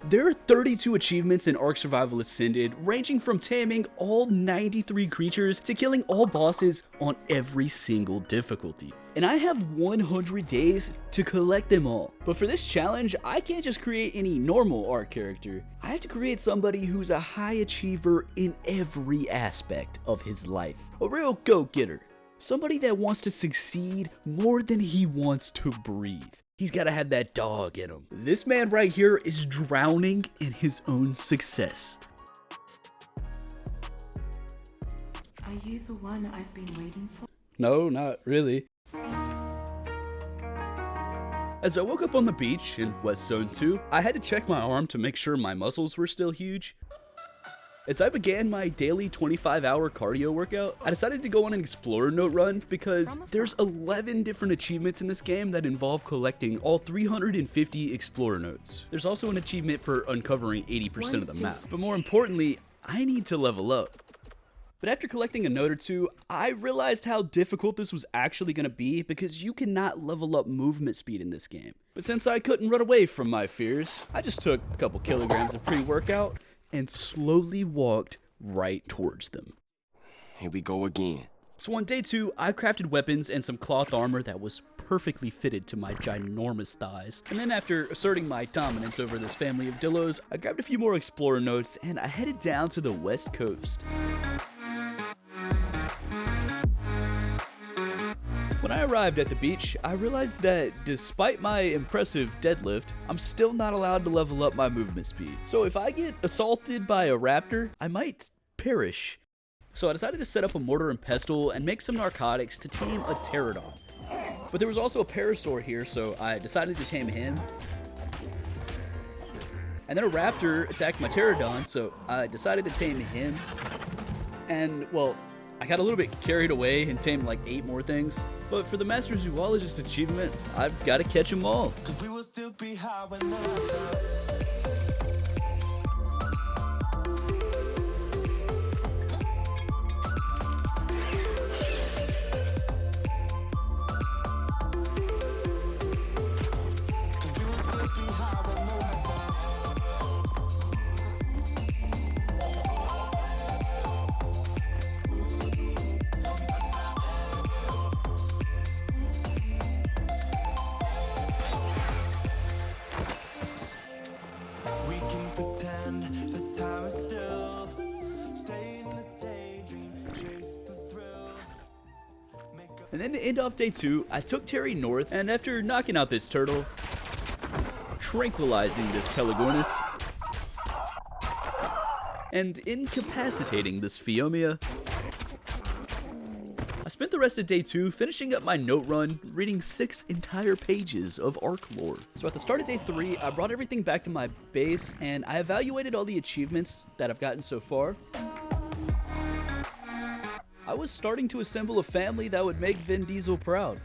There are 32 achievements in ARK Survival Ascended, ranging from taming all 93 creatures to killing all bosses on every single difficulty. And I have 100 days to collect them all. But for this challenge, I can't just create any normal ARK character. I have to create somebody who's a high achiever in every aspect of his life. A real go-getter. Somebody that wants to succeed more than he wants to breathe. He's gotta have that dog in him. This man right here is drowning in his own success. Are you the one I've been waiting for? No, not really. As I woke up on the beach in West Zone 2, I had to check my arm to make sure my muscles were still huge. As I began my daily 25-hour cardio workout, I decided to go on an Explorer Note run because there's 11 different achievements in this game that involve collecting all 350 Explorer Notes. There's also an achievement for uncovering 80% of the map. But more importantly, I need to level up. But after collecting a note or two, I realized how difficult this was actually going to be because you cannot level up movement speed in this game. But since I couldn't run away from my fears, I just took a couple kilograms of pre-workout and slowly walked right towards them. Here we go again. So on day 2, I crafted weapons and some cloth armor that was perfectly fitted to my ginormous thighs. And then after asserting my dominance over this family of dillos, I grabbed a few more Explorer Notes and I headed down to the west coast. When I arrived at the beach, I realized that despite my impressive deadlift, I'm still not allowed to level up my movement speed. So if I get assaulted by a raptor, I might perish. So I decided to set up a mortar and pestle and make some narcotics to tame a pterodon. But there was also a parasaur here, so I decided to tame him. And then a raptor attacked my pterodon, so I decided to tame him. And, well, I got a little bit carried away and tamed like 8 more things. But for the Master Zoologist achievement, I've got to catch them all. And then to end off day 2, I took Terry north, and after knocking out this turtle, tranquilizing this Pelagornis, and incapacitating this Phiomia, I spent the rest of day 2 finishing up my note run, reading 6 entire pages of ARK lore. So at the start of day 3, I brought everything back to my base, and I evaluated all the achievements that I've gotten so far. I was starting to assemble a family that would make Vin Diesel proud.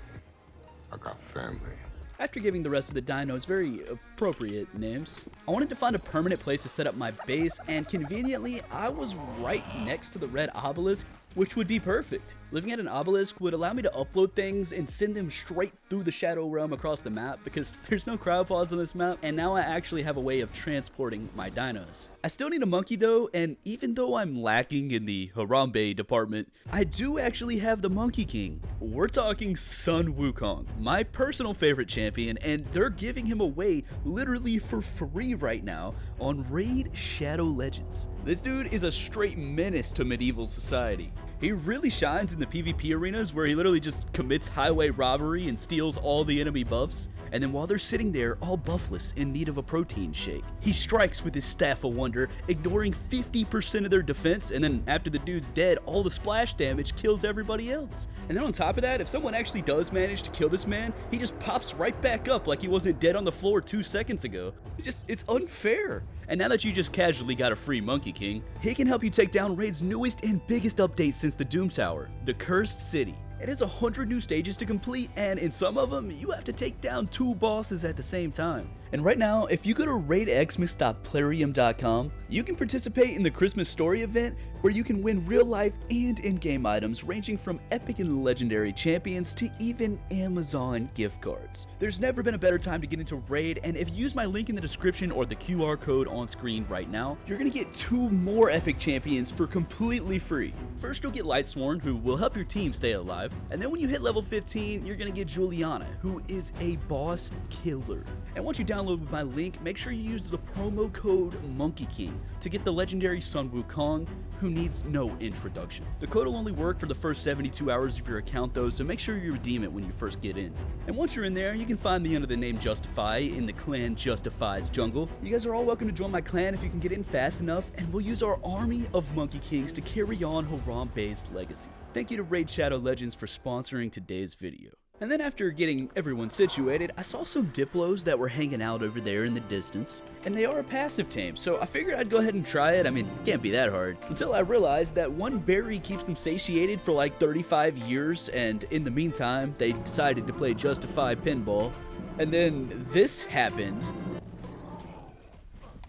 I got family. After giving the rest of the dinos very appropriate names, I wanted to find a permanent place to set up my base, and conveniently, I was right next to the red obelisk, which would be perfect. Living at an obelisk would allow me to upload things and send them straight through the Shadow Realm across the map because there's no cryopods on this map, and now I actually have a way of transporting my dinos. I still need a monkey though, and even though I'm lacking in the Harambe department, I do actually have the Monkey King. We're talking Sun Wukong, my personal favorite champion, and they're giving him away literally for free right now on Raid Shadow Legends. This dude is a straight menace to medieval society. He really shines in the PvP arenas where he literally just commits highway robbery and steals all the enemy buffs, and then while they're sitting there all buffless in need of a protein shake, he strikes with his Staff of Wonder, ignoring 50% of their defense, and then after the dude's dead, all the splash damage kills everybody else. And then on top of that, if someone actually does manage to kill this man, he just pops right back up like he wasn't dead on the floor 2 seconds ago. It's unfair. And now that you just casually got a free Monkey King, he can help you take down Raid's newest and biggest update since the Doom Tower, the Cursed City. It has 100 new stages to complete, and in some of them, you have to take down 2 bosses at the same time. And right now, if you go to raidxmas.plarium.com, you can participate in the Christmas story event where you can win real life and in-game items ranging from epic and legendary champions to even Amazon gift cards. There's never been a better time to get into Raid, and if you use my link in the description or the QR code on screen right now, you're gonna get 2 more epic champions for completely free. First, you'll get Lightsworn, who will help your team stay alive, and then when you hit level 15, you're gonna get Juliana, who is a boss killer. And once you download with my link, make sure you use the promo code Monkey King to get the legendary Sun Wukong, who needs no introduction. The code will only work for the first 72 hours of your account though, so make sure you redeem it when you first get in. And once you're in there, you can find me under the name Justify in the clan Justify's jungle. You guys are all welcome to join my clan if you can get in fast enough, and we'll use our army of Monkey Kings to carry on Harambe's legacy. Thank you to Raid Shadow Legends for sponsoring today's video. And then after getting everyone situated, I saw some Diplos that were hanging out over there in the distance, and they are a passive tame, so I figured I'd go ahead and try it. I mean, it can't be that hard. Until I realized that one berry keeps them satiated for like 35 years, and in the meantime, they decided to play Justify Pinball. And then this happened.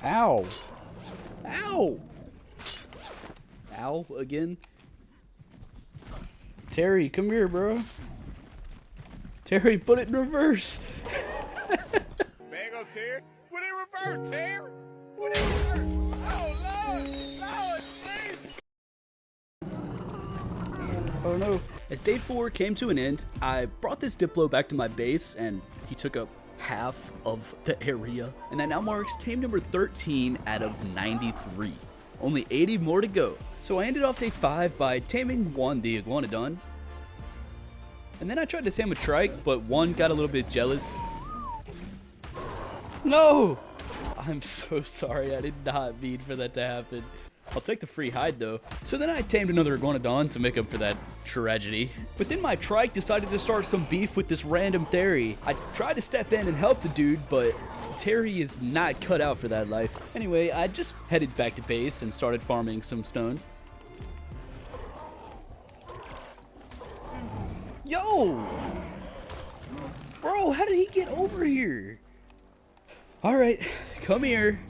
Ow. Ow. Ow, again. Terry, come here, bro. Terry, put it in reverse. There you go, Terry. Put it in reverse, Terry. Put it in reverse. Oh, Lord. Lord, please. Oh no. As day 4 came to an end, I brought this Diplo back to my base, and he took up half of the area. And that now marks tame number 13 out of 93. Only 80 more to go. So I ended off day 5 by taming 1 the Iguanodon. And then I tried to tame a trike, but 1 got a little bit jealous. No! I'm so sorry, I did not mean for that to happen. I'll take the free hide though. So then I tamed another Iguanodon to make up for that tragedy. But then my trike decided to start some beef with this random Terry. I tried to step in and help the dude, but Terry is not cut out for that life. Anyway, I just headed back to base and started farming some stone. Yo! Bro, how did he get over here? Alright, come here.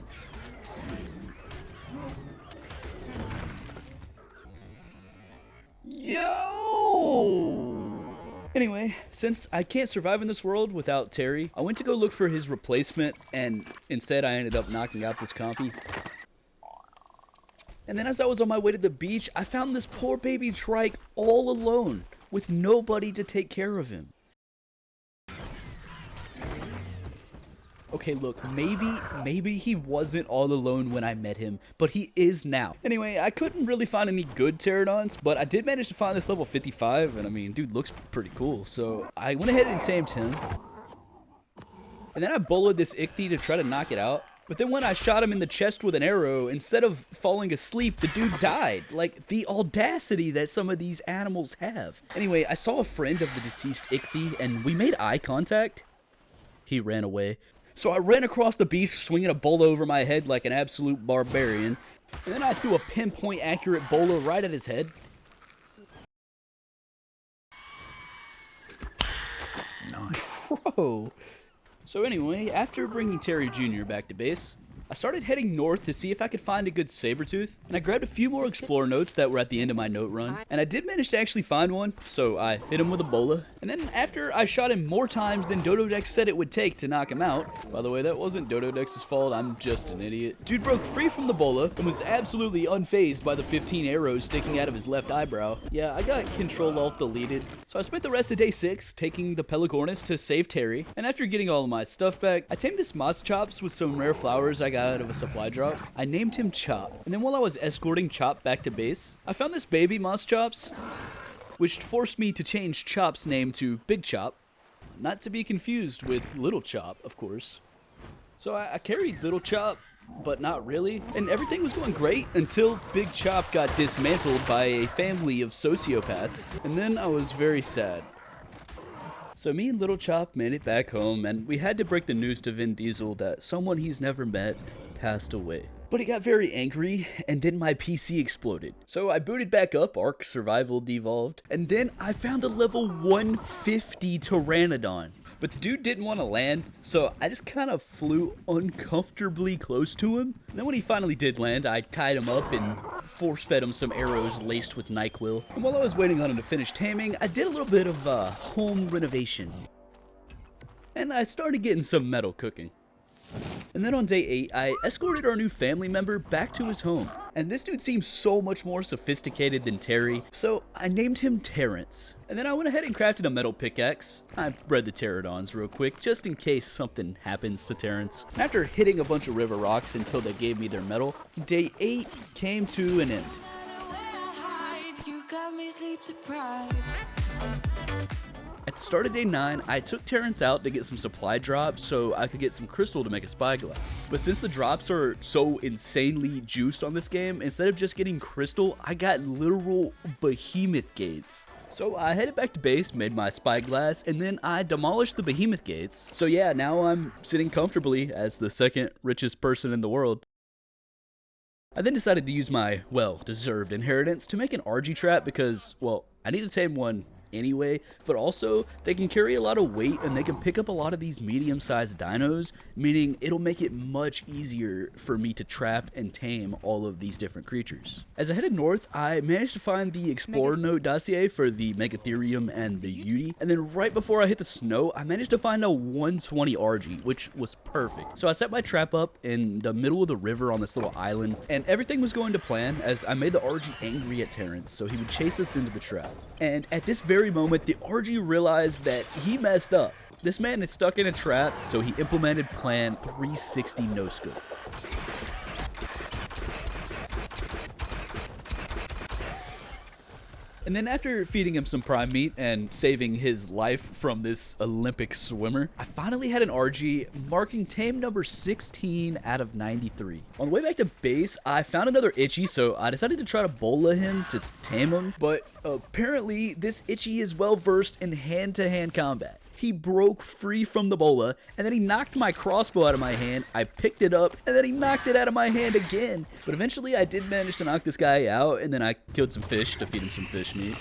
Yo! Anyway, since I can't survive in this world without Terry, I went to go look for his replacement, and instead I ended up knocking out this compy. And then as I was on my way to the beach, I found this poor baby trike all alone, with nobody to take care of him. Okay, look, maybe he wasn't all alone when I met him, but he is now. Anyway, I couldn't really find any good pterodons, but I did manage to find this level 55, and I mean, dude looks pretty cool. So I went ahead and tamed him. And then I boloed this ichthy to try to knock it out. But then when I shot him in the chest with an arrow, instead of falling asleep, the dude died. Like, the audacity that some of these animals have. Anyway, I saw a friend of the deceased ichthy, and we made eye contact. He ran away. So I ran across the beach, swinging a bolo over my head like an absolute barbarian. And then I threw a pinpoint accurate bolo right at his head. Nice. Bro. So anyway, after bringing Terry Jr. back to base, I started heading north to see if I could find a good saber-tooth, and I grabbed a few more explorer notes that were at the end of my note run, and I did manage to actually find one, so I hit him with a bola. And then after I shot him more times than Dododex said it would take to knock him out, by the way, that wasn't Dododex's fault, I'm just an idiot. Dude broke free from the bola and was absolutely unfazed by the 15 arrows sticking out of his left eyebrow. Yeah, I got Control-Alt-Deleted. So I spent the rest of day 6 taking the Pelagornis to save Terry, and after getting all of my stuff back, I tamed this Moss Chops with some rare flowers I got out of a supply drop. I named him Chop, and then while I was escorting Chop back to base, I found this baby Moss Chops, which forced me to change Chop's name to Big Chop, not to be confused with Little Chop, of course. So I carried Little Chop, but not really, and everything was going great until Big Chop got dismantled by a family of sociopaths, and then I was very sad. So me and Little Chop made it back home, and we had to break the news to Vin Diesel that someone he's never met passed away. But he got very angry, and then my PC exploded. So I booted back up, ARK Survival Devolved, and then I found a level 150 Pteranodon. But the dude didn't want to land, so I just kind of flew uncomfortably close to him. And then when he finally did land, I tied him up and force-fed him some arrows laced with NyQuil. And while I was waiting on him to finish taming, I did a little bit of home renovation. And I started getting some metal cooking. And then on day 8, I escorted our new family member back to his home. And this dude seems so much more sophisticated than Terry, so I named him Terrence. And then I went ahead and crafted a metal pickaxe. I bred the pterodons real quick, just in case something happens to Terrence. After hitting a bunch of river rocks until they gave me their metal, day 8 came to an end. At the start of day 9, I took Terrence out to get some supply drops so I could get some crystal to make a spyglass. But since the drops are so insanely juiced on this game, instead of just getting crystal, I got literal behemoth gates. So I headed back to base, made my spyglass, and then I demolished the behemoth gates. So yeah, now I'm sitting comfortably as the second richest person in the world. I then decided to use my, well-deserved inheritance to make an RG trap because, well, I need to tame one anyway, but also they can carry a lot of weight and they can pick up a lot of these medium-sized dinos, meaning it'll make it much easier for me to trap and tame all of these different creatures. As I headed north, I managed to find the Explorer Note dossier for the Megatherium and the Yeti, and then right before I hit the snow, I managed to find a 120 RG, which was perfect. So I set my trap up in the middle of the river on this little island, and everything was going to plan as I made the RG angry at Terrence, so he would chase us into the trap. And at this very moment, the RG realized that he messed up. This man is stuck in a trap, so he implemented Plan 360 No Scope. And then after feeding him some prime meat and saving his life from this Olympic swimmer, I finally had an RG marking Tame number 16 out of 93. On the way back to base, I found another Itchy, so I decided to try to bola him to tame him, but apparently this Itchy is well versed in hand-to-hand combat. He broke free from the bola, and then he knocked my crossbow out of my hand. I picked it up, and then he knocked it out of my hand again. But eventually I did manage to knock this guy out, and then I killed some fish to feed him some fish meat.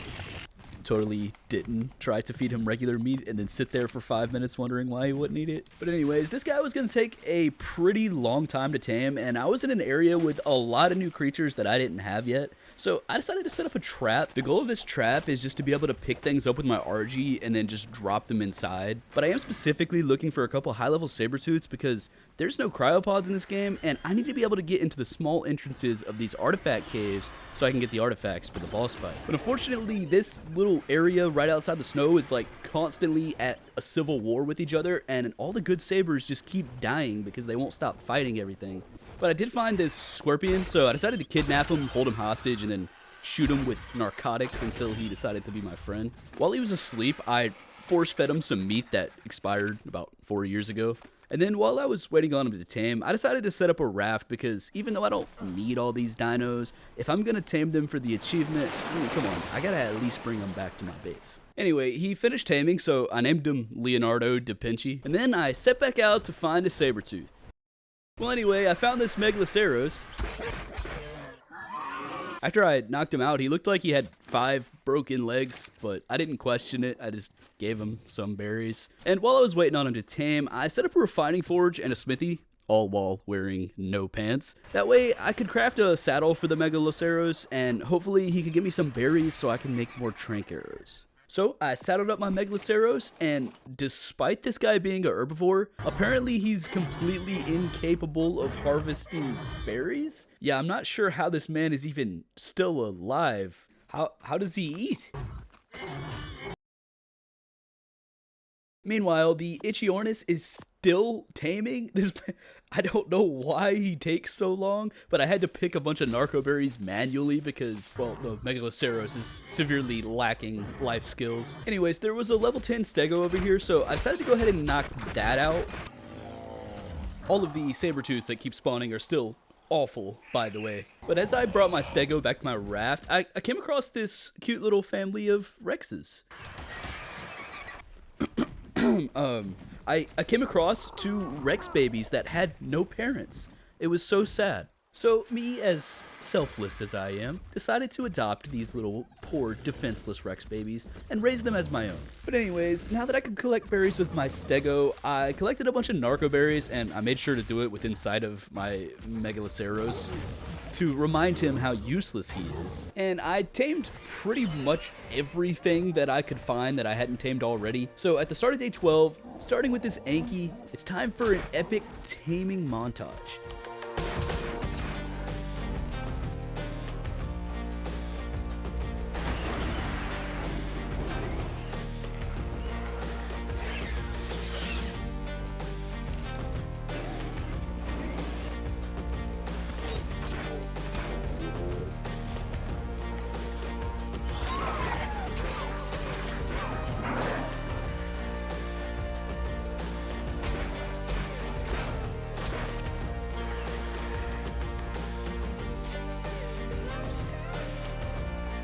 Totally didn't try to feed him regular meat and then sit there for 5 minutes wondering why he wouldn't eat it. But anyways, this guy was going to take a pretty long time to tame, and I was in an area with a lot of new creatures that I didn't have yet. So I decided to set up a trap. The goal of this trap is just to be able to pick things up with my RG and then just drop them inside. But I am specifically looking for a couple high-level saber-tooths because there's no cryopods in this game, and I need to be able to get into the small entrances of these artifact caves so I can get the artifacts for the boss fight. But unfortunately, this little area right outside the snow is like constantly at a civil war with each other, and all the good sabers just keep dying because they won't stop fighting everything. But I did find this scorpion, so I decided to kidnap him, hold him hostage, and then shoot him with narcotics until he decided to be my friend. While he was asleep, I force-fed him some meat that expired about 4 years ago. And then while I was waiting on him to tame, I decided to set up a raft because even though I don't need all these dinos, if I'm gonna tame them for the achievement, I mean, come on, I gotta at least bring them back to my base. Anyway, he finished taming, so I named him Leonardo da Vinci, and then I set back out to find a saber-tooth. Well, anyway, I found this Megaloceros. After I knocked him out, he looked like he had 5 broken legs, but I didn't question it. I just gave him some berries. And while I was waiting on him to tame, I set up a refining forge and a smithy, all while wearing no pants. That way, I could craft a saddle for the Megaloceros, and hopefully he could give me some berries so I can make more trank arrows. So I saddled up my Megaloceros, and despite this guy being a herbivore, apparently he's completely incapable of harvesting berries? Yeah, I'm not sure how this man is even still alive. How does he eat? Meanwhile, the Ichthyornis is still taming. I don't know why he takes so long, but I had to pick a bunch of narco berries manually because, well, the Megaloceros is severely lacking life skills. Anyways, there was a level 10 stego over here, so I decided to go ahead and knock that out. All of the saber-tooths that keep spawning are still awful, by the way. But as I brought my stego back to my raft, I came across this cute little family of Rexes. I came across 2 Rex babies that had no parents. It was so sad. So me, as selfless as I am, decided to adopt these little poor defenseless Rex babies and raise them as my own. But anyways, now that I could collect berries with my stego, I collected a bunch of narco berries, and I made sure to do it within sight of my Megaloceros to remind him how useless he is. And I tamed pretty much everything that I could find that I hadn't tamed already. So at the start of day 12, starting with this Anki, it's time for an epic taming montage.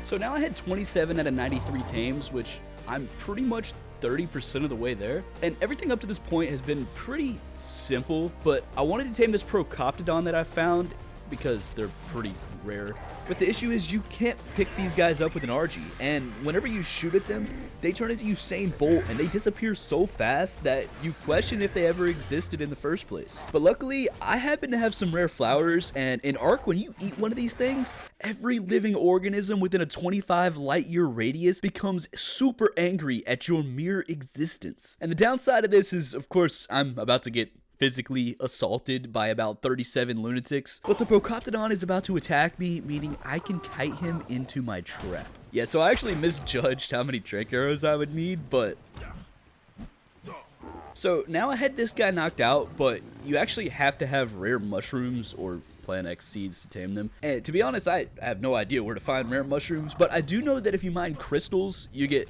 So now I had 27 out of 93 tames, which I'm pretty much 30% of the way there. And everything up to this point has been pretty simple, but I wanted to tame this Procoptodon that I found because they're pretty rare. But the issue is you can't pick these guys up with an RG, and whenever you shoot at them, they turn into Usain Bolt and they disappear so fast that you question if they ever existed in the first place. But luckily, I happen to have some rare flowers, and in ARK, when you eat one of these things, every living organism within a 25 light year radius becomes super angry at your mere existence. And the downside of this is, of course, I'm about to get physically assaulted by about 37 lunatics, but the Procoptodon is about to attack me, meaning I can kite him into my trap. Yeah, so I actually misjudged how many trank arrows I would need, but... So now I had this guy knocked out, but you actually have to have rare mushrooms or Plant X seeds to tame them. And to be honest, I have no idea where to find rare mushrooms, but I do know that if you mine crystals, you get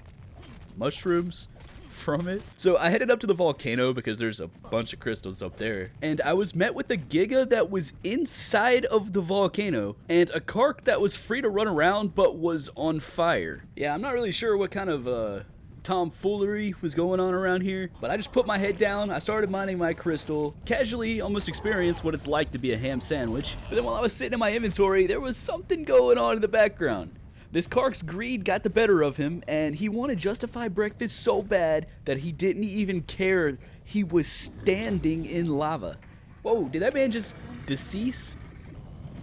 mushrooms from it. So I headed up to the volcano because there's a bunch of crystals up there, and I was met with a Giga that was inside of the volcano and a Kark that was free to run around but was on fire. Yeah, I'm not really sure what kind of tomfoolery was going on around here, but I just put my head down, I started mining my crystal, casually almost experienced what it's like to be a ham sandwich, but then while I was sitting in my inventory, there was something going on in the background. This Kark's greed got the better of him, and he wanted justified breakfast so bad that he didn't even care he was standing in lava. Whoa, did that man just decease?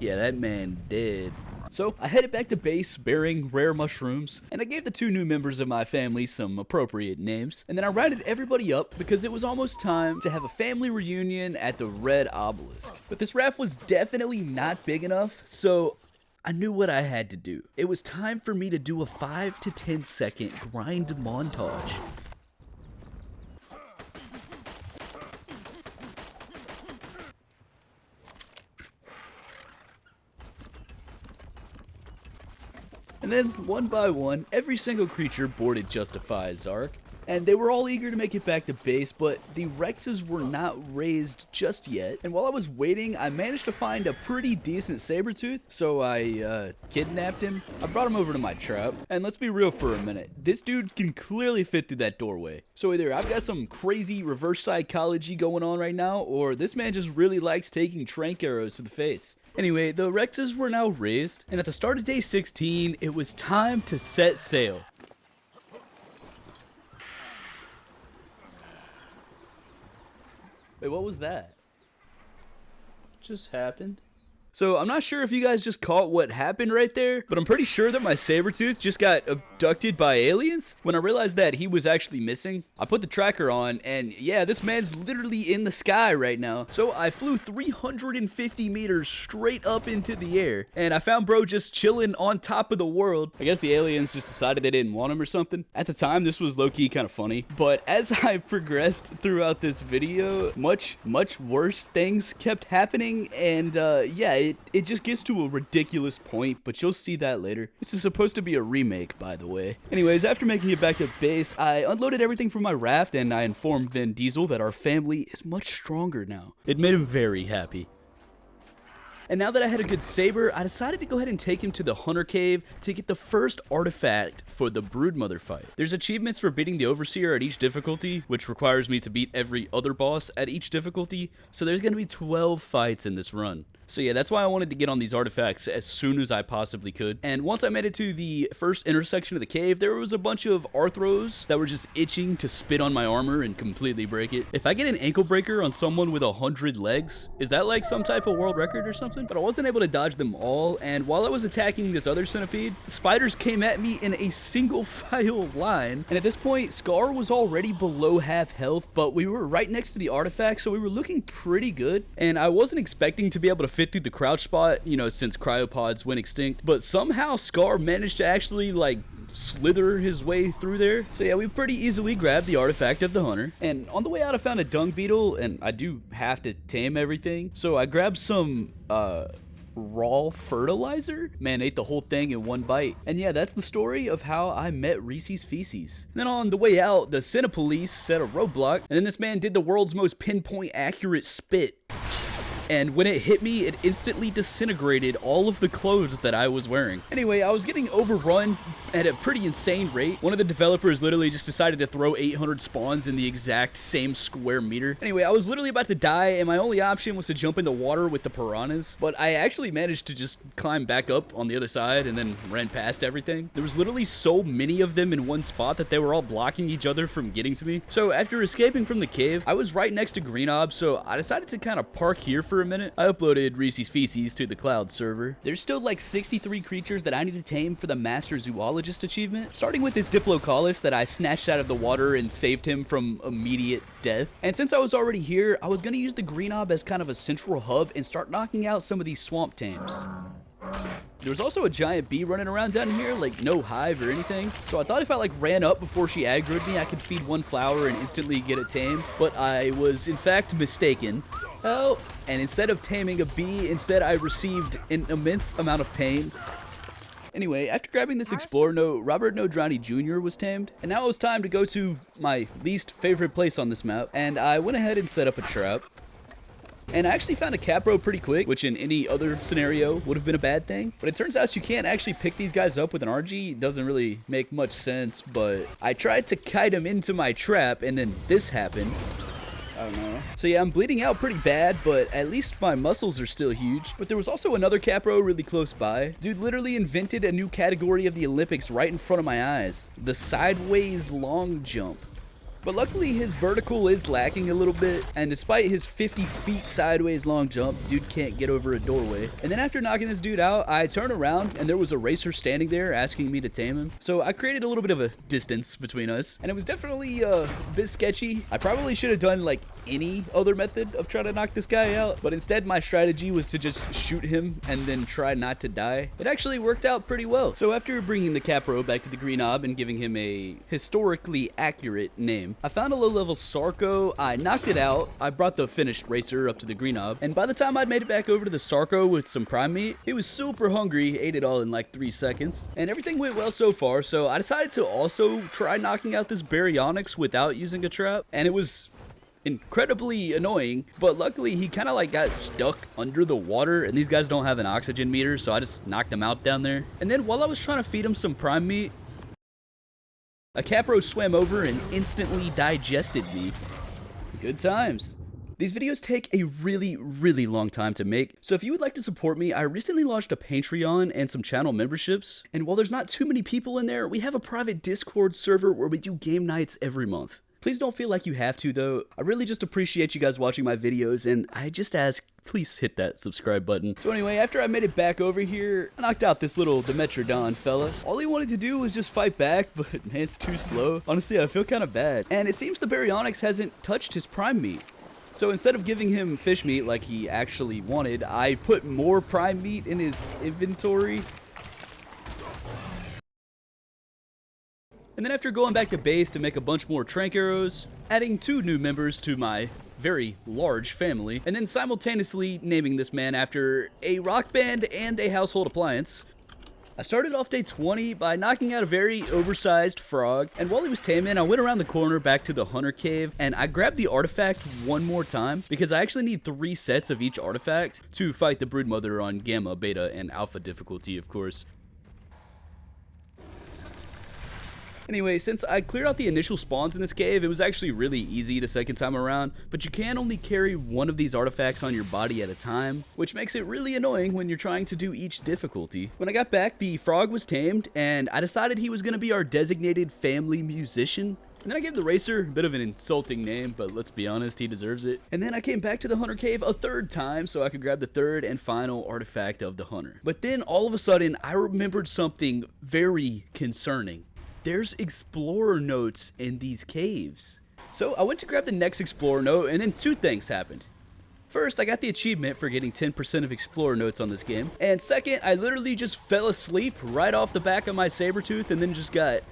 Yeah, that man did. So I headed back to base bearing rare mushrooms, and I gave the two new members of my family some appropriate names, and then I rounded everybody up because it was almost time to have a family reunion at the Red Obelisk. But this raft was definitely not big enough, so I knew what I had to do. It was time for me to do a 5 to 10 second grind montage. And then, one by one, every single creature boarded Justify's ARK, and they were all eager to make it back to base, but the Rexes were not raised just yet. And while I was waiting, I managed to find a pretty decent Sabertooth, so I kidnapped him. I brought him over to my trap, and let's be real for a minute. This dude can clearly fit through that doorway. So either I've got some crazy reverse psychology going on right now, or this man just really likes taking trank arrows to the face. Anyway, the Rexes were now raised, and at the start of day 16, it was time to set sail. Wait, what was that? What just happened? So I'm not sure if you guys just caught what happened right there, but I'm pretty sure that my Sabertooth just got abducted by aliens. When I realized that he was actually missing, I put the tracker on, and yeah, this man's literally in the sky right now. So I flew 350 meters straight up into the air, and I found bro just chilling on top of the world. I guess the aliens just decided they didn't want him or something. At the time, this was low-key kind of funny, but as I progressed throughout this video, much worse things kept happening, and yeah, it just gets to a ridiculous point, but you'll see that later. This is supposed to be a remake, by the way. Anyways, after making it back to base, I unloaded everything from my raft, and I informed Vin Diesel that our family is much stronger now. It made him very happy. And now that I had a good saber, I decided to go ahead and take him to the Hunter Cave to get the first artifact for the Broodmother fight. There's achievements for beating the Overseer at each difficulty, which requires me to beat every other boss at each difficulty, so there's going to be 12 fights in this run. So yeah, that's why I wanted to get on these artifacts as soon as I possibly could. And once I made it to the first intersection of the cave, there was a bunch of arthros that were just itching to spit on my armor and completely break it. If I get an ankle breaker on someone with 100 legs, is that like some type of world record or something? But I wasn't able to dodge them all, and while I was attacking this other centipede, spiders came at me in a single file line. And at this point, Scar was already below half health, but we were right next to the artifact, so we were looking pretty good. And I wasn't expecting to be able to fit through the crouch spot, you know, since cryopods went extinct, but somehow Scar managed to actually like slither his way through there. So yeah, we pretty easily grabbed the artifact of the hunter, and on the way out I found a dung beetle, and I do have to tame everything, so I grabbed some raw fertilizer. Man, ate the whole thing in one bite. And yeah, that's the story of how I met Reese's Feces. And then on the way out, the Cinepolice set a roadblock, and then this man did the world's most pinpoint accurate spit. And when it hit me, it instantly disintegrated all of the clothes that I was wearing. Anyway, I was getting overrun at a pretty insane rate. One of the developers literally just decided to throw 800 spawns in the exact same square meter. Anyway, I was literally about to die, and my only option was to jump in the water with the piranhas. But I actually managed to just climb back up on the other side and then ran past everything. There was literally so many of them in one spot that they were all blocking each other from getting to me. So after escaping from the cave, I was right next to Green Ob, so I decided to kind of park here for a minute. I uploaded Reese's Feces to the cloud server. There's still like 63 creatures that I need to tame for the Master Zoologist achievement, starting with this Diplocalus that I snatched out of the water and saved him from immediate death. And since I was already here, I was going to use the Green Ob as kind of a central hub and start knocking out some of these swamp tames. There was also a giant bee running around down here, like no hive or anything. So I thought if I like ran up before she aggroed me, I could feed one flower and instantly get it tamed. But I was in fact mistaken. Oh, and instead of taming a bee, instead I received an immense amount of pain. Anyway, after grabbing this explorer note, Robert Nodrani Jr. was tamed, and now it was time to go to my least favorite place on this map, and I went ahead and set up a trap. And I actually found a capro pretty quick, which in any other scenario would have been a bad thing. But it turns out you can't actually pick these guys up with an RG. It doesn't really make much sense, but I tried to kite him into my trap, and then this happened. I don't know. So yeah, I'm bleeding out pretty bad, but at least my muscles are still huge. But there was also another capro really close by. Dude literally invented a new category of the Olympics right in front of my eyes. The sideways long jump. But luckily his vertical is lacking a little bit, and despite his 50 feet sideways long jump, dude can't get over a doorway. And then after knocking this dude out, I turned around and there was a racer standing there asking me to tame him. So I created a little bit of a distance between us, and it was definitely a bit sketchy. I probably should have done like any other method of trying to knock this guy out, but instead my strategy was to just shoot him and then try not to die. It actually worked out pretty well. So after bringing the capro back to the Green Ob and giving him a historically accurate name, I found a low-level Sarco, I knocked it out, I brought the finished racer up to the Green Ob, and by the time I'd made it back over to the Sarco with some prime meat, he was super hungry, ate it all in like 3 seconds, and everything went well so far, so I decided to also try knocking out this Baryonyx without using a trap, and it was incredibly annoying, but luckily he kind of like got stuck under the water, and these guys don't have an oxygen meter, so I just knocked him out down there. And then while I was trying to feed him some prime meat, a capro swam over and instantly digested me. Good times. These videos take a really long time to make, so if you would like to support me, I recently launched a Patreon and some channel memberships, and while there's not too many people in there, we have a private Discord server where we do game nights every month. Please don't feel like you have to though. I really just appreciate you guys watching my videos, and I just ask, please hit that subscribe button. So anyway, after I made it back over here, I knocked out this little Dimetrodon fella. All he wanted to do was just fight back, but man, it's too slow. Honestly, I feel kind of bad. And it seems the Baryonyx hasn't touched his prime meat. So instead of giving him fish meat like he actually wanted, I put more prime meat in his inventory. And then after going back to base to make a bunch more trank arrows, adding 2 new members to my very large family, and then simultaneously naming this man after a rock band and a household appliance, I started off day 20 by knocking out a very oversized frog, and while he was taming, I went around the corner back to the hunter cave, and I grabbed the artifact one more time, because I actually need 3 sets of each artifact to fight the broodmother on gamma, beta, and alpha difficulty, of course. Anyway, since I cleared out the initial spawns in this cave, it was actually really easy the second time around, but you can only carry one of these artifacts on your body at a time, which makes it really annoying when you're trying to do each difficulty. When I got back, the frog was tamed, and I decided he was going to be our designated family musician. And then I gave the racer a bit of an insulting name, but let's be honest, he deserves it. And then I came back to the hunter cave a third time so I could grab the third and final artifact of the hunter. But then all of a sudden, I remembered something very concerning. There's explorer notes in these caves. So I went to grab the next explorer note, and then two things happened. First, I got the achievement for getting 10% of explorer notes on this game. And second, I literally just fell asleep right off the back of my saber-tooth and then just got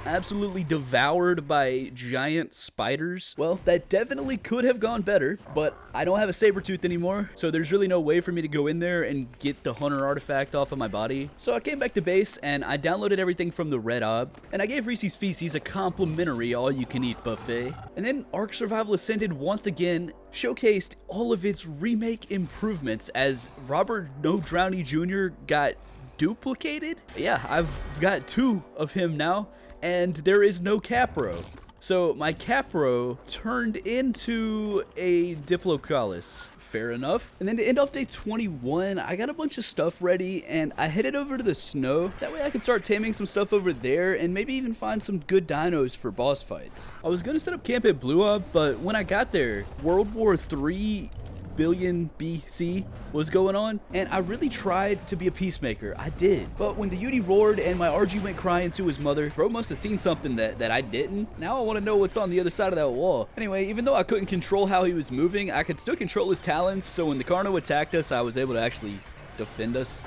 absolutely devoured by giant spiders. Well, that definitely could have gone better, but I don't have a saber tooth anymore, so there's really no way for me to go in there and get the hunter artifact off of my body. So I came back to base and I downloaded everything from the Red Ob, and I gave Reese's Feces a complimentary all-you-can-eat buffet. And then ARK Survival Ascended once again showcased all of its remake improvements as Robert No Drowny Jr. got duplicated. Yeah, I've got two of him now, and there is no Capro. So my Capro turned into a Diplocalus. Fair enough. And then to end off day 21, I got a bunch of stuff ready and I headed over to the snow. That way I could start taming some stuff over there and maybe even find some good dinos for boss fights. I was gonna set up camp at Blue Ob, but when I got there, World War III billion BC was going on, and I really tried to be a peacemaker. I did. But when the Yudi roared and my RG went crying to his mother, bro must have seen something that I didn't. Now I want to know what's on the other side of that wall. Anyway, even though I couldn't control how he was moving, I could still control his talons, so when the Carno attacked us, I was able to actually defend us.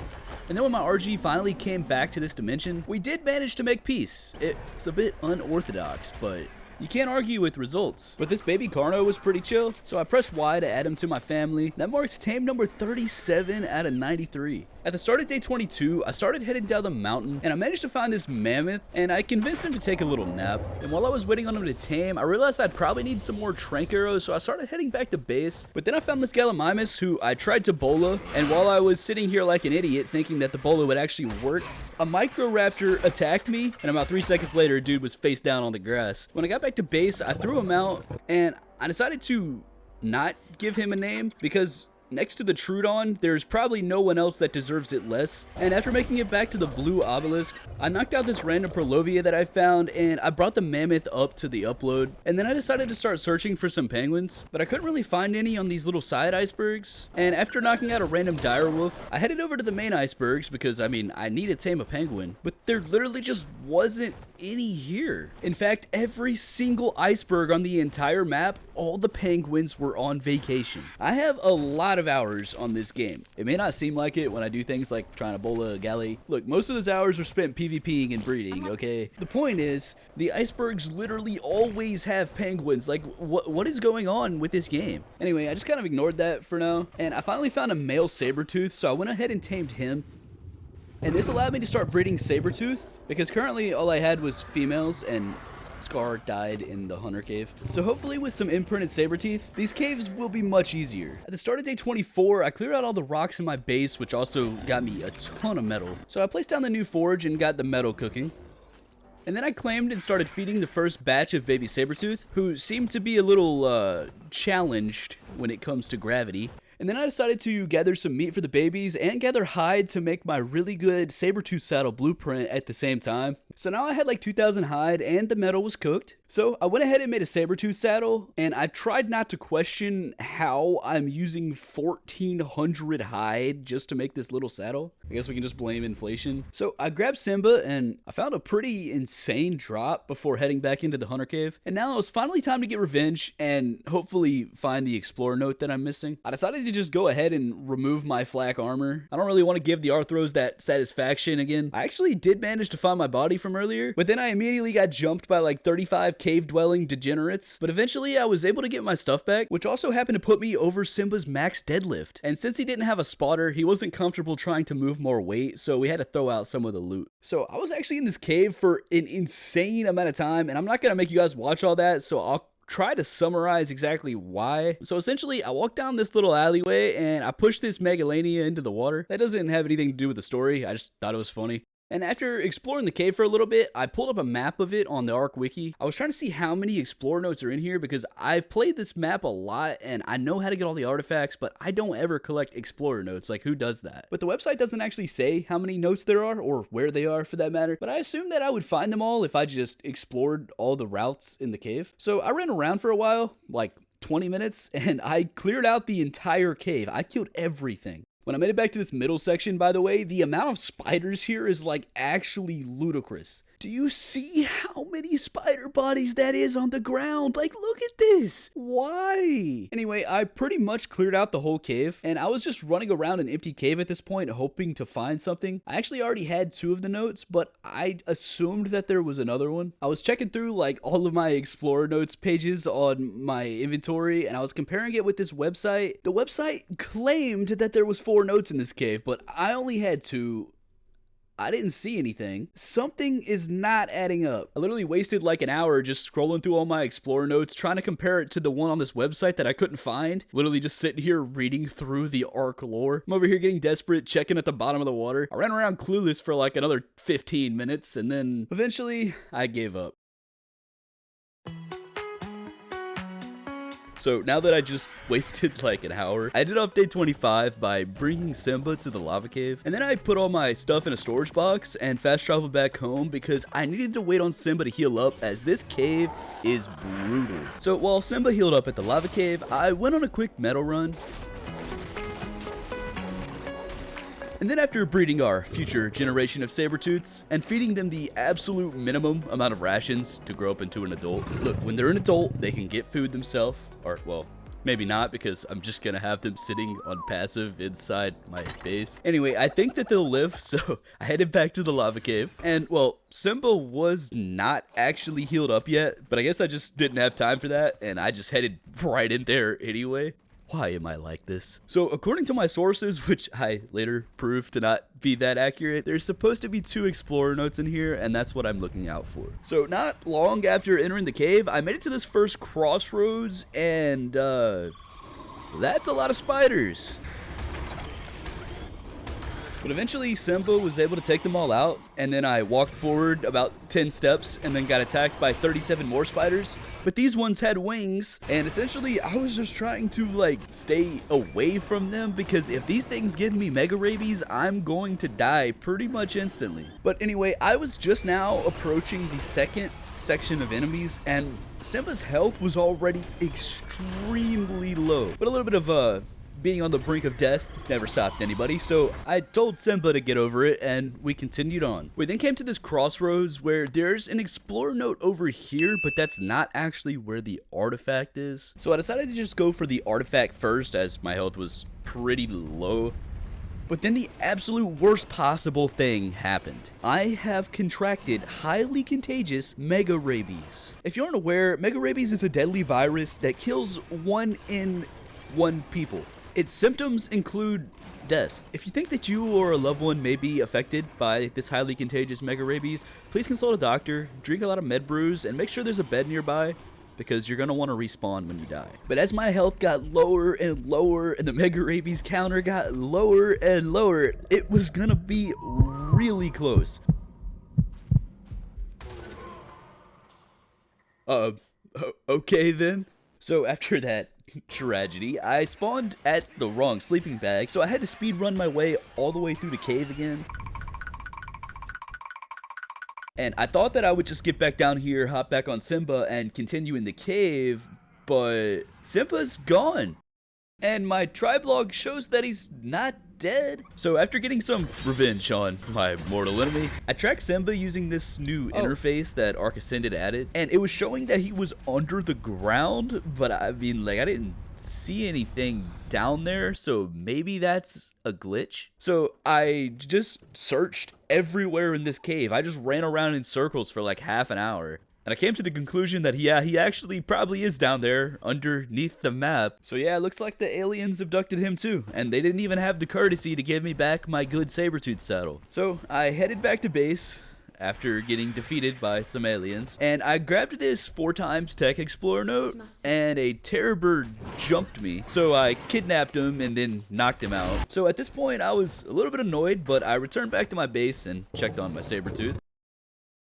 And then when my RG finally came back to this dimension, we did manage to make peace. It's a bit unorthodox, but you can't argue with results. But this baby Carno was pretty chill, so I pressed Y to add him to my family. That marks tame number 37 out of 93. At the start of day 22, I started heading down the mountain, and I managed to find this mammoth, and I convinced him to take a little nap. And while I was waiting on him to tame, I realized I'd probably need some more trank arrows, so I started heading back to base. But then I found this Gallimimus, who I tried to bola, and while I was sitting here like an idiot thinking that the bola would actually work, a Microraptor attacked me, and about 3 seconds later, dude was face down on the grass. When I got back to base, I threw him out, and I decided to not give him a name because next to the Trudon, there's probably no one else that deserves it less. And after making it back to the blue obelisk, I knocked out this random Prolovia that I found, and I brought the mammoth up to the upload. And then I decided to start searching for some penguins, but I couldn't really find any on these little side icebergs. And after knocking out a random direwolf, I headed over to the main icebergs because, I mean, I need to tame a penguin, but there literally just wasn't any here. In fact, every single iceberg on the entire map, all the penguins were on vacation. I have a lot of hours on this game. It may not seem like it when I do things like trying to bola a galley. Look, most of those hours are spent PvPing and breeding, okay? The point is, the icebergs literally always have penguins. Like, what is going on with this game? Anyway, I just kind of ignored that for now, and I finally found a male saber-tooth, so I went ahead and tamed him. And this allowed me to start breeding saber-tooth, because currently all I had was females, and Scar died in the hunter cave. So hopefully with some imprinted saber teeth, these caves will be much easier. At the start of day 24, I cleared out all the rocks in my base, which also got me a ton of metal. So I placed down the new forge and got the metal cooking. And then I claimed and started feeding the first batch of baby saber-tooth, who seemed to be a little challenged when it comes to gravity. And then I decided to gather some meat for the babies and gather hide to make my really good saber-tooth saddle blueprint at the same time. So now I had like 2,000 hide and the metal was cooked. So I went ahead and made a saber-tooth saddle, and I tried not to question how I'm using 1,400 hide just to make this little saddle. I guess we can just blame inflation. So I grabbed Simba and I found a pretty insane drop before heading back into the hunter cave. And now it's finally time to get revenge and hopefully find the explorer note that I'm missing. I decided to just go ahead and remove my flak armor. I don't really want to give the Arthros that satisfaction again. I actually did manage to find my body from earlier, but then I immediately got jumped by like 35 cave-dwelling degenerates. But eventually I was able to get my stuff back, which also happened to put me over Simba's max deadlift. And since he didn't have a spotter, he wasn't comfortable trying to move more weight, so we had to throw out some of the loot. So I was actually in this cave for an insane amount of time, and I'm not gonna make you guys watch all that, so I'll try to summarize exactly why. So essentially, I walked down this little alleyway and I pushed this Megalania into the water. That doesn't have anything to do with the story, I just thought it was funny. And after exploring the cave for a little bit, I pulled up a map of it on the ARK wiki. I was trying to see how many explorer notes are in here because I've played this map a lot and I know how to get all the artifacts, but I don't ever collect explorer notes. Like, who does that? But the website doesn't actually say how many notes there are or where they are for that matter, but I assumed that I would find them all if I just explored all the routes in the cave. So I ran around for a while, like 20 minutes, and I cleared out the entire cave. I killed everything. When I made it back to this middle section, by the way, the amount of spiders here is like actually ludicrous. Do you see how many spider bodies that is on the ground? Like, look at this. Why? Anyway, I pretty much cleared out the whole cave, and I was just running around an empty cave at this point, hoping to find something. I actually already had 2 of the notes, but I assumed that there was another one. I was checking through like all of my Explorer Notes pages on my inventory, and I was comparing it with this website. The website claimed that there was 4 notes in this cave, but I only had 2. I didn't see anything. Something is not adding up. I literally wasted like an hour just scrolling through all my Explorer Notes, trying to compare it to the one on this website that I couldn't find. Literally just sitting here reading through the ARK lore. I'm over here getting desperate, checking at the bottom of the water. I ran around clueless for like another 15 minutes, and then eventually I gave up. So now that I just wasted like an hour, I did update 25 by bringing Simba to the lava cave. And then I put all my stuff in a storage box and fast traveled back home because I needed to wait on Simba to heal up as this cave is brutal. So while Simba healed up at the lava cave, I went on a quick meadow run. And then after breeding our future generation of saber-tooths and feeding them the absolute minimum amount of rations to grow up into an adult. Look, when they're an adult, they can get food themselves, or well, maybe not because I'm just gonna have them sitting on passive inside my base. Anyway, I think that they'll live, so I headed back to the lava cave. And well, Simba was not actually healed up yet, but I guess I just didn't have time for that, and I just headed right in there anyway. Why am I like this? So according to my sources, which I later proved to not be that accurate, there's supposed to be 2 Explorer Notes in here, and that's what I'm looking out for. So not long after entering the cave, I made it to this first crossroads, and that's a lot of spiders. But eventually Simba was able to take them all out, and then I walked forward about 10 steps and then got attacked by 37 more spiders. But these ones had wings, and essentially I was just trying to like stay away from them because if these things give me mega rabies, I'm going to die pretty much instantly. But anyway, I was just now approaching the second section of enemies, and Simba's health was already extremely low. But a little bit of being on the brink of death never stopped anybody, so I told Simba to get over it, and we continued on. We then came to this crossroads where there's an Explorer Note over here, but that's not actually where the artifact is. So I decided to just go for the artifact first, as my health was pretty low. But then the absolute worst possible thing happened. I have contracted highly contagious mega rabies. If you aren't aware, mega rabies is a deadly virus that kills 1 in 1 people. Its symptoms include death. If you think that you or a loved one may be affected by this highly contagious mega rabies, please consult a doctor, drink a lot of med brews, and make sure there's a bed nearby because you're going to want to respawn when you die. But as my health got lower and lower and the mega rabies counter got lower and lower, it was going to be really close. Okay then. So after that tragedy, I spawned at the wrong sleeping bag, so I had to speed run my way all the way through the cave again. And I thought that I would just get back down here, hop back on Simba, and continue in the cave, but Simba's gone. And my tribe log shows that he's not dead. So after getting some revenge on my mortal enemy, I tracked Simba using this new interface that ARK Ascended added, and it was showing that he was under the ground, but I mean, like, I didn't see anything down there, so maybe that's a glitch. So I just searched everywhere in this cave. I just ran around in circles for like half an hour. And I came to the conclusion that, yeah, he actually probably is down there underneath the map. So yeah, it looks like the aliens abducted him too. And they didn't even have the courtesy to give me back my good saber-tooth saddle. So I headed back to base after getting defeated by some aliens. And I grabbed this 4x Tech Explorer note, and a terror bird jumped me. So I kidnapped him and then knocked him out. So at this point, I was a little bit annoyed, but I returned back to my base and checked on my saber-tooth.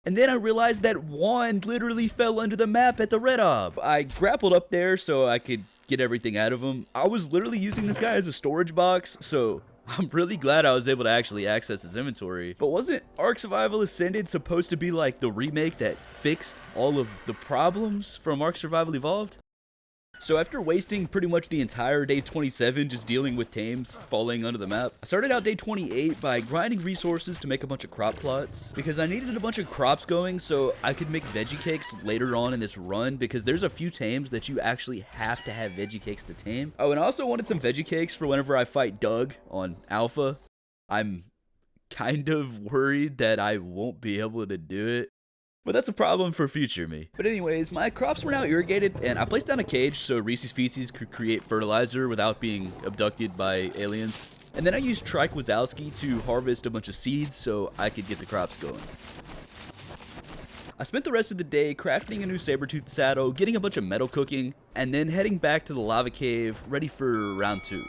And then I realized that wand literally fell under the map at the red ob. I grappled up there so I could get everything out of him. I was literally using this guy as a storage box, so I'm really glad I was able to actually access his inventory. But wasn't Ark Survival Ascended supposed to be like the remake that fixed all of the problems from Ark Survival Evolved? So after wasting pretty much the entire day 27 just dealing with tames falling under the map, I started out day 28 by grinding resources to make a bunch of crop plots, because I needed a bunch of crops going so I could make veggie cakes later on in this run, because there's a few tames that you actually have to have veggie cakes to tame. Oh, and I also wanted some veggie cakes for whenever I fight Doug on Alpha. I'm kind of worried that I won't be able to do it, but that's a problem for future me. But anyways, my crops were now irrigated, and I placed down a cage so Reese's Feces could create fertilizer without being abducted by aliens. And then I used Trike Wazowski to harvest a bunch of seeds so I could get the crops going. I spent the rest of the day crafting a new saber-tooth saddle, getting a bunch of metal cooking, and then heading back to the lava cave ready for round 2.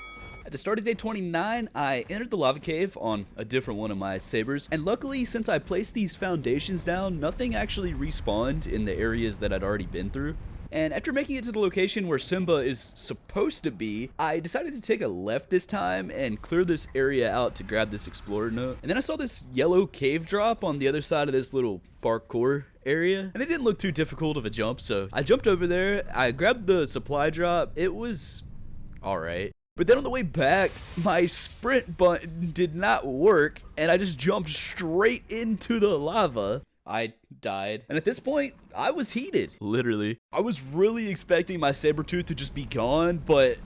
At the start of day 29, I entered the lava cave on a different one of my sabers, and luckily since I placed these foundations down, nothing actually respawned in the areas that I'd already been through. And after making it to the location where Simba is supposed to be, I decided to take a left this time and clear this area out to grab this explorer note. And then I saw this yellow cave drop on the other side of this little parkour area, and it didn't look too difficult of a jump, so I jumped over there. I grabbed the supply drop. It was alright. But then on the way back, my sprint button did not work, and I just jumped straight into the lava. I died. And at this point, I was heated. Literally. I was really expecting my saber-tooth to just be gone, but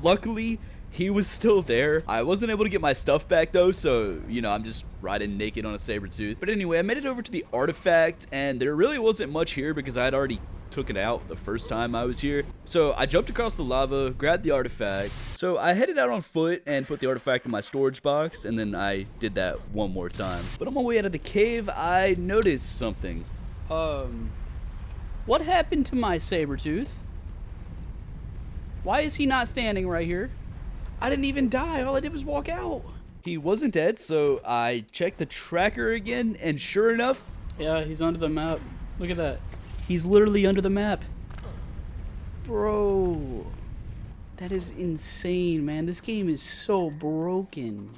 luckily, he was still there. I wasn't able to get my stuff back though, so, you know, I'm just riding naked on a saber-tooth. But anyway, I made it over to the artifact, and there really wasn't much here because I had already took it out the first time I was here. So I jumped across the lava, grabbed the artifact. So I headed out on foot and put the artifact in my storage box, and then I did that one more time. But on my way out of the cave, I noticed something. What happened to my saber-tooth? Why is he not standing right here? I didn't even die. All I did was walk out. He wasn't dead, so I checked the tracker again, and sure enough, yeah, he's under the map. Look at that. He's literally under the map. Bro. That is insane, man. This game is so broken.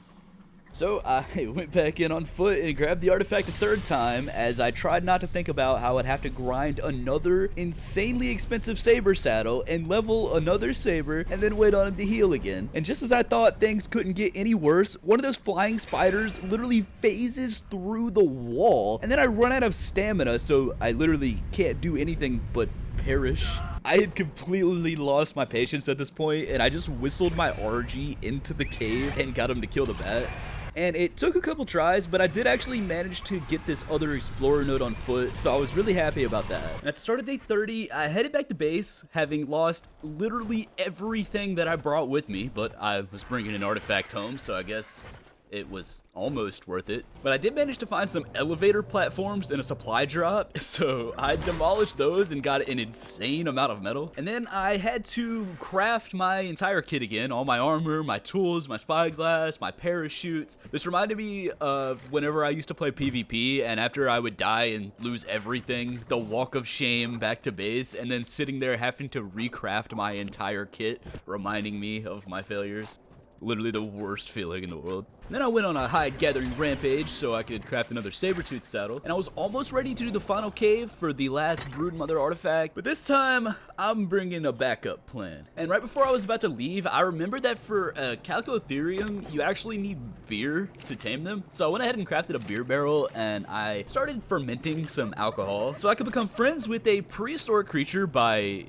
So I went back in on foot and grabbed the artifact a third time, as I tried not to think about how I'd have to grind another insanely expensive saber saddle and level another saber and then wait on him to heal again. And just as I thought things couldn't get any worse, one of those flying spiders literally phases through the wall, and then I run out of stamina, so I literally can't do anything but perish. I had completely lost my patience at this point, and I just whistled my RG into the cave and got him to kill the bat. And it took a couple tries, but I did actually manage to get this other explorer note on foot, so I was really happy about that. And at the start of day 30, I headed back to base, having lost literally everything that I brought with me, but I was bringing an artifact home, so I guess it was almost worth it. But I did manage to find some elevator platforms and a supply drop, so I demolished those and got an insane amount of metal. And then I had to craft my entire kit again, all my armor, my tools, my spyglass, my parachutes. This reminded me of whenever I used to play PvP, and after I would die and lose everything, the walk of shame back to base, and then sitting there having to recraft my entire kit, reminding me of my failures. Literally the worst feeling in the world. And then I went on a hide gathering rampage so I could craft another saber-tooth saddle, and I was almost ready to do the final cave for the last Broodmother artifact, but this time I'm bringing a backup plan. And right before I was about to leave, I remembered that for a Calicotherium, you actually need beer to tame them. So I went ahead and crafted a beer barrel, and I started fermenting some alcohol so I could become friends with a prehistoric creature by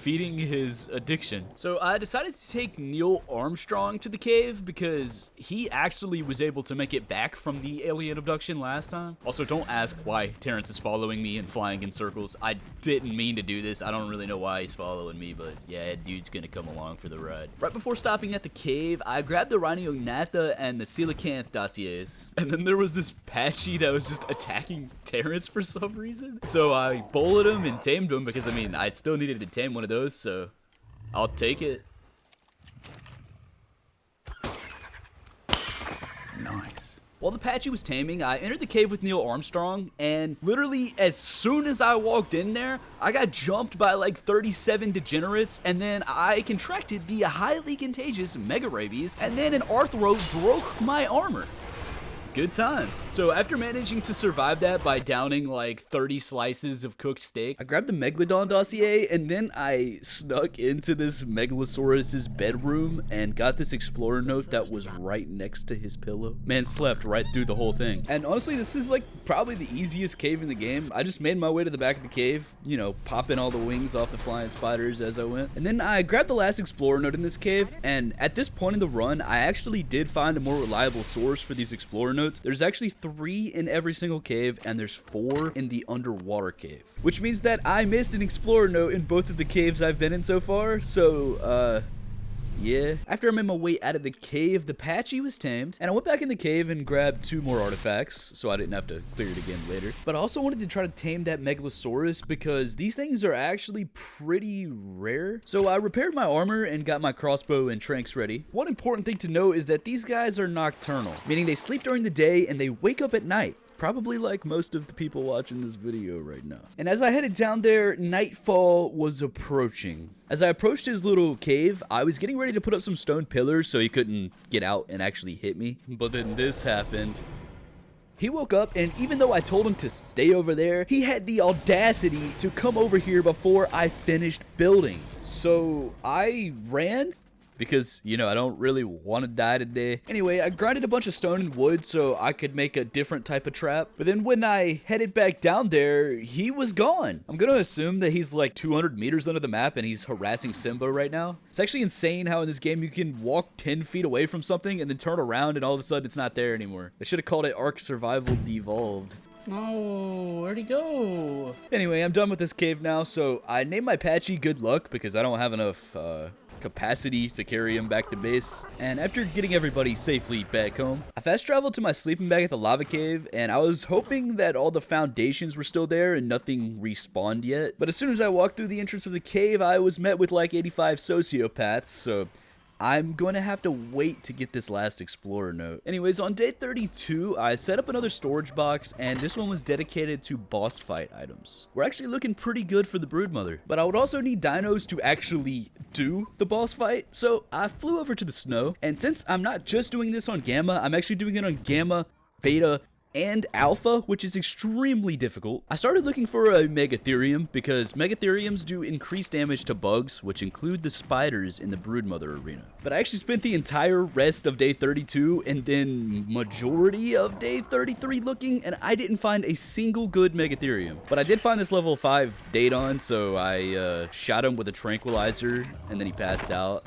defeating his addiction. So I decided to take Neil Armstrong to the cave because he actually was able to make it back from the alien abduction last time. Also, don't ask why Terrence is following me and flying in circles. I didn't mean to do this. I don't really know why he's following me, but yeah, dude's gonna come along for the ride. Right before stopping at the cave, I grabbed the Rhinognatha and the Coelacanth dossiers. And then there was this Patchy that was just attacking Terrence for some reason. So I bullied him and tamed him because, I mean, I still needed to tame one of those, so I'll take it. Nice. While the Patchy was taming, I entered the cave with Neil Armstrong, and literally as soon as I walked in there, I got jumped by like 37 degenerates, and then I contracted the highly contagious mega rabies, and then an arthro broke my armor. Good times. So after managing to survive that by downing like 30 slices of cooked steak, I grabbed the Megalodon dossier and then I snuck into this Megalosaurus's bedroom and got this explorer note that was right next to his pillow. Man slept right through the whole thing. And honestly, this is like probably the easiest cave in the game. I just made my way to the back of the cave, you know, popping all the wings off the flying spiders as I went. And then I grabbed the last explorer note in this cave, and at this point in the run, I actually did find a more reliable source for these explorer notes. There's actually 3 in every single cave, and there's 4 in the underwater cave, which means that I missed an explorer note in both of the caves I've been in so far. So yeah. After I made my way out of the cave, the Patchy was tamed, and I went back in the cave and grabbed 2 more artifacts, so I didn't have to clear it again later. But I also wanted to try to tame that Megalosaurus because these things are actually pretty rare. So I repaired my armor and got my crossbow and tranks ready. One important thing to note is that these guys are nocturnal, meaning they sleep during the day and they wake up at night. Probably like most of the people watching this video right now. And as I headed down there, nightfall was approaching. As I approached his little cave, I was getting ready to put up some stone pillars so he couldn't get out and actually hit me. But then this happened. He woke up, and even though I told him to stay over there, he had the audacity to come over here before I finished building. So I ran. Because, you know, I don't really want to die today. Anyway, I grinded a bunch of stone and wood so I could make a different type of trap. But then when I headed back down there, he was gone. I'm gonna assume that he's like 200 meters under the map and he's harassing Simba right now. It's actually insane how in this game you can walk 10 feet away from something and then turn around and all of a sudden it's not there anymore. They should have called it ARK Survival Devolved. No, where'd he go? Anyway, I'm done with this cave now, so I named my Patchy Good Luck because I don't have enough, capacity to carry him back to base. And after getting everybody safely back home, I fast traveled to my sleeping bag at the lava cave, and I was hoping that all the foundations were still there and nothing respawned yet. But as soon as I walked through the entrance of the cave, I was met with like 85 sociopaths, so I'm going to have to wait to get this last explorer note. Anyways, on day 32, I set up another storage box, and this one was dedicated to boss fight items. We're actually looking pretty good for the Broodmother, but I would also need dinos to actually do the boss fight, so I flew over to the snow, and since I'm not just doing this on Gamma, I'm actually doing it on Gamma, Beta, and Alpha, which is extremely difficult. I started looking for a Megatherium because Megatheriums do increased damage to bugs, which include the spiders in the Broodmother arena. But I actually spent the entire rest of day 32 and then majority of day 33 looking, and I didn't find a single good Megatherium. But I did find this level 5 Daedon, so I shot him with a tranquilizer, and then he passed out.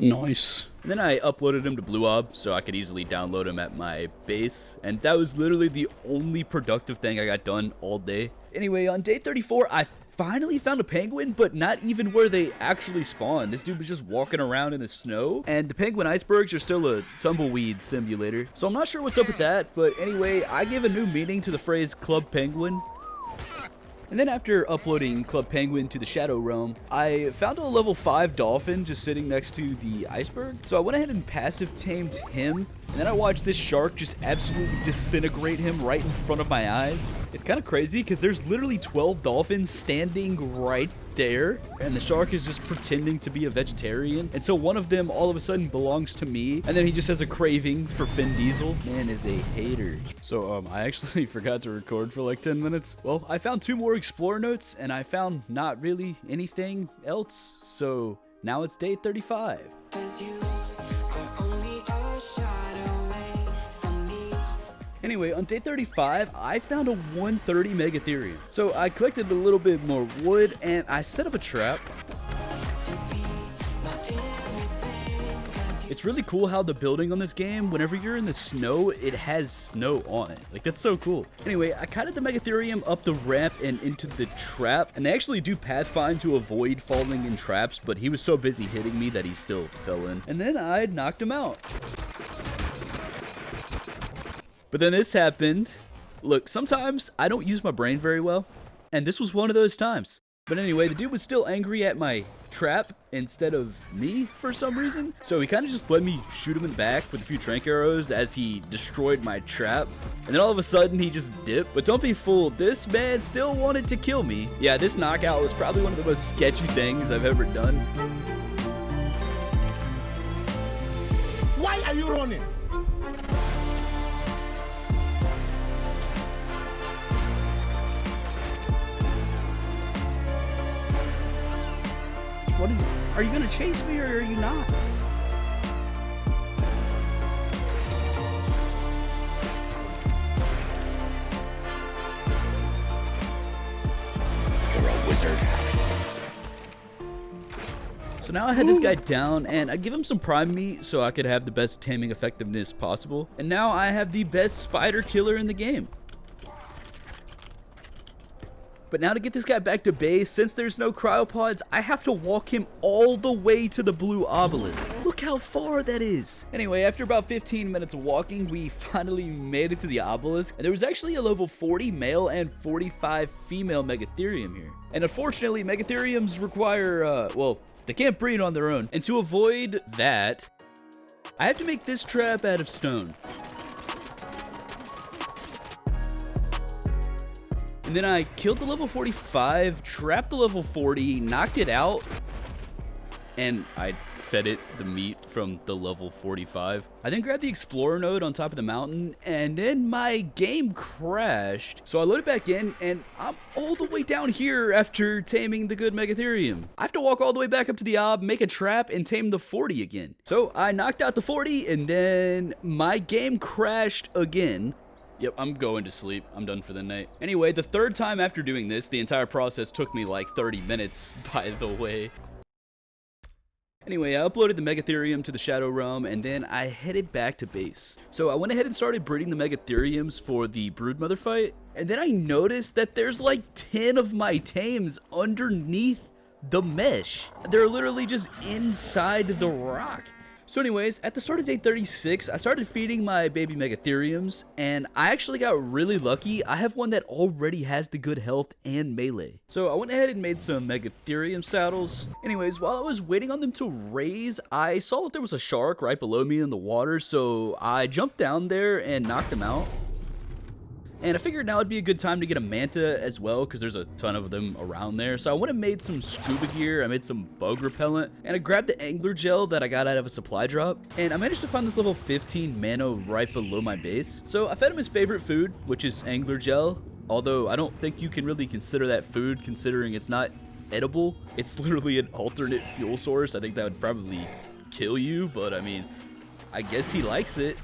Nice. And then I uploaded him to Blue Ob so I could easily download him at my base. And that was literally the only productive thing I got done all day. Anyway, on day 34, I finally found a penguin, but not even where they actually spawn. This dude was just walking around in the snow. And the penguin icebergs are still a tumbleweed simulator. So I'm not sure what's up with that. But anyway, I give a new meaning to the phrase Club Penguin. And then after uploading Club Penguin to the Shadow Realm, I found a level 5 dolphin just sitting next to the iceberg. So I went ahead and passive tamed him, and then I watched this shark just absolutely disintegrate him right in front of my eyes. It's kind of crazy because there's literally 12 dolphins standing right there, and the shark is just pretending to be a vegetarian. And so one of them all of a sudden belongs to me, and then he just has a craving for Vin Diesel. Man is a hater. So I actually forgot to record for like 10 minutes. Well, I found 2 more explorer notes, and I found not really anything else. So now it's day 35. Anyway, on day 35, I found a 130 Megatherium. So I collected a little bit more wood and I set up a trap. It's really cool how the building on this game, whenever you're in the snow, it has snow on it. Like, that's so cool. Anyway, I kited the Megatherium up the ramp and into the trap, and they actually do pathfind to avoid falling in traps, but he was so busy hitting me that he still fell in. And then I knocked him out. But then this happened. Look, sometimes I don't use my brain very well, and this was one of those times. But anyway, the dude was still angry at my trap instead of me for some reason. So he kind of just let me shoot him in the back with a few trank arrows as he destroyed my trap. And then all of a sudden he just dipped. But don't be fooled, this man still wanted to kill me. Yeah, this knockout was probably one of the most sketchy things I've ever done. Why are you running? What is... Are you gonna chase me or are you not? You're a wizard. So now I had this guy down, and I give him some prime meat so I could have the best taming effectiveness possible. And now I have the best spider killer in the game. But now to get this guy back to base, since there's no cryopods, I have to walk him all the way to the blue obelisk. Look how far that is. Anyway, after about 15 minutes of walking, we finally made it to the obelisk. And there was actually a level 40 male and 45 female Megatherium here. And unfortunately, Megatheriums require, well, they can't breed on their own. And to avoid that, I have to make this trap out of stone. And then I killed the level 45, trapped the level 40, knocked it out, and I fed it the meat from the level 45. I then grabbed the explorer node on top of the mountain, and then my game crashed. So I loaded back in, and I'm all the way down here after taming the good Megatherium. I have to walk all the way back up to the ob, make a trap, and tame the 40 again. So I knocked out the 40, and then my game crashed again. Yep, I'm going to sleep. I'm done for the night. Anyway, the third time after doing this, the entire process took me like 30 minutes, by the way. Anyway, I uploaded the Megatherium to the Shadow Realm, and then I headed back to base. So I went ahead and started breeding the Megatheriums for the Broodmother fight, and then I noticed that there's like 10 of my tames underneath the mesh. They're literally just inside the rock. So anyways, at the start of day 36, I started feeding my baby Megatheriums, and I actually got really lucky. I have one that already has the good health and melee. So I went ahead and made some Megatherium saddles. Anyways, while I was waiting on them to raise, I saw that there was a shark right below me in the water, so I jumped down there and knocked him out. And I figured now would be a good time to get a manta as well, because there's a ton of them around there. So I went and made some scuba gear, I made some bug repellent, and I grabbed the angler gel that I got out of a supply drop. And I managed to find this level 15 mano right below my base. So I fed him his favorite food, which is angler gel. Although I don't think you can really consider that food, considering it's not edible. It's literally an alternate fuel source. I think that would probably kill you, but I mean, I guess he likes it.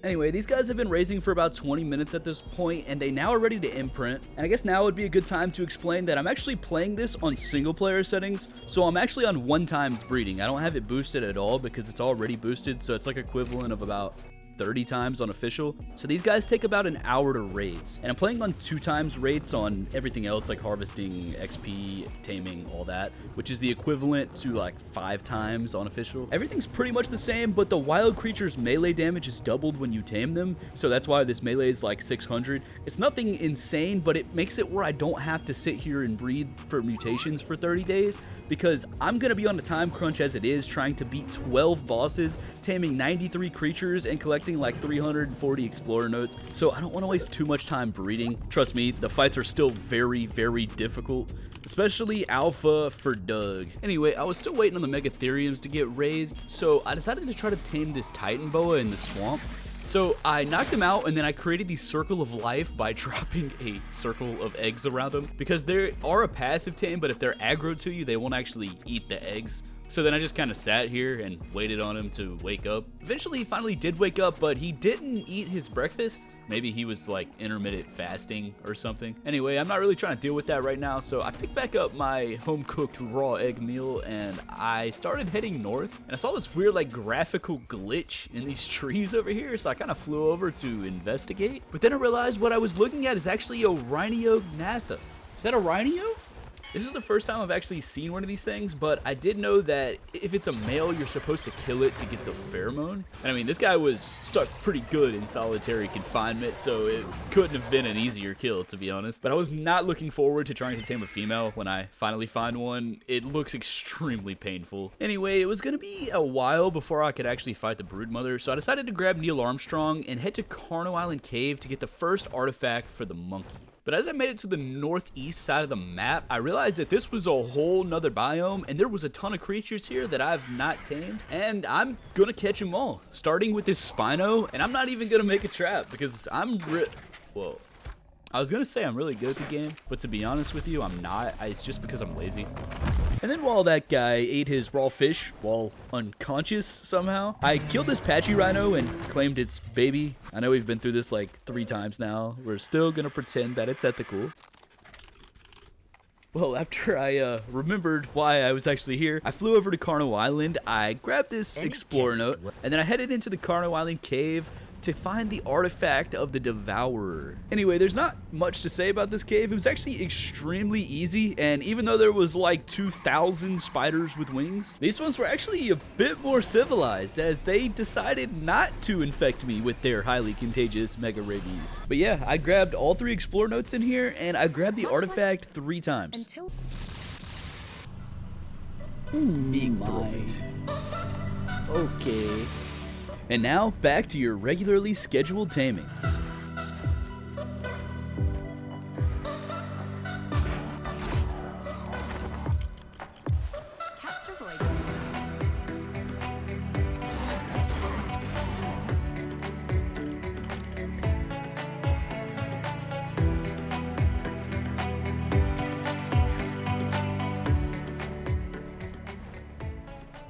Anyway, these guys have been raising for about 20 minutes at this point, and they now are ready to imprint. And I guess now would be a good time to explain that I'm actually playing this on single player settings. So I'm actually on 1x breeding. I don't have it boosted at all because it's already boosted. So it's like equivalent of about 30 times on official. So these guys take about an hour to raise. And I'm playing on 2x rates on everything else like harvesting, XP, taming, all that, which is the equivalent to like 5 times on official. Everything's pretty much the same, but the wild creature's melee damage is doubled when you tame them. So that's why this melee is like 600. It's nothing insane, but it makes it where I don't have to sit here and breed for mutations for 30 days because I'm gonna be on a time crunch as it is, trying to beat 12 bosses, taming 93 creatures, and collecting like 340 explorer notes, so I don't want to waste too much time breeding. Trust me, the fights are still very, very difficult, especially alpha for Doug. Anyway, I was still waiting on the Megatheriums to get raised, so I decided to try to tame this Titan Boa in the swamp. So I knocked him out, and then I created the circle of life by dropping a circle of eggs around him, because they are a passive tame, but if they're aggro to you, they won't actually eat the eggs. So then I just kind of sat here and waited on him to wake up. Eventually he finally did wake up, but he didn't eat his breakfast. Maybe he was like intermittent fasting or something. Anyway, I'm not really trying to deal with that right now, so I picked back up my home-cooked raw egg meal and I started heading north. And I saw this weird like graphical glitch in these trees over here, so I kind of flew over to investigate. But then I realized what I was looking at is actually a rhinognatha. Is that a rhino? This is the first time I've actually seen one of these things, but I did know that if it's a male, you're supposed to kill it to get the pheromone. And I mean, this guy was stuck pretty good in solitary confinement, so it couldn't have been an easier kill, to be honest. But I was not looking forward to trying to tame a female when I finally find one. It looks extremely painful. Anyway, it was going to be a while before I could actually fight the broodmother, so I decided to grab Neil Armstrong and head to Carno Island Cave to get the first artifact for the monkey. But as I made it to the northeast side of the map, I realized that this was a whole nother biome, and there was a ton of creatures here that I've not tamed, and I'm gonna catch them all, starting with this Spino, and I'm not even gonna make a trap, because whoa. I was gonna say I'm really good at the game, but to be honest with you, I'm not. It's just because I'm lazy. And then while that guy ate his raw fish while unconscious somehow, I killed this patchy rhino and claimed its baby. I know we've been through this like 3 times now. We're still gonna pretend that it's ethical. Well, after I remembered why I was actually here, I flew over to Carno Island, I grabbed this explorer note, and then I headed into the Carno Island cave to find the artifact of the Devourer. Anyway, there's not much to say about this cave. It was actually extremely easy, and even though there was like 2,000 spiders with wings, these ones were actually a bit more civilized as they decided not to infect me with their highly contagious mega rabies. But yeah, I grabbed all 3 explorer notes in here, and I grabbed the artifact 3 times. Perfect. Okay. And now, back to your regularly scheduled taming.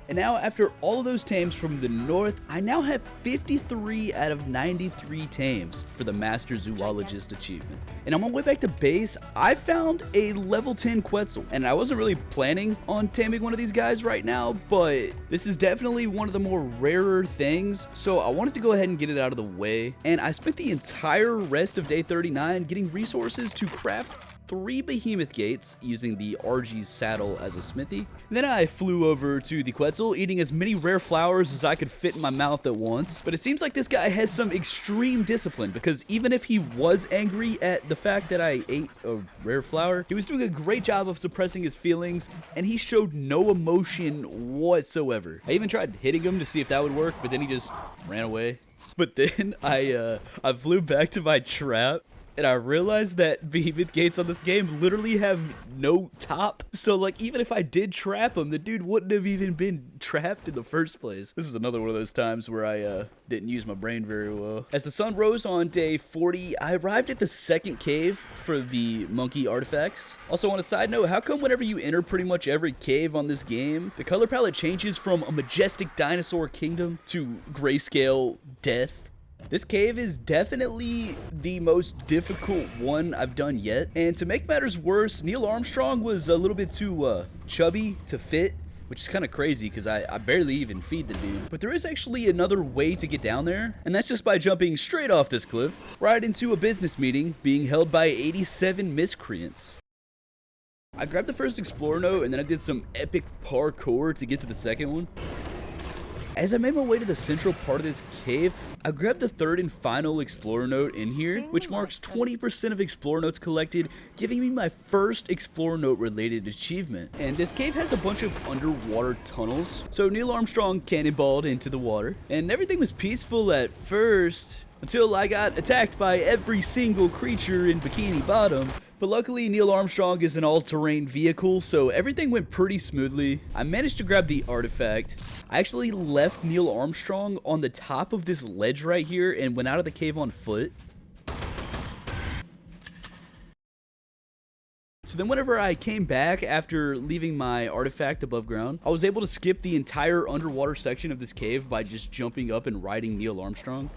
And now, after all of those tames from the north, I now have 53 out of 93 tames for the Master Zoologist achievement. And on my way back to base, I found a level 10 Quetzal. And I wasn't really planning on taming one of these guys right now, but this is definitely one of the more rarer things, so I wanted to go ahead and get it out of the way. And I spent the entire rest of day 39 getting resources to craft 3 behemoth gates using the RG's saddle as a smithy. And then I flew over to the Quetzal, eating as many rare flowers as I could fit in my mouth at once. But it seems like this guy has some extreme discipline, because even if he was angry at the fact that I ate a rare flower, he was doing a great job of suppressing his feelings, and he showed no emotion whatsoever. I even tried hitting him to see if that would work, but then he just ran away. But then I flew back to my trap, and I realized that behemoth gates on this game literally have no top. So like, even if I did trap him, the dude wouldn't have even been trapped in the first place. This is another one of those times where I didn't use my brain very well. As the sun rose on day 40, I arrived at the second cave for the monkey artifacts. Also, on a side note, how come whenever you enter pretty much every cave on this game, the color palette changes from a majestic dinosaur kingdom to grayscale death? This cave is definitely the most difficult one I've done yet, and to make matters worse, Neil Armstrong was a little bit too chubby to fit, which is kind of crazy because I barely even feed the dude. But there is actually another way to get down there, and that's just by jumping straight off this cliff, right into a business meeting being held by 87 miscreants. I grabbed the first explorer note, and then I did some epic parkour to get to the second one. As I made my way to the central part of this cave, I grabbed the third and final explorer note in here, which marks 20% of explorer notes collected, giving me my first explorer note related achievement. And this cave has a bunch of underwater tunnels, so Neil Armstrong cannonballed into the water, and everything was peaceful at first, until I got attacked by every single creature in Bikini Bottom. But luckily, Neil Armstrong is an all-terrain vehicle, so everything went pretty smoothly. I managed to grab the artifact. I actually left Neil Armstrong on the top of this ledge right here and went out of the cave on foot. So then whenever I came back after leaving my artifact above ground, I was able to skip the entire underwater section of this cave by just jumping up and riding Neil Armstrong.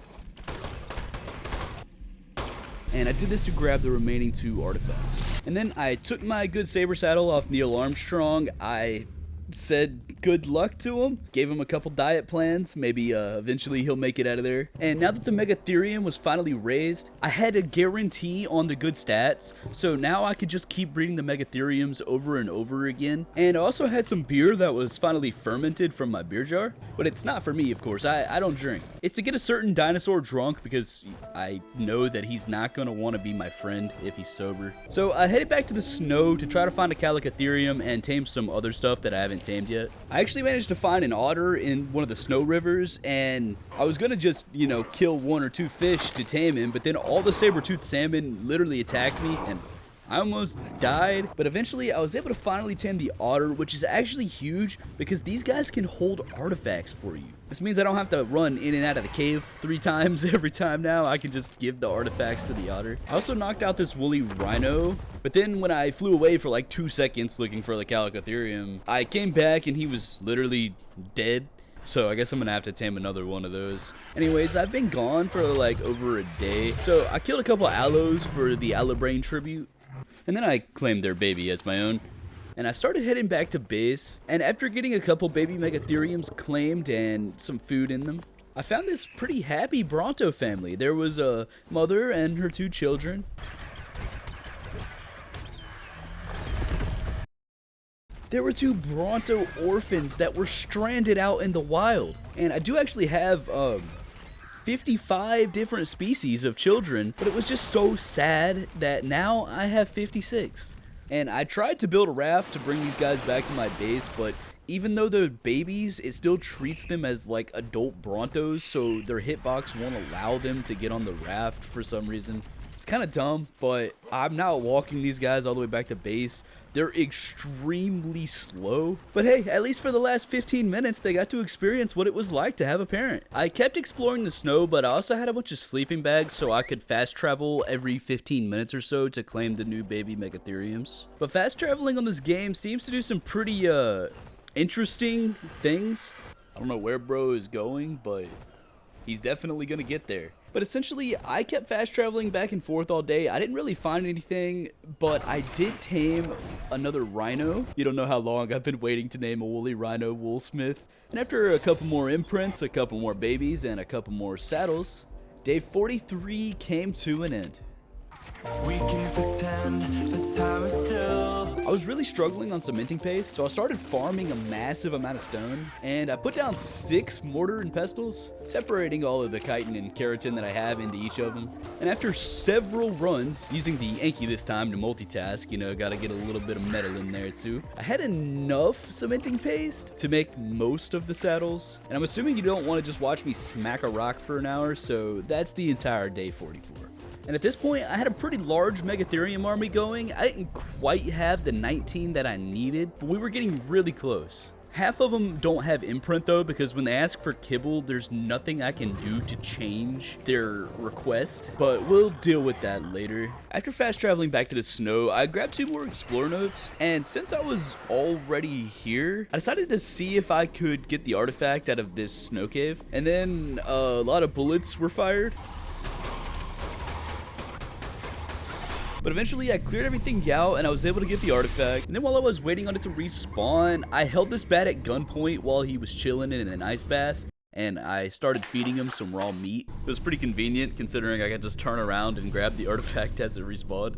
And I did this to grab the remaining 2 artifacts. And then I took my good saber saddle off Neil Armstrong. I said good luck to him, gave him a couple diet plans, maybe eventually he'll make it out of there. And now that the Megatherium was finally raised, I had a guarantee on the good stats, so now I could just keep breeding the Megatheriums over and over again. And I also had some beer that was finally fermented from my beer jar, but it's not for me, of course. I don't drink. It's to get a certain dinosaur drunk because I know that he's not gonna want to be my friend if he's sober. So I headed back to the snow to try to find a Calicotherium and tame some other stuff that I haven't tamed yet. I actually managed to find an otter in one of the snow rivers, and I was gonna just, you know, kill 1 or 2 fish to tame him, but then all the saber-toothed salmon literally attacked me and I almost died. But eventually I was able to finally tame the otter, which is actually huge because these guys can hold artifacts for you. This means I don't have to run in and out of the cave 3 times every time now. I can just give the artifacts to the otter. I also knocked out this woolly rhino, but then when I flew away for like 2 seconds looking for the Calicotherium, I came back and he was literally dead. So I guess I'm gonna have to tame another one of those. Anyways, I've been gone for like over a day. So I killed a couple aloes for the Allobrain tribute, and then I claimed their baby as my own. And I started heading back to base, and after getting a couple baby Megatheriums claimed and some food in them, I found this pretty happy Bronto family. There was a mother and her 2 children. There were 2 Bronto orphans that were stranded out in the wild. And I do actually have 55 different species of children, but it was just so sad that now I have 56. And I tried to build a raft to bring these guys back to my base, but even though they're babies, it still treats them as like adult Brontos, so their hitbox won't allow them to get on the raft for some reason. It's kind of dumb, but I'm not walking these guys all the way back to base. They're extremely slow. But hey, at least for the last 15 minutes, they got to experience what it was like to have a parent. I kept exploring the snow, but I also had a bunch of sleeping bags so I could fast travel every 15 minutes or so to claim the new baby Megatheriums. But fast traveling on this game seems to do some pretty interesting things. I don't know where bro is going, but he's definitely gonna get there. But essentially, I kept fast traveling back and forth all day. I didn't really find anything, but I did tame another rhino. You don't know how long I've been waiting to name a woolly rhino Woolsmith. And after a couple more imprints, a couple more babies, and a couple more saddles, day 43 came to an end. We can pretend the time is still. I was really struggling on cementing paste, so I started farming a massive amount of stone, and I put down 6 mortar and pestles, separating all of the chitin and keratin that I have into each of them. And after several runs, using the Anki this time to multitask, you know, gotta get a little bit of metal in there too, I had enough cementing paste to make most of the saddles. And I'm assuming you don't want to just watch me smack a rock for an hour, so that's the entire day 44. And at this point, I had a pretty large Megatherium army going. I didn't quite have the 19 that I needed, but we were getting really close. Half of them don't have imprint though, because when they ask for kibble, there's nothing I can do to change their request, but we'll deal with that later. After fast traveling back to the snow, I grabbed 2 more explorer nodes, and since I was already here, I decided to see if I could get the artifact out of this snow cave, and then a lot of bullets were fired. But eventually I cleared everything out and I was able to get the artifact. And then while I was waiting on it to respawn, I held this bat at gunpoint while he was chilling in an ice bath. And I started feeding him some raw meat. It was pretty convenient considering I could just turn around and grab the artifact as it respawned.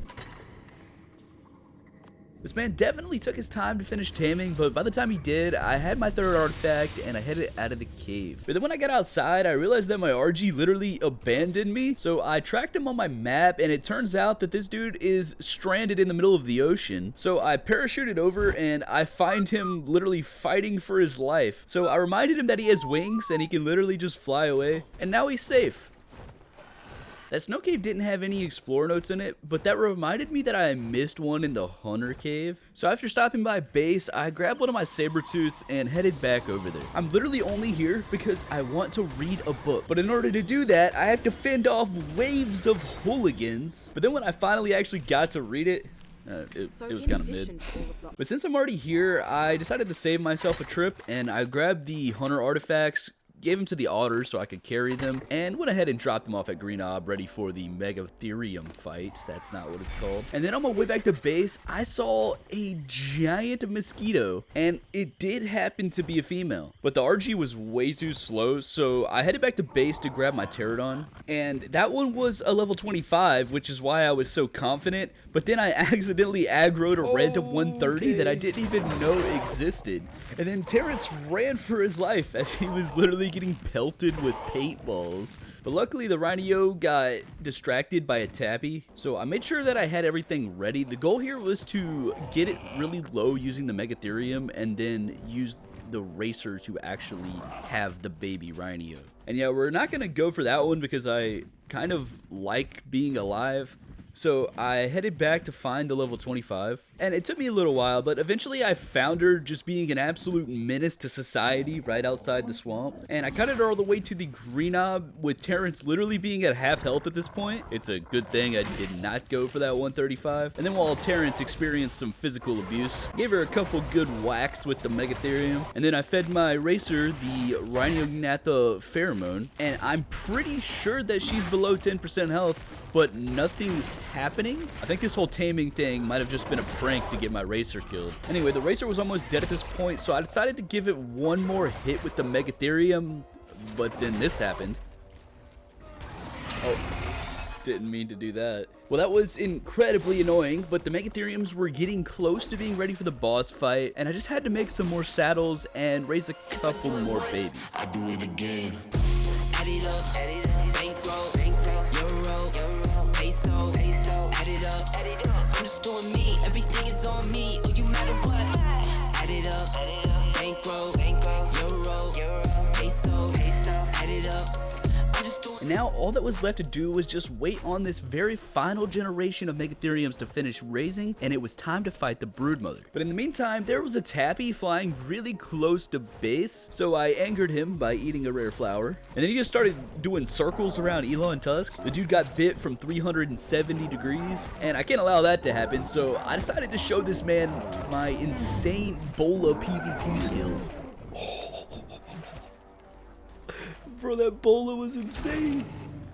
This man definitely took his time to finish taming, but by the time he did, I had my 3rd artifact and I headed out of the cave. But then when I got outside, I realized that my RG literally abandoned me. So I tracked him on my map, and it turns out that this dude is stranded in the middle of the ocean. So I parachuted over and I find him literally fighting for his life. So I reminded him that he has wings and he can literally just fly away. And now he's safe. That snow cave didn't have any explorer notes in it, but that reminded me that I missed one in the hunter cave. So after stopping by base, I grabbed one of my saber-tooths and headed back over there. I'm literally only here because I want to read a book. But in order to do that, I have to fend off waves of hooligans. But then when I finally actually got to read it, It was kind of mid. But since I'm already here, I decided to save myself a trip, and I grabbed the hunter artifacts, gave them to the otters so I could carry them, and went ahead and dropped them off at Green Ob, ready for the Megatherium fight. That's not what it's called. And then on my way back to base, I saw a giant mosquito, and it did happen to be a female. But the RG was way too slow, so I headed back to base to grab my Pterodon, and that one was a level 25, which is why I was so confident. But then I accidentally aggroed a random 130 that I didn't even know existed. And then Terrence ran for his life as he was literally getting pelted with paintballs. But luckily the Rhino got distracted by a tappy, so I made sure that I had everything ready. The goal here was to get it really low using the Megatherium and then use the racer to actually have the baby Rhino. And yeah, we're not gonna go for that one because I kind of like being alive. So I headed back to find the level 25, and it took me a little while, but eventually I found her just being an absolute menace to society right outside the swamp, and I cut it all the way to the Green Ob with Terrence literally being at half health at this point. It's a good thing I did not go for that 135. And then while Terrence experienced some physical abuse, gave her a couple good whacks with the Megatherium, and then I fed my racer the Rhinognatha pheromone, and I'm pretty sure that she's below 10% health, but nothing's happening. I think this whole taming thing might have just been a prank to get my racer killed. Anyway, the racer was almost dead at this point, so I decided to give it one more hit with the Megatherium, but then this happened. Oh, didn't mean to do that. Well, that was incredibly annoying, but the Megatheriums were getting close to being ready for the boss fight, and I just had to make some more saddles and raise a couple more babies. I do it again. Add it up, bankroll, euro, peso, add it up. I'm just doing me, everything is on me, oh you matter what. Add it up, bankroll, euro, peso, add it up. And now all that was left to do was just wait on this very final generation of Megatheriums to finish raising, and it was time to fight the broodmother. But in the meantime, there was a tappy flying really close to base, so I angered him by eating a rare flower. And then he just started doing circles around Elon Tusk. The dude got bit from 370 degrees, and I can't allow that to happen, so I decided to show this man my insane Bola PvP skills. Bro, that Bola was insane.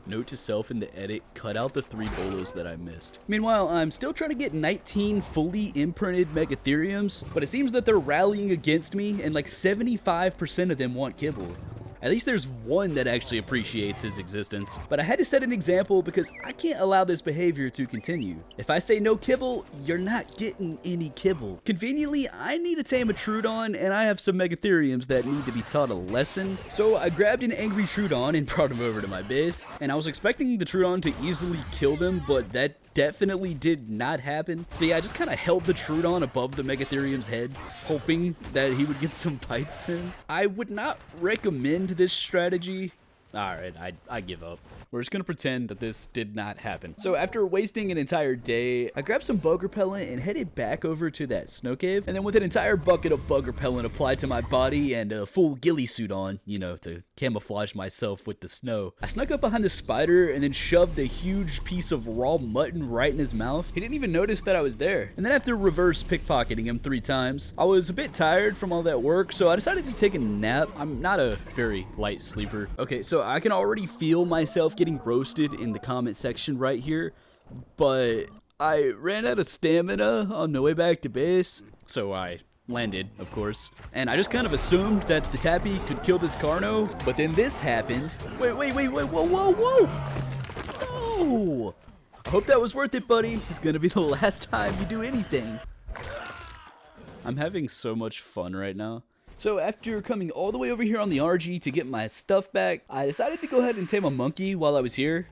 Note to self in the edit, cut out the 3 bolas that I missed. Meanwhile, I'm still trying to get 19 fully imprinted Megatheriums, but it seems that they're rallying against me, and like 75% of them want kibble. At least there's one that actually appreciates his existence. But I had to set an example because I can't allow this behavior to continue. If I say no kibble, you're not getting any kibble. Conveniently, I need to tame a Trudon, and I have some Megatheriums that need to be taught a lesson. So I grabbed an angry Trudon and brought him over to my base, and I was expecting the Trudon to easily kill them, but that definitely did not happen. So yeah, I just kind of held the Trudon above the Megatherium's head, hoping that he would get some bites in. I would not recommend this strategy. Alright, I give up. We're just gonna pretend that this did not happen. So after wasting an entire day, I grabbed some bug repellent and headed back over to that snow cave. And then with an entire bucket of bug repellent applied to my body and a full ghillie suit on, you know, to camouflage myself with the snow, I snuck up behind the spider and then shoved a huge piece of raw mutton right in his mouth. He didn't even notice that I was there. And then after reverse pickpocketing him 3 times, I was a bit tired from all that work, so I decided to take a nap. I'm not a very light sleeper. Okay, so I can already feel myself getting roasted in the comment section right here, but I ran out of stamina on the way back to base, so I landed, of course, and I just kind of assumed that the tappy could kill this Carno, but then this happened. Wait, whoa! No! I hope that was worth it, buddy. It's gonna be the last time you do anything. I'm having so much fun right now. So after coming all the way over here on the RG to get my stuff back, I decided to go ahead and tame a monkey while I was here.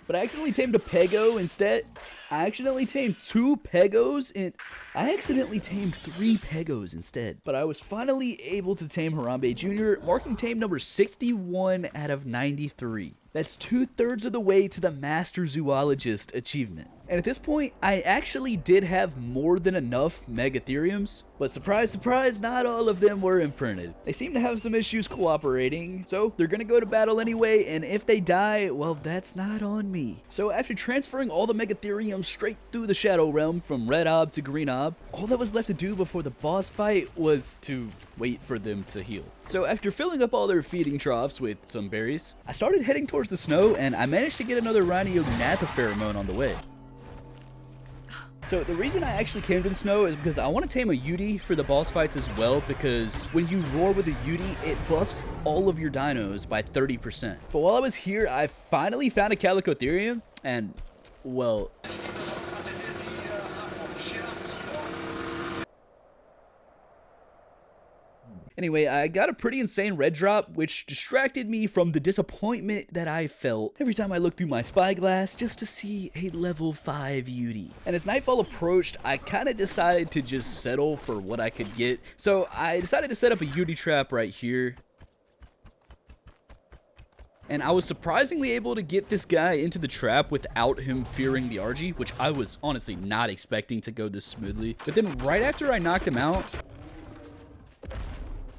But I accidentally tamed a Pego instead. I accidentally tamed 2 Pegos and I accidentally tamed 3 Pegos instead. But I was finally able to tame Harambe Jr., marking tame number 61 out of 93. That's 2/3 of the way to the Master Zoologist achievement. And at this point, I actually did have more than enough Megatheriums, but surprise, surprise, not all of them were imprinted. They seem to have some issues cooperating, so they're gonna go to battle anyway, and if they die, well, that's not on me. So after transferring all the Megatheriums straight through the Shadow Realm from Red Ob to Green Ob, all that was left to do before the boss fight was to wait for them to heal. So after filling up all their feeding troughs with some berries, I started heading towards the snow, and I managed to get another Rhinognatha pheromone on the way. So the reason I actually came to the snow is because I want to tame a Yudi for the boss fights as well, because when you roar with a Yudi, it buffs all of your dinos by 30%. But while I was here, I finally found a Calicotherium, and, well... Anyway, I got a pretty insane red drop, which distracted me from the disappointment that I felt every time I looked through my spyglass just to see a level 5 Yudi. And as nightfall approached, I kind of decided to just settle for what I could get. So I decided to set up a Yudi trap right here. And I was surprisingly able to get this guy into the trap without him fearing the RG, which I was honestly not expecting to go this smoothly. But then right after I knocked him out,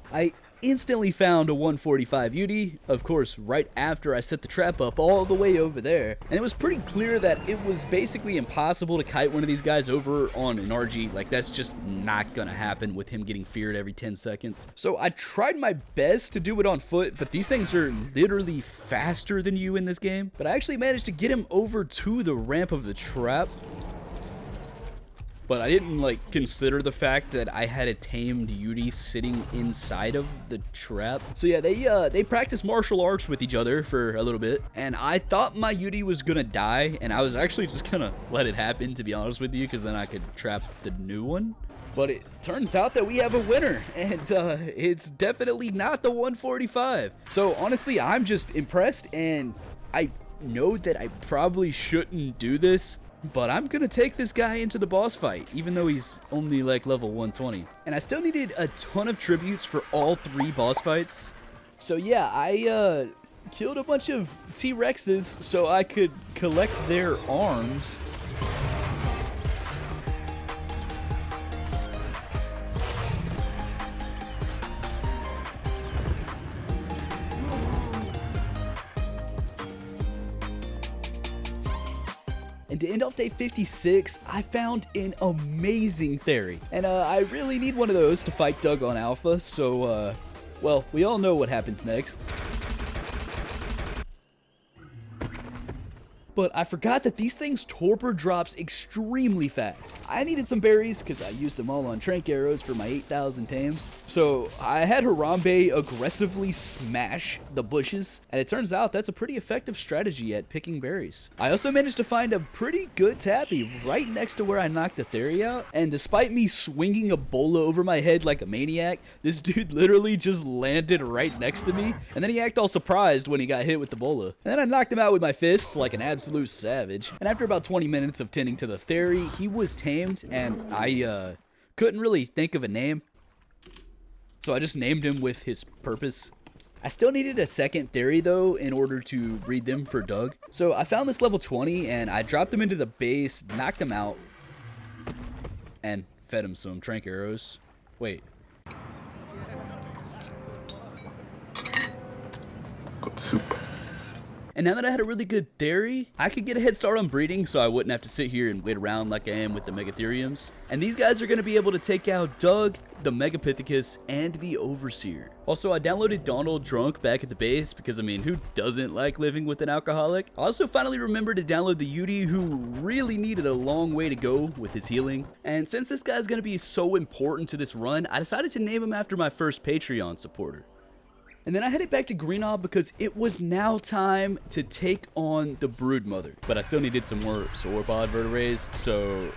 I instantly found a 145 Yudi, of course, right after I set the trap up all the way over there. And it was pretty clear that it was basically impossible to kite one of these guys over on an RG. Like, that's just not gonna happen with him getting feared every 10 seconds. So I tried my best to do it on foot, but these things are literally faster than you in this game. But I actually managed to get him over to the ramp of the trap. But I didn't, like, consider the fact that I had a tamed Yudi sitting inside of the trap. So yeah, they practiced martial arts with each other for a little bit, and I thought my Yudi was gonna die, and I was actually just gonna let it happen, to be honest with you, because then I could trap the new one. But it turns out that we have a winner, and it's definitely not the 145. So honestly, I'm just impressed, and I know that I probably shouldn't do this, but I'm gonna take this guy into the boss fight, even though he's only like level 120. And I still needed a ton of tributes for all 3 boss fights. So yeah, I killed a bunch of T-Rexes so I could collect their arms. And to end off day 56, I found an amazing Theory. And I really need one of those to fight Doug on Alpha, so, well, we all know what happens next. But I forgot that these things torpor drops extremely fast. I needed some berries because I used them all on trank arrows for my 8,000 tames. So I had Harambe aggressively smash the bushes, and it turns out that's a pretty effective strategy at picking berries. I also managed to find a pretty good tappy right next to where I knocked the Theory out, and despite me swinging a bola over my head like a maniac, this dude literally just landed right next to me, and then he acted all surprised when he got hit with the bola. And then I knocked him out with my fists like an absolute savage. And after about 20 minutes of tending to the Theory, he was tamed, and I couldn't really think of a name, so I just named him with his purpose. I still needed a second Theory though in order to breed them for Doug. So I found this level 20 and I dropped him into the base, knocked him out, and fed him some trank arrows. Wait. Good soup. And now that I had a really good Theory, I could get a head start on breeding so I wouldn't have to sit here and wait around like I am with the Megatheriums. And these guys are going to be able to take out Doug, the Megapithecus, and the Overseer. Also, I downloaded Donald drunk back at the base because, I mean, who doesn't like living with an alcoholic? I also finally remembered to download the Yudi, who really needed a long way to go with his healing. And since this guy's going to be so important to this run, I decided to name him after my first Patreon supporter. And then I headed back to Green Ob because it was now time to take on the Broodmother. But I still needed some more sauropod vertebrates, so...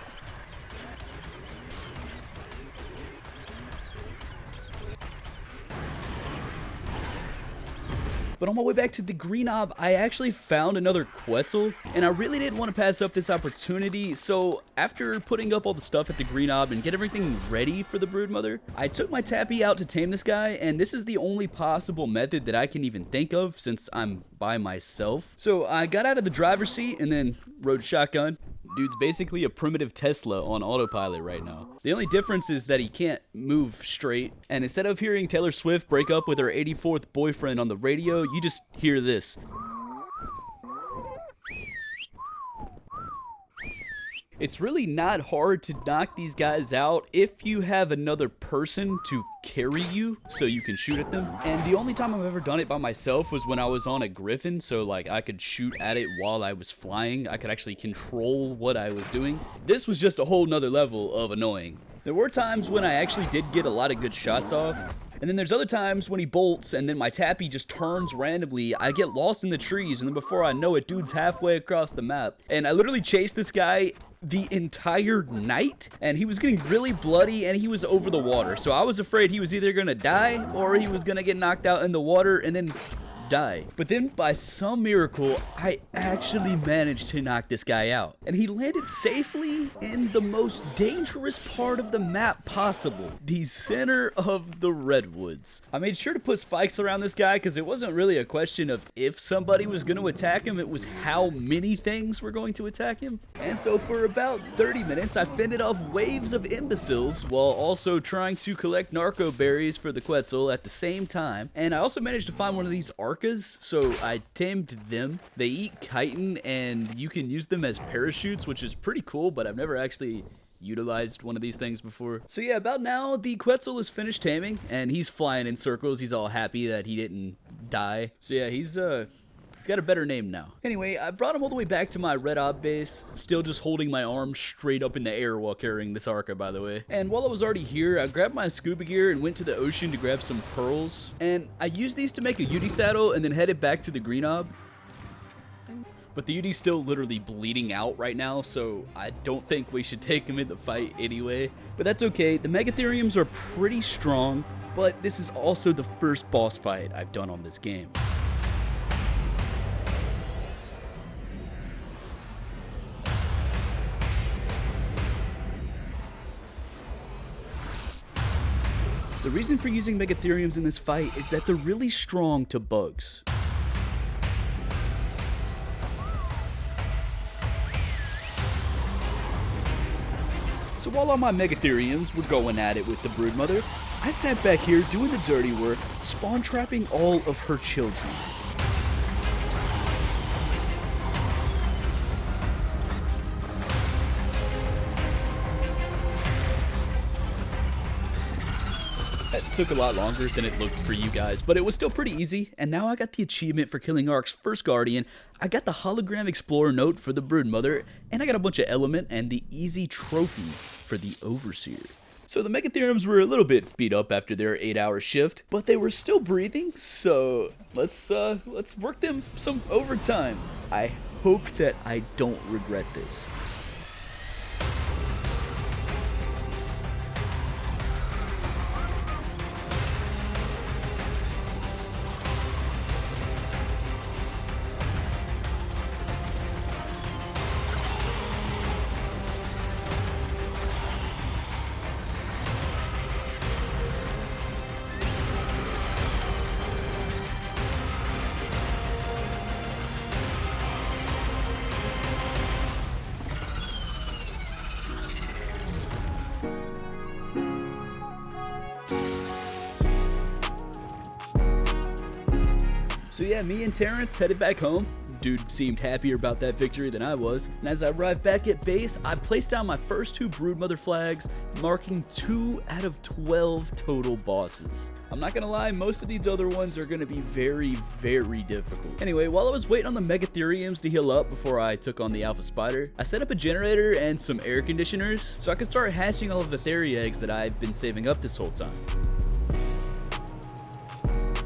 But on my way back to the Green Ob, I actually found another Quetzal, and I really didn't want to pass up this opportunity, so after putting up all the stuff at the Green Ob and get everything ready for the Broodmother, I took my Tappy out to tame this guy, and this is the only possible method that I can even think of since I'm by myself. So I got out of the driver's seat and then rode shotgun. Dude's basically a primitive Tesla on autopilot right now. The only difference is that he can't move straight, and instead of hearing Taylor Swift break up with her 84th boyfriend on the radio, you just hear this. It's really not hard to knock these guys out if you have another person to carry you so you can shoot at them. And the only time I've ever done it by myself was when I was on a griffin, so like I could shoot at it while I was flying. I could actually control what I was doing. This was just a whole nother level of annoying. There were times when I actually did get a lot of good shots off. And then there's other times when he bolts and then my tappy just turns randomly. I get lost in the trees, and then before I know it, dude's halfway across the map. And I literally chased this guy the entire night, and he was getting really bloody and he was over the water. So I was afraid he was either gonna die or he was gonna get knocked out in the water and then die. But then by some miracle, I actually managed to knock this guy out. And he landed safely in the most dangerous part of the map possible, the center of the redwoods. I made sure to put spikes around this guy because it wasn't really a question of if somebody was going to attack him, it was how many things were going to attack him. And so for about 30 minutes, I fended off waves of imbeciles while also trying to collect narco berries for the Quetzal at the same time. And I also managed to find one of these ARK, so I tamed them. They eat chitin and you can use them as parachutes, which is pretty cool, but I've never actually utilized one of these things before. So yeah, about now the Quetzal is finished taming and he's flying in circles. He's all happy that he didn't die. So yeah, he's got a better name now. Anyway, I brought him all the way back to my red ob base, still just holding my arm straight up in the air while carrying this ARK, by the way. And while I was already here, I grabbed my scuba gear and went to the ocean to grab some pearls. And I used these to make a Udi saddle and then headed back to the green ob. But the Udi's still literally bleeding out right now, so I don't think we should take him in the fight anyway. But that's okay, the Megatheriums are pretty strong, but this is also the first boss fight I've done on this game. The reason for using Megatheriums in this fight is that they're really strong to bugs. So while all my Megatheriums were going at it with the broodmother, I sat back here doing the dirty work, spawn trapping all of her children. It took a lot longer than it looked for you guys, but it was still pretty easy, and now I got the achievement for killing ARK's first guardian, I got the hologram explorer note for the broodmother, and I got a bunch of element and the easy trophy for the overseer. So the Megatheriums were a little bit beat up after their 8-hour shift, but they were still breathing, so let's work them some overtime. I hope that I don't regret this. So yeah, me and Terrence headed back home. Dude seemed happier about that victory than I was. And as I arrived back at base, I placed down my first 2 broodmother flags, marking 2 out of 12 total bosses. I'm not gonna lie, most of these other ones are gonna be very, very difficult. Anyway, while I was waiting on the Megatheriums to heal up before I took on the Alpha Spider, I set up a generator and some air conditioners so I could start hatching all of the Theri eggs that I've been saving up this whole time.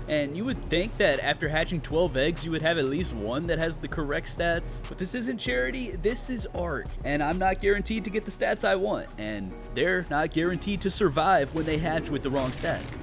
And you would think that after hatching 12 eggs, you would have at least one that has the correct stats. But this isn't charity, this is ARK. And I'm not guaranteed to get the stats I want. And they're not guaranteed to survive when they hatch with the wrong stats.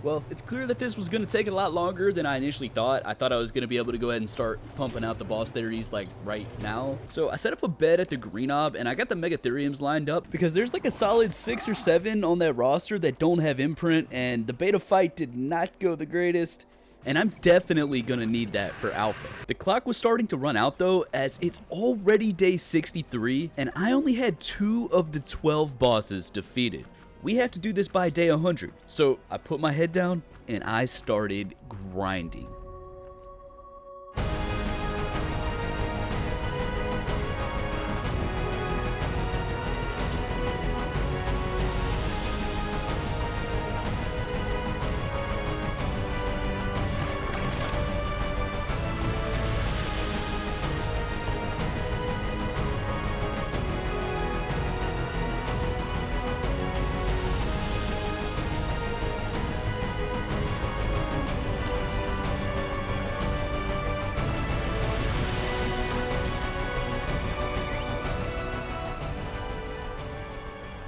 Well, it's clear that this was going to take a lot longer than I initially thought. I thought I was going to be able to go ahead and start pumping out the boss theories like right now. So I set up a bed at the green ob and I got the Megatheriums lined up because there's like a solid 6 or 7 on that roster that don't have imprint, and the beta fight did not go the greatest. and I'm definitely gonna need that for alpha. The clock was starting to run out though, as it's already day 63 and I only had 2 of the 12 bosses defeated. We have to do this by day 100. So I put my head down and I started grinding.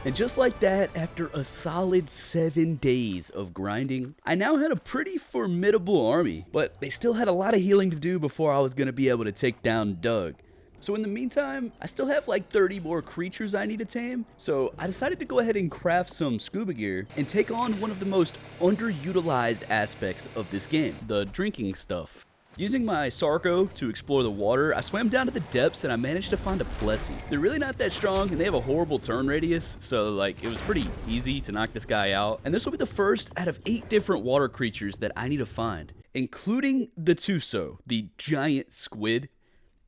And just like that, after a solid 7 days of grinding, I now had a pretty formidable army, but they still had a lot of healing to do before I was going to be able to take down Doug. So in the meantime, I still have like 30 more creatures I need to tame, so I decided to go ahead and craft some scuba gear and take on one of the most underutilized aspects of this game, the drinking stuff. Using my Sarco to explore the water, I swam down to the depths and I managed to find a Plessy. They're really not that strong and they have a horrible turn radius, so like it was pretty easy to knock this guy out. And this will be the first out of 8 different water creatures that I need to find, including the Tuso, the giant squid.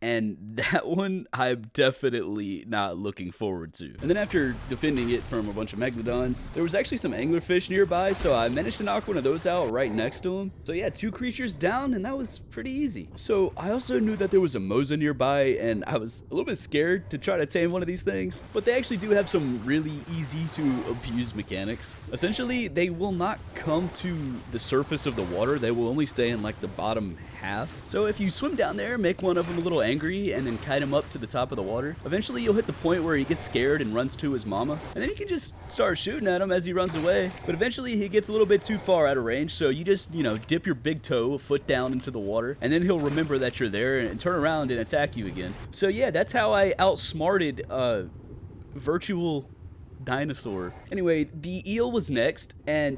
And that one I'm definitely not looking forward to. And then after defending it from a bunch of megalodons, there was actually some anglerfish nearby, so I managed to knock one of those out right next to him. So yeah, 2 creatures down, and that was pretty easy. So I also knew that there was a Mosa nearby, and I was a little bit scared to try to tame one of these things, but they actually do have some really easy to abuse mechanics. Essentially, they will not come to the surface of the water, they will only stay in like the bottom half. So if you swim down there, make one of them a little angry, and then kite him up to the top of the water, eventually you'll hit the point where he gets scared and runs to his mama, and then you can just start shooting at him as he runs away. But eventually he gets a little bit too far out of range, so you just, you know, dip your big toe a foot down into the water, and then he'll remember that you're there and turn around and attack you again. So yeah, that's how I outsmarted virtual dinosaur. Anyway, the eel was next, and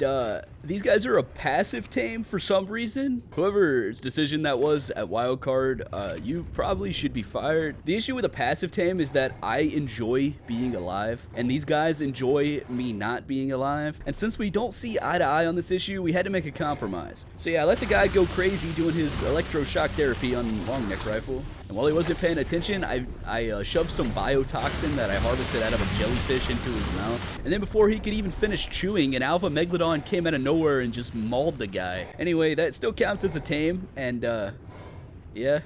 these guys are a passive tame for some reason. Whoever's decision that was at wildcard, you probably should be fired. The issue with a passive tame is that I enjoy being alive, and these guys enjoy me not being alive. And since we don't see eye to eye on this issue, we had to make a compromise. So yeah, I let the guy go crazy doing his electroshock therapy on long neck rifle. And while he wasn't paying attention, I shoved some biotoxin that I harvested out of a jellyfish into his mouth. And then before he could even finish chewing, an alpha megalodon came out of nowhere and just mauled the guy. Anyway, that still counts as a tame, and yeah.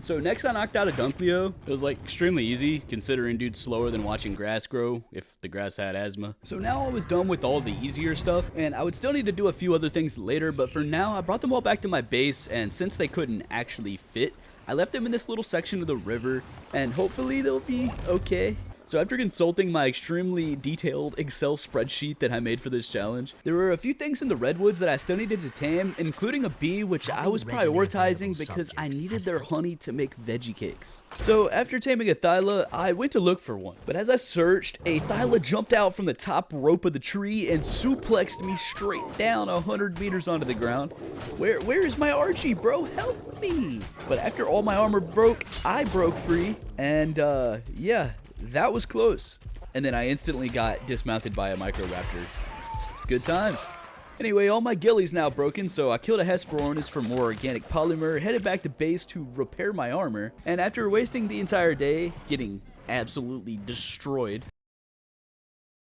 So next I knocked out a Dunkleo. It was like extremely easy, considering dude's slower than watching grass grow, if the grass had asthma. So now I was done with all the easier stuff, and I would still need to do a few other things later, but for now I brought them all back to my base, and since they couldn't actually fit, I left them in this little section of the river, and hopefully they'll be okay. So after consulting my extremely detailed Excel spreadsheet that I made for this challenge, there were a few things in the redwoods that I still needed to tame, including a bee, which I was prioritizing because I needed their honey to make veggie cakes. So after taming a Thyla, I went to look for one, but as I searched, a Thyla jumped out from the top rope of the tree and suplexed me straight down 100 meters onto the ground. Where is my Archie, bro? Help me! But after all my armor broke, I broke free, and yeah, that was close. And then I instantly got dismounted by a Microraptor. Good times. Anyway, all my ghillies now broken, so I killed a Hesperornis for more organic polymer, headed back to base to repair my armor, and after wasting the entire day getting absolutely destroyed,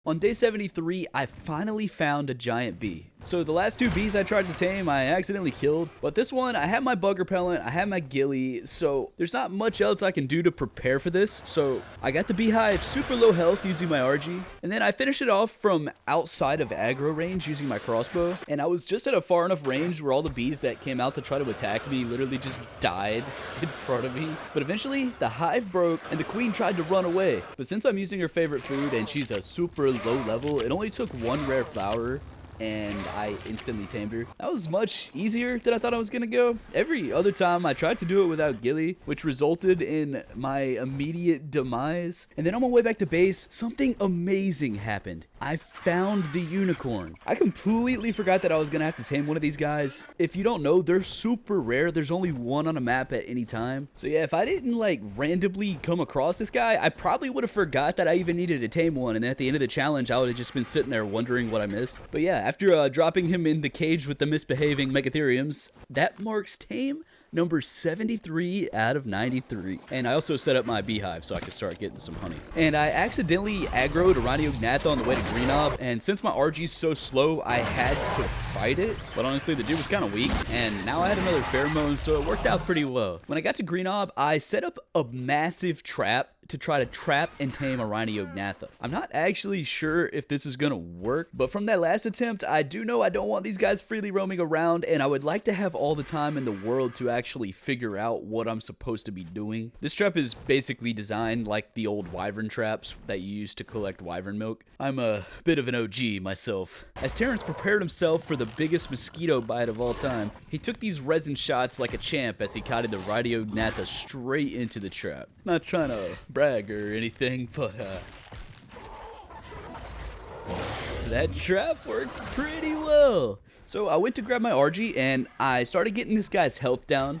on day 73, I finally found a giant bee. So the last 2 bees I tried to tame, I accidentally killed. But this one, I had my bug repellent, I had my ghillie, so there's not much else I can do to prepare for this. So I got the beehive super low health using my RG. And then I finished it off from outside of aggro range using my crossbow. And I was just at a far enough range where all the bees that came out to try to attack me literally just died in front of me. But eventually, the hive broke and the queen tried to run away. But since I'm using her favorite food and she's a super low level, it only took 1 rare flower and I instantly tamed her. That was much easier than I thought I was gonna go. Every other time I tried to do it without ghillie, which resulted in my immediate demise. And then on my way back to base, something amazing happened. I found the unicorn. I completely forgot that I was gonna have to tame one of these guys. If you don't know, they're super rare. There's only one on a map at any time. So yeah, if I didn't like randomly come across this guy, I probably would have forgot that I even needed to tame one. And then at the end of the challenge, I would have just been sitting there wondering what I missed. But yeah, after dropping him in the cage with the misbehaving Megatheriums, that marks tame number 73 out of 93. And I also set up my beehive so I could start getting some honey. And I accidentally aggroed a Rhyniognatha on the way to Green Ob, and since my RG's so slow, I had to fight it. But honestly, the dude was kind of weak, and now I had another pheromone, so it worked out pretty well. When I got to Green Ob, I set up a massive trap to try to trap and tame a Rhyniognatha. I'm not actually sure if this is gonna work, but from that last attempt, I do know I don't want these guys freely roaming around, and I would like to have all the time in the world to actually figure out what I'm supposed to be doing. This trap is basically designed like the old wyvern traps that you used to collect wyvern milk. I'm a bit of an OG myself. As Terrence prepared himself for the biggest mosquito bite of all time, he took these resin shots like a champ as he kited the Rhyniognatha straight into the trap. Not trying to brag or anything, but that trap worked pretty well. So I went to grab my RG and I started getting this guy's health down.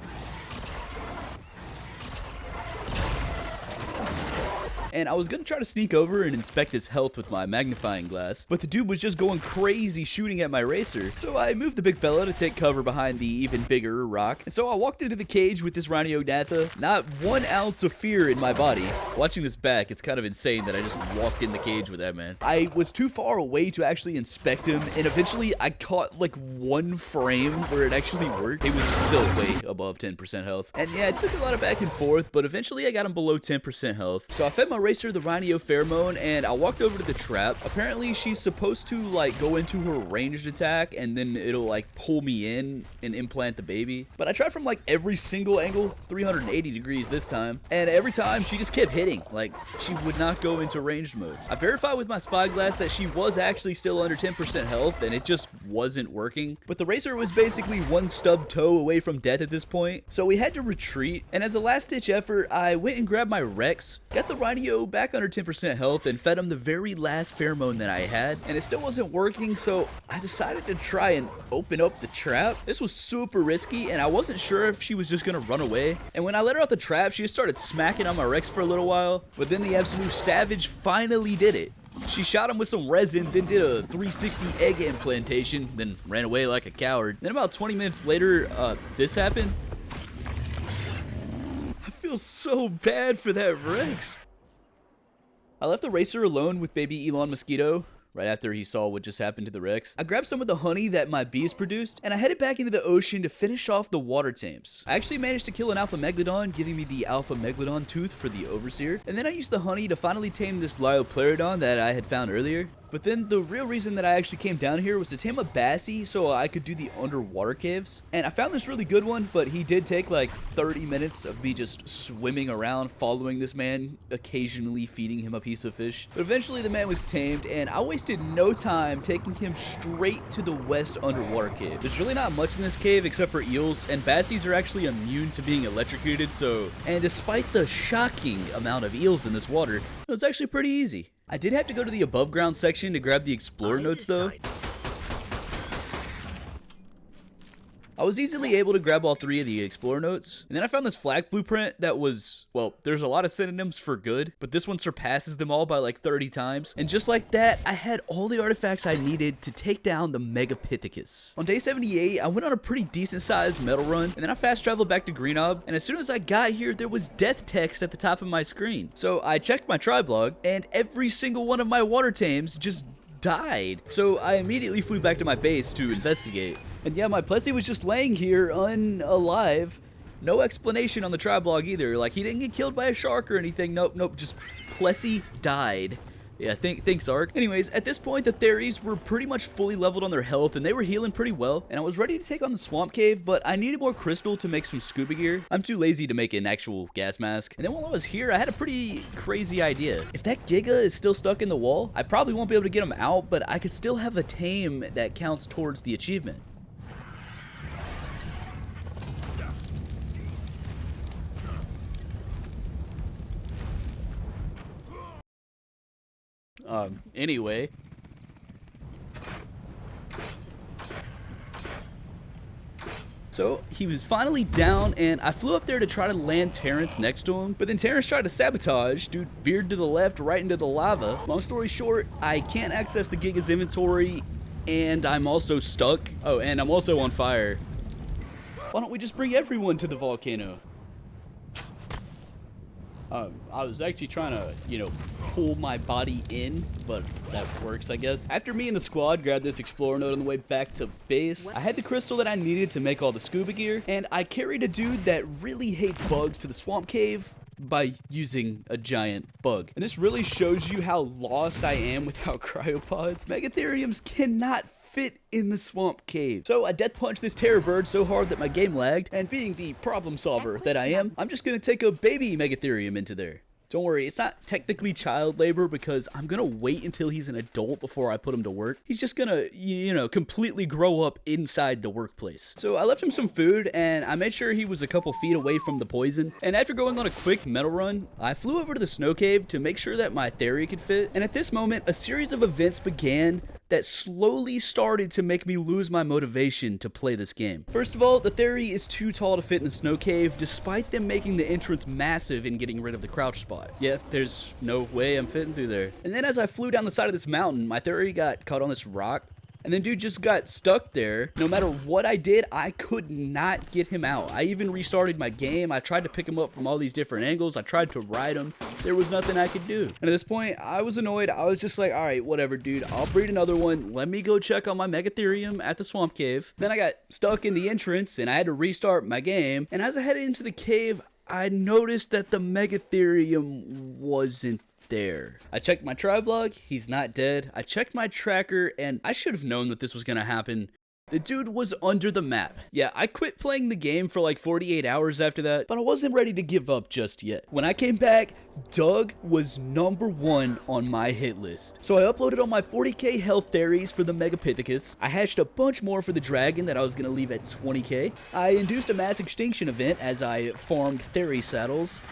And I was gonna try to sneak over and inspect his health with my magnifying glass, but the dude was just going crazy shooting at my racer. So I moved the big fella to take cover behind the even bigger rock. And so I walked into the cage with this Rhyniognatha, not 1 ounce of fear in my body. Watching this back, it's kind of insane that I just walked in the cage with that man. I was too far away to actually inspect him, and eventually I caught like 1 frame where it actually worked. It was still way above 10% health. And yeah, it took a lot of back and forth, but eventually I got him below 10% health. So I fed my racer the Rhynio pheromone, and I walked over to the trap. Apparently she's supposed to like go into her ranged attack, and then it'll like pull me in and implant the baby. But I tried from like every single angle, 380 degrees this time, and every time she just kept hitting. Like she would not go into ranged mode. I verified with my spyglass that she was actually still under 10% health, and it just wasn't working. But the racer was basically 1 stub toe away from death at this point, so we had to retreat. And as a last ditch effort, I went and grabbed my Rex, got the Rhynio back under 10% health, and fed him the very last pheromone that I had, and it still wasn't working. So I decided to try and open up the trap. This was super risky, and I wasn't sure if she was just gonna run away. And when I let her out the trap, she just started smacking on my Rex for a little while, but then the absolute savage finally did it. She shot him with some resin, then did a 360 egg implantation, then ran away like a coward. Then about 20 minutes later, this happened. I feel so bad for that Rex. I left the racer alone with baby Elon Mosquito right after he saw what just happened to the Rex. I grabbed some of the honey that my bees produced, and I headed back into the ocean to finish off the water tames. I actually managed to kill an alpha megalodon, giving me the alpha megalodon tooth for the overseer, and then I used the honey to finally tame this Liopleurodon that I had found earlier. But then the real reason that I actually came down here was to tame a Bassie so I could do the underwater caves. And I found this really good one, but he did take like 30 minutes of me just swimming around, following this man, occasionally feeding him a piece of fish. But eventually the man was tamed, and I wasted no time taking him straight to the west underwater cave. There's really not much in this cave except for eels, and Bassies are actually immune to being electrocuted, so... And despite the shocking amount of eels in this water, it was actually pretty easy. I did have to go to the above ground section to grab the explorer notes though. I was easily able to grab all 3 of the explorer notes, and then I found this flag blueprint that was, well, there's a lot of synonyms for good, but this one surpasses them all by like 30 times. And just like that, I had all the artifacts I needed to take down the Megapithecus. On day 78, I went on a pretty decent sized metal run, and then I fast traveled back to Green Ob, and as soon as I got here, there was death text at the top of my screen. So I checked my tribe log, and every single one of my water tames just died. So I immediately flew back to my base to investigate. And yeah, my Plessy was just laying here unalive. No explanation on the tribe log either. Like, he didn't get killed by a shark or anything. Nope, just Plessy died. Yeah, thanks, ARK. Anyways, at this point, the Theries were pretty much fully leveled on their health, and they were healing pretty well. And I was ready to take on the swamp cave, but I needed more crystal to make some scuba gear. I'm too lazy to make an actual gas mask. And then while I was here, I had a pretty crazy idea. If that Giga is still stuck in the wall, I probably won't be able to get him out, but I could still have a tame that counts towards the achievement. Anyway, So he was finally down, and I flew up there to try to land Terrence next to him, but then Terrence tried to sabotage. Dude veered to the left right into the lava. Long story short, I can't access the Giga's inventory, and I'm also stuck. Oh, and I'm also on fire. Why don't we just bring everyone to the volcano? I was actually trying to, pull my body in, but that works, I guess. After me and the squad grabbed this explorer node on the way back to base, I had the crystal that I needed to make all the scuba gear, and I carried a dude that really hates bugs to the swamp cave by using a giant bug. And this really shows you how lost I am without cryopods. Megatheriums cannot fit in the swamp cave. So I death punched this terror bird so hard that my game lagged, and being the problem solver that I am, I'm just gonna take a baby Megatherium into there. Don't worry, it's not technically child labor because I'm gonna wait until he's an adult before I put him to work. He's just gonna, completely grow up inside the workplace. So I left him some food, and I made sure he was a couple feet away from the poison. And after going on a quick metal run, I flew over to the snow cave to make sure that my theory could fit. And at this moment, a series of events began that slowly started to make me lose my motivation to play this game. First of all, the theory is too tall to fit in the snow cave, despite them making the entrance massive and getting rid of the crouch spot. Yeah, there's no way I'm fitting through there. And then as I flew down the side of this mountain, my theory got caught on this rock, and then dude just got stuck there. No matter what I did, I could not get him out. I even restarted my game. I tried to pick him up from all these different angles. I tried to ride him. There was nothing I could do. And at this point, I was annoyed. I was just like, all right, whatever, dude. I'll breed another one. Let me go check on my Megatherium at the swamp cave. Then I got stuck in the entrance, and I had to restart my game. And as I headed into the cave, I noticed that the Megatherium wasn't there. I checked my tribe log, he's not dead. I checked my tracker, and I should have known that this was gonna happen. The dude was under the map. Yeah, I quit playing the game for like 48 hours after that, but I wasn't ready to give up just yet. When I came back, Doug was #1 on my hit list. So I uploaded all my 40k health theories for the Megapithecus. I hatched a bunch more for the dragon that I was gonna leave at 20k. I induced a mass extinction event as I farmed theory saddles.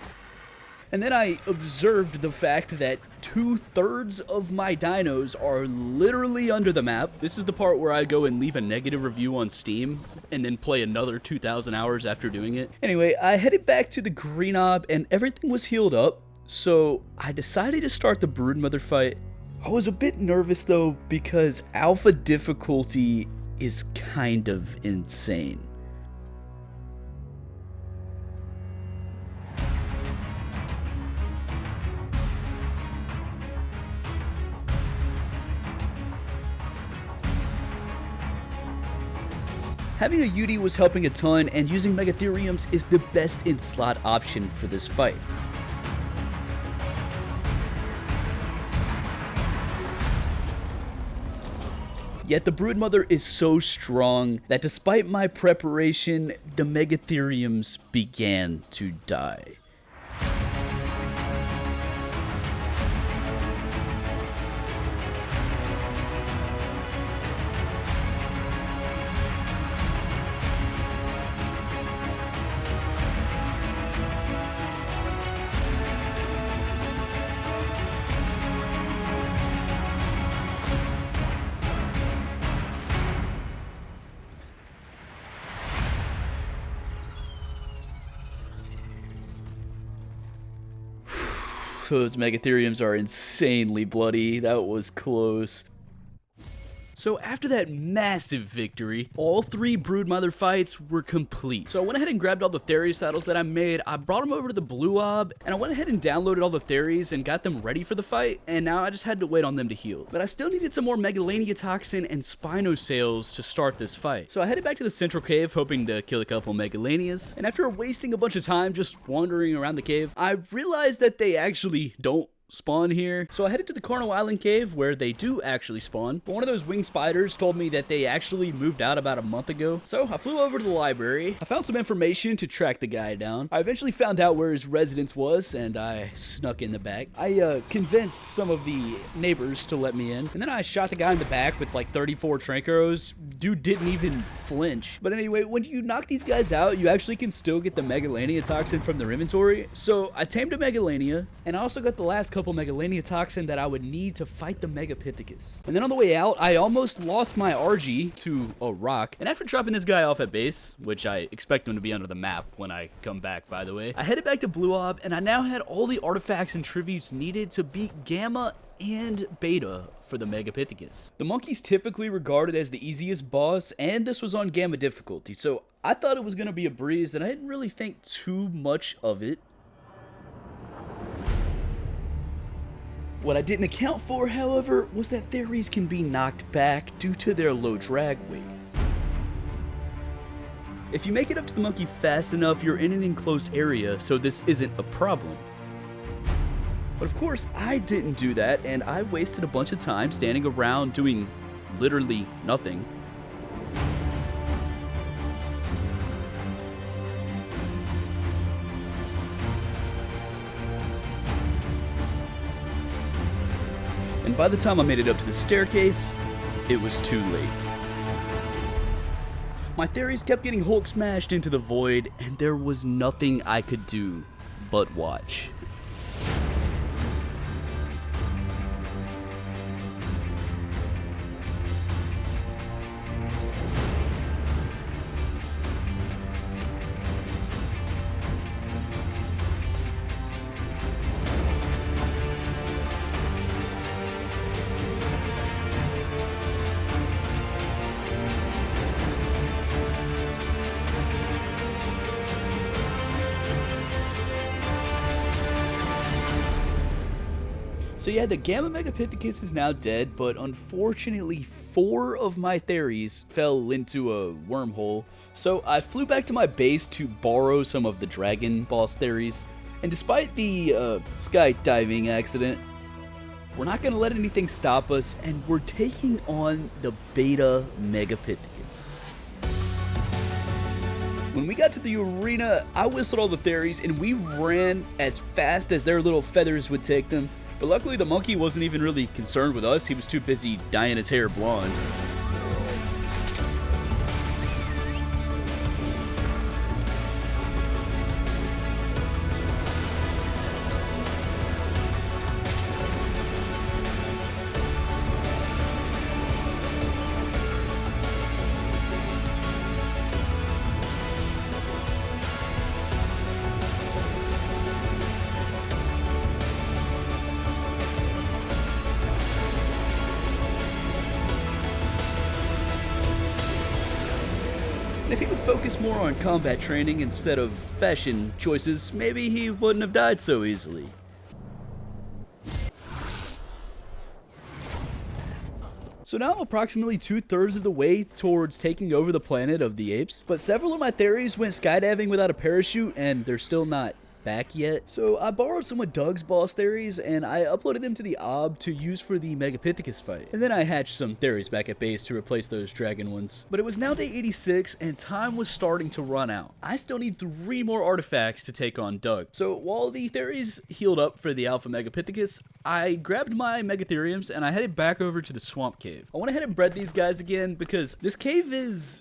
And then I observed the fact that 2/3 of my dinos are literally under the map. This is the part where I go and leave a negative review on Steam and then play another 2,000 hours after doing it. Anyway, I headed back to the green ob and everything was healed up. So I decided to start the broodmother fight. I was a bit nervous though because alpha difficulty is kind of insane. Having a UD was helping a ton, and using Megatheriums is the best in slot option for this fight. Yet the broodmother is so strong that despite my preparation, the Megatheriums began to die. Those Megatheriums are insanely bloody. That was close. So after that massive victory, all 3 broodmother fights were complete. So I went ahead and grabbed all the theory saddles that I made, I brought them over to the blue ob, and I went ahead and downloaded all the theories and got them ready for the fight, and now I just had to wait on them to heal. But I still needed some more Megalania toxin and Spinosails to start this fight. So I headed back to the central cave hoping to kill a couple Megalanias, and after wasting a bunch of time just wandering around the cave, I realized that they actually don't spawn here. So I headed to the Carno Island cave where they do actually spawn. But one of those winged spiders told me that they actually moved out about a month ago. So I flew over to the library. I found some information to track the guy down. I eventually found out where his residence was and I snuck in the back. I convinced some of the neighbors to let me in. And then I shot the guy in the back with like 34 trank arrows. Dude didn't even flinch. But anyway, when you knock these guys out, you actually can still get the Megalania toxin from their inventory. So I tamed a Megalania and I also got the last couple couple Megalania toxin that I would need to fight the Megapithecus. And then on the way out, I almost lost my RG to a rock. And after dropping this guy off at base, which I expect him to be under the map when I come back, by the way, I headed back to Blue Ob, and I now had all the artifacts and tributes needed to beat Gamma and Beta for the Megapithecus. The monkey's typically regarded as the easiest boss, and this was on Gamma difficulty, so I thought it was going to be a breeze, and I didn't really think too much of it. What I didn't account for, however, was that theories can be knocked back due to their low drag weight. If you make it up to the monkey fast enough, you're in an enclosed area, so this isn't a problem. But of course, I didn't do that, and I wasted a bunch of time standing around doing literally nothing. And by the time I made it up to the staircase, it was too late. My theories kept getting Hulk smashed into the void, and there was nothing I could do but watch. So yeah, the Gamma Megapithecus is now dead, but unfortunately 4 of my theories fell into a wormhole, so I flew back to my base to borrow some of the Dragon Boss theories. And despite the skydiving accident, we're not going to let anything stop us, and we're taking on the Beta Megapithecus. When we got to the arena, I whistled all the theories, and we ran as fast as their little feathers would take them. But luckily the monkey wasn't even really concerned with us, he was too busy dyeing his hair blonde. And if he would focus more on combat training instead of fashion choices, maybe he wouldn't have died so easily. So now I'm approximately 2/3 of the way towards taking over the planet of the apes, but several of my theories went skydiving without a parachute, and they're still not back yet. So I borrowed some of Doug's boss theories, and I uploaded them to the OB to use for the Megapithecus fight. And then I hatched some theories back at base to replace those dragon ones. But it was now day 86, and time was starting to run out. I still need 3 more artifacts to take on Doug. So while the theories healed up for the Alpha Megapithecus, I grabbed my Megatheriums and I headed back over to the Swamp Cave. I went ahead and bred these guys again because this cave is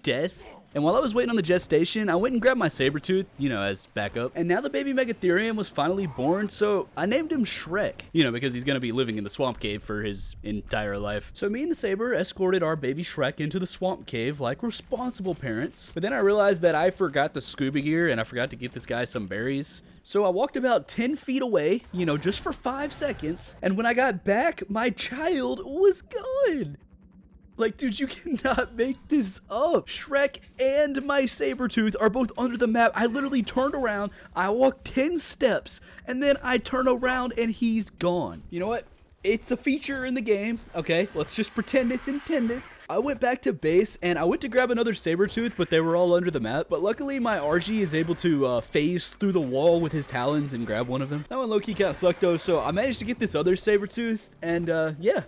death. And while I was waiting on the gestation, I went and grabbed my Sabertooth, as backup. And now the baby Megatherium was finally born, so I named him Shrek. Because he's gonna be living in the Swamp Cave for his entire life. So me and the Saber escorted our baby Shrek into the Swamp Cave like responsible parents. But then I realized that I forgot the scuba gear and I forgot to get this guy some berries. So I walked about 10 feet away, just for 5 seconds. And when I got back, my child was gone. Like, dude, you cannot make this up. Shrek and my Sabertooth are both under the map. I literally turned around, I walked 10 steps, and then I turn around and he's gone. You know what? It's a feature in the game, okay? Let's just pretend it's intended. I went back to base, and I went to grab another Sabertooth, but they were all under the map. But luckily, my RG is able to phase through the wall with his talons and grab one of them. That one low-key kind of sucked, though, so I managed to get this other Sabertooth, and yeah.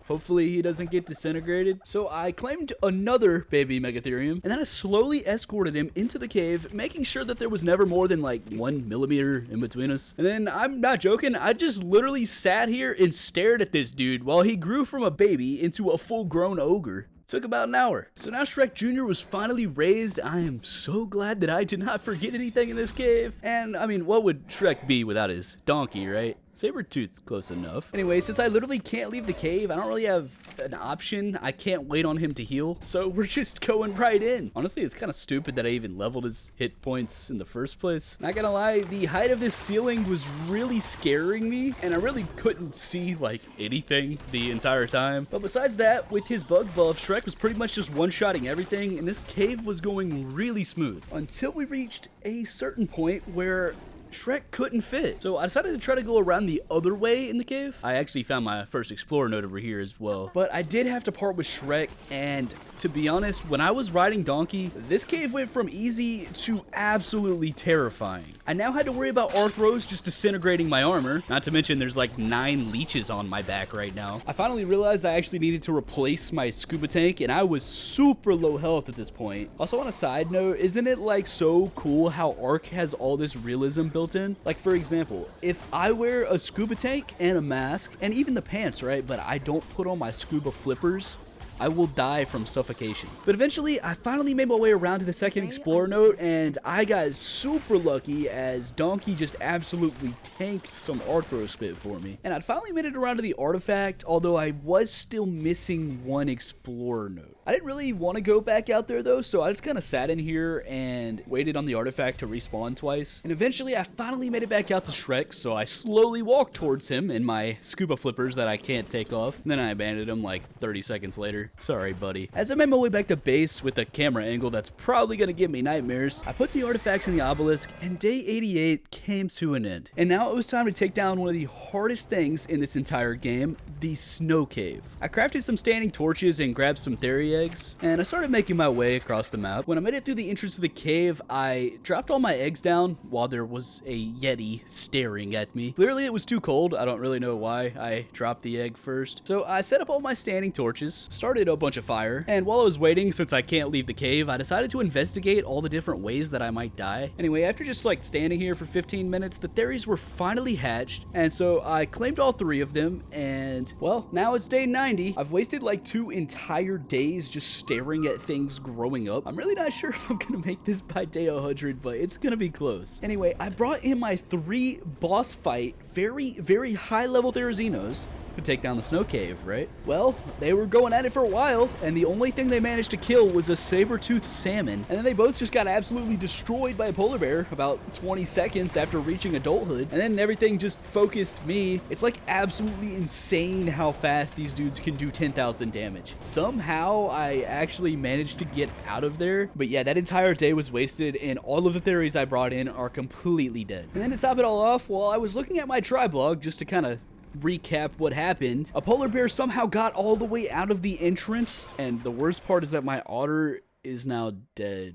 Hopefully he doesn't get disintegrated. So I claimed another baby Megatherium, and then I slowly escorted him into the cave, making sure that there was never more than like 1 millimeter in between us. And then, I'm not joking, I just literally sat here and stared at this dude while he grew from a baby into a full-grown ogre. Took about an hour. So now Shrek Jr. was finally raised. I am so glad that I did not forget anything in this cave. And, I mean, what would Shrek be without his donkey, right? Saber-tooth's close enough. Anyway, since I literally can't leave the cave, I don't really have an option. I can't wait on him to heal, so we're just going right in. Honestly, it's kind of stupid that I even leveled his hit points in the first place. Not gonna lie, the height of this ceiling was really scaring me, and I really couldn't see, like, anything the entire time. But besides that, with his bug buff, Shrek was pretty much just one-shotting everything, and this cave was going really smooth until we reached a certain point where Shrek couldn't fit. So I decided to try to go around the other way in the cave. I actually found my first explorer note over here as well. But I did have to part with Shrek, and to be honest, when I was riding Donkey, this cave went from easy to absolutely terrifying. I now had to worry about Arthros just disintegrating my armor, not to mention there's like 9 leeches on my back right now. I finally realized I actually needed to replace my scuba tank, and I was super low health at this point. Also, on a side note, isn't it like so cool how ARK has all this realism built in? Like, for example, if I wear a scuba tank and a mask and even the pants, right, but I don't put on my scuba flippers, I will die from suffocation. But eventually, I finally made my way around to the second explorer note, and I got super lucky as Donkey just absolutely tanked some Arthro spit for me. And I'd finally made it around to the artifact, although I was still missing one explorer note. I didn't really want to go back out there though, so I just kind of sat in here and waited on the artifact to respawn twice. And eventually I finally made it back out to Shrek, so I slowly walked towards him in my scuba flippers that I can't take off. And then I abandoned him like 30 seconds later. Sorry, buddy. As I made my way back to base with a camera angle that's probably going to give me nightmares, I put the artifacts in the obelisk, and day 88 came to an end. And now it was time to take down one of the hardest things in this entire game, the snow cave. I crafted some standing torches and grabbed some Theri eggs, and I started making my way across the map. When I made it through the entrance of the cave, I dropped all my eggs down while there was a Yeti staring at me. Clearly it was too cold. I don't really know why I dropped the egg first. So I set up all my standing torches, started a bunch of fire, and while I was waiting, since I can't leave the cave, I decided to investigate all the different ways that I might die. Anyway, after just like standing here for 15 minutes, the Theris were finally hatched, and so I claimed all 3 of them, and well, now it's day 90. I've wasted like 2 entire days just staring at things growing up. I'm really not sure if I'm gonna make this by day 100, but it's gonna be close. Anyway, I brought in my 3 boss fight, very high level Therizinos to take down the snow cave, right? Well, they were going at it for a while, and the only thing they managed to kill was a saber-toothed salmon, and then they both just got absolutely destroyed by a polar bear about 20 seconds after reaching adulthood, and then everything just focused me. It's like absolutely insane how fast these dudes can do 10,000 damage. Somehow, I actually managed to get out of there, but yeah, that entire day was wasted, and all of the Theris I brought in are completely dead. And then to top it all off, while I was looking at my tribe log, just to kind of recap what happened, a polar bear somehow got all the way out of the entrance, and the worst part is that my otter is now dead.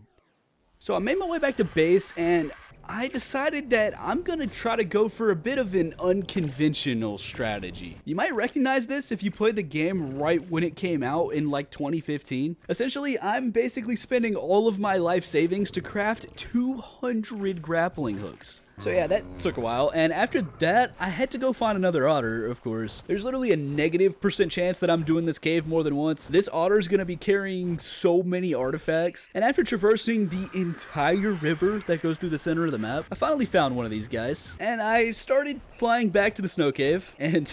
So I made my way back to base, and I decided that I'm gonna try to go for a bit of an unconventional strategy. You might recognize this if you played the game right when it came out in like 2015. Essentially, I'm basically spending all of my life savings to craft 200 grappling hooks. So yeah, that took a while, and after that, I had to go find another otter, of course. There's literally a -% chance that I'm doing this cave more than once. This otter is going to be carrying so many artifacts, and after traversing the entire river that goes through the center of the map, I finally found one of these guys, and I started flying back to the snow cave, and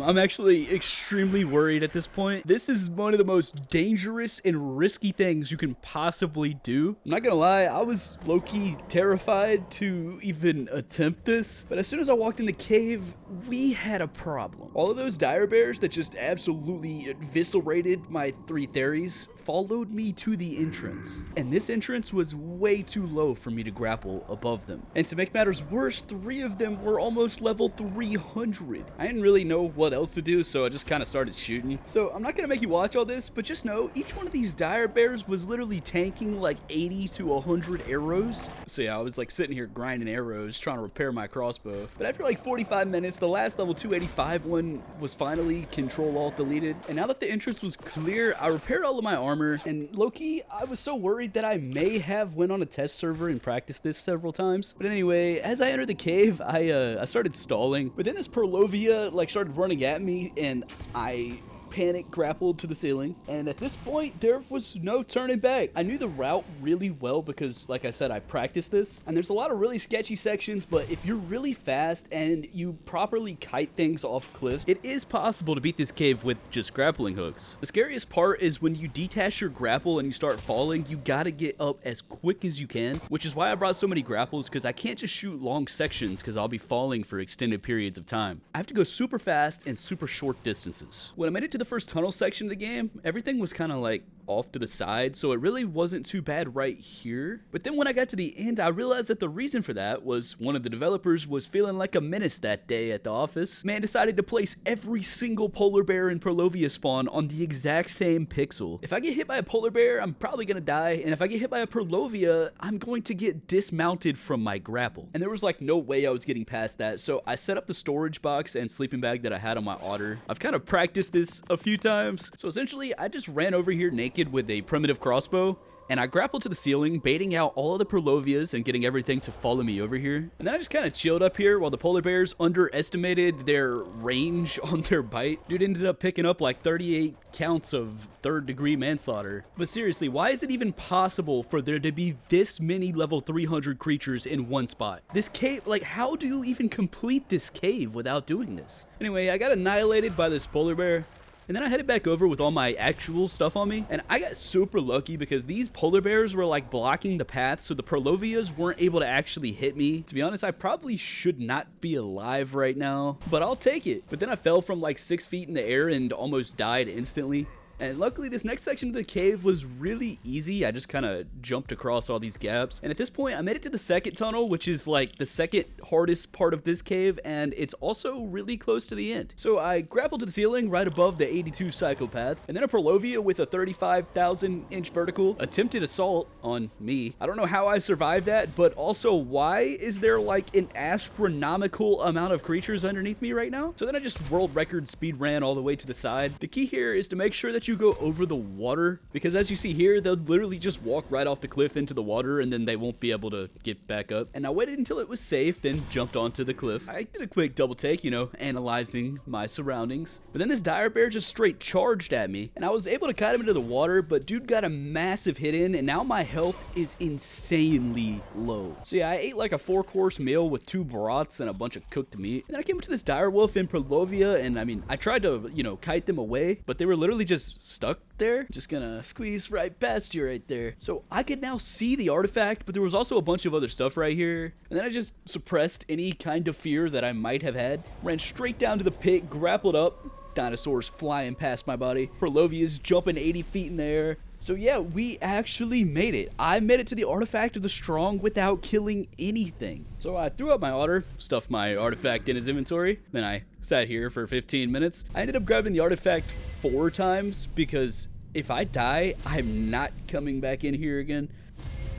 I'm actually extremely worried at this point. This is one of the most dangerous and risky things you can possibly do. I'm not gonna lie, I was low-key terrified to even attempt this, but as soon as I walked in the cave, we had a problem. All of those dire bears that just absolutely eviscerated my 3 Theris followed me to the entrance, and this entrance was way too low for me to grapple above them. And to make matters worse, 3 of them were almost level 300. I didn't really know what else to do, so I just kind of started shooting. So I'm not gonna make you watch all this, but just know each one of these dire bears was literally tanking like 80 to 100 arrows. So yeah, I was like sitting here grinding arrows trying to repair my crossbow. But after like 45 minutes, the last level 285 one was finally Control-Alt-Deleted. And now that the entrance was clear, I repaired all of my armor. And low-key, I was so worried that I may have went on a test server and practiced this several times. But anyway, as I entered the cave, I started stalling. But then this Perlovia like started running at me, and I panic grappled to the ceiling, and at this point, there was no turning back. I knew the route really well because, like I said, I practiced this, and there's a lot of really sketchy sections, but if you're really fast and you properly kite things off cliffs, it is possible to beat this cave with just grappling hooks. The scariest part is when you detach your grapple and you start falling, you gotta get up as quick as you can, which is why I brought so many grapples, because I can't just shoot long sections because I'll be falling for extended periods of time. I have to go super fast and super short distances. When I made it to the first tunnel section of the game, everything was kind of like off to the side, so it really wasn't too bad right here. But then when I got to the end, I realized that the reason for that was one of the developers was feeling like a menace that day at the office. Man decided to place every single polar bear in Prolovia spawn on the exact same pixel. If I get hit by a polar bear, I'm probably gonna die, and if I get hit by a Prolovia, I'm going to get dismounted from my grapple. And there was like no way I was getting past that, so I set up the storage box and sleeping bag that I had on my otter. I've kind of practiced this a few times, so essentially I just ran over here naked with a primitive crossbow, and I grappled to the ceiling, baiting out all of the Prolovias and getting everything to follow me over here. And then I just kind of chilled up here while the polar bears underestimated their range on their bite. Dude ended up picking up like 38 counts of third-degree manslaughter. But seriously, why is it even possible for there to be this many level 300 creatures in one spot? This cave, like, how do you even complete this cave without doing this? Anyway, I got annihilated by this polar bear. And then I headed back over with all my actual stuff on me, and I got super lucky because these polar bears were like blocking the path, so the Prolovias weren't able to actually hit me. To be honest, I probably should not be alive right now, but I'll take it. But then I fell from like 6 feet in the air and almost died instantly. And luckily, this next section of the cave was really easy. I just kind of jumped across all these gaps. And at this point, I made it to the second tunnel, which is like the second hardest part of this cave, and it's also really close to the end. So I grappled to the ceiling right above the 82 psychopaths, and then a Prolovia with a 35,000 inch vertical attempted assault on me. I don't know how I survived that, but also why is there like an astronomical amount of creatures underneath me right now? So then I just world record speed ran all the way to the side. The key here is to make sure that you go over the water, because as you see here, they'll literally just walk right off the cliff into the water and then they won't be able to get back up. And I waited until it was safe, then jumped onto the cliff. I did a quick double take, you know, analyzing my surroundings. But then this dire bear just straight charged at me, and I was able to kite him into the water, but dude got a massive hit in, and now my health is insanely low. So yeah, I ate like a 4-course meal with 2 brats and a bunch of cooked meat. And then I came up to this dire wolf in Prolovia, and I mean, I tried to, you know, kite them away, but they were literally just stuck there. Just gonna squeeze right past you right there. So I could now see the artifact, but there was also a bunch of other stuff right here. And then I just suppressed any kind of fear that I might have had. Ran straight down to the pit, grappled up. Dinosaurs flying past my body. Prolovia's jumping 80 feet in the air. So yeah, we actually made it. I made it to the artifact of the strong without killing anything. So I threw up my otter, stuffed my artifact in his inventory, then I sat here for 15 minutes. I ended up grabbing the artifact 4 times because if I die, I'm not coming back in here again.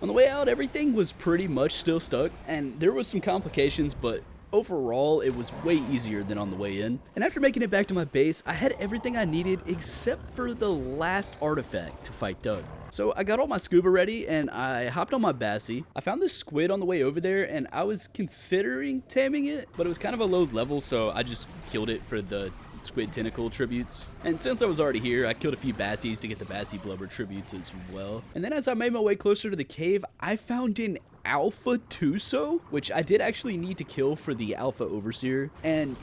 On the way out, everything was pretty much still stuck, and there was some complications, but overall, it was way easier than on the way in. And after making it back to my base, I had everything I needed except for the last artifact to fight Doug. So I got all my scuba ready and I hopped on my Bassie. I found this squid on the way over there and I was considering taming it, but it was kind of a low level, so I just killed it for the squid tentacle tributes. And since I was already here, I killed a few bassies to get the Bassie blubber tributes as well. And then as I made my way closer to the cave, I found an Alpha Tuso, which I did actually need to kill for the Alpha Overseer. And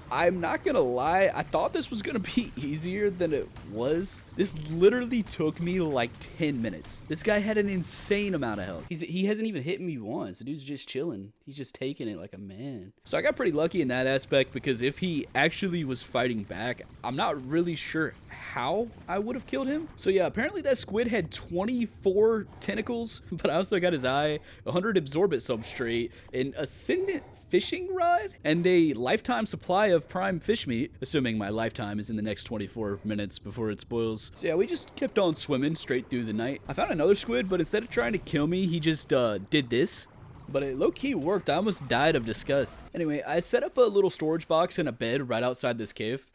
I'm not gonna lie, I thought this was gonna be easier than it was. This literally took me like 10 minutes. This guy had an insane amount of health. He hasn't even hit me once. The dude's just chilling. He's just taking it like a man. So I got pretty lucky in that aspect, because if he actually was fighting back, I'm not really sure how I would have killed him. So yeah, apparently that squid had 24 tentacles, but I also got his eye, 100 absorbent substrate, an ascendant fishing rod, and a lifetime supply of prime fish meat, assuming my lifetime is in the next 24 minutes before it spoils. So yeah, we just kept on swimming straight through the night. I found another squid, but instead of trying to kill me, he just did this. But it low-key worked. I almost died of disgust. Anyway, I set up a little storage box and a bed right outside this cave.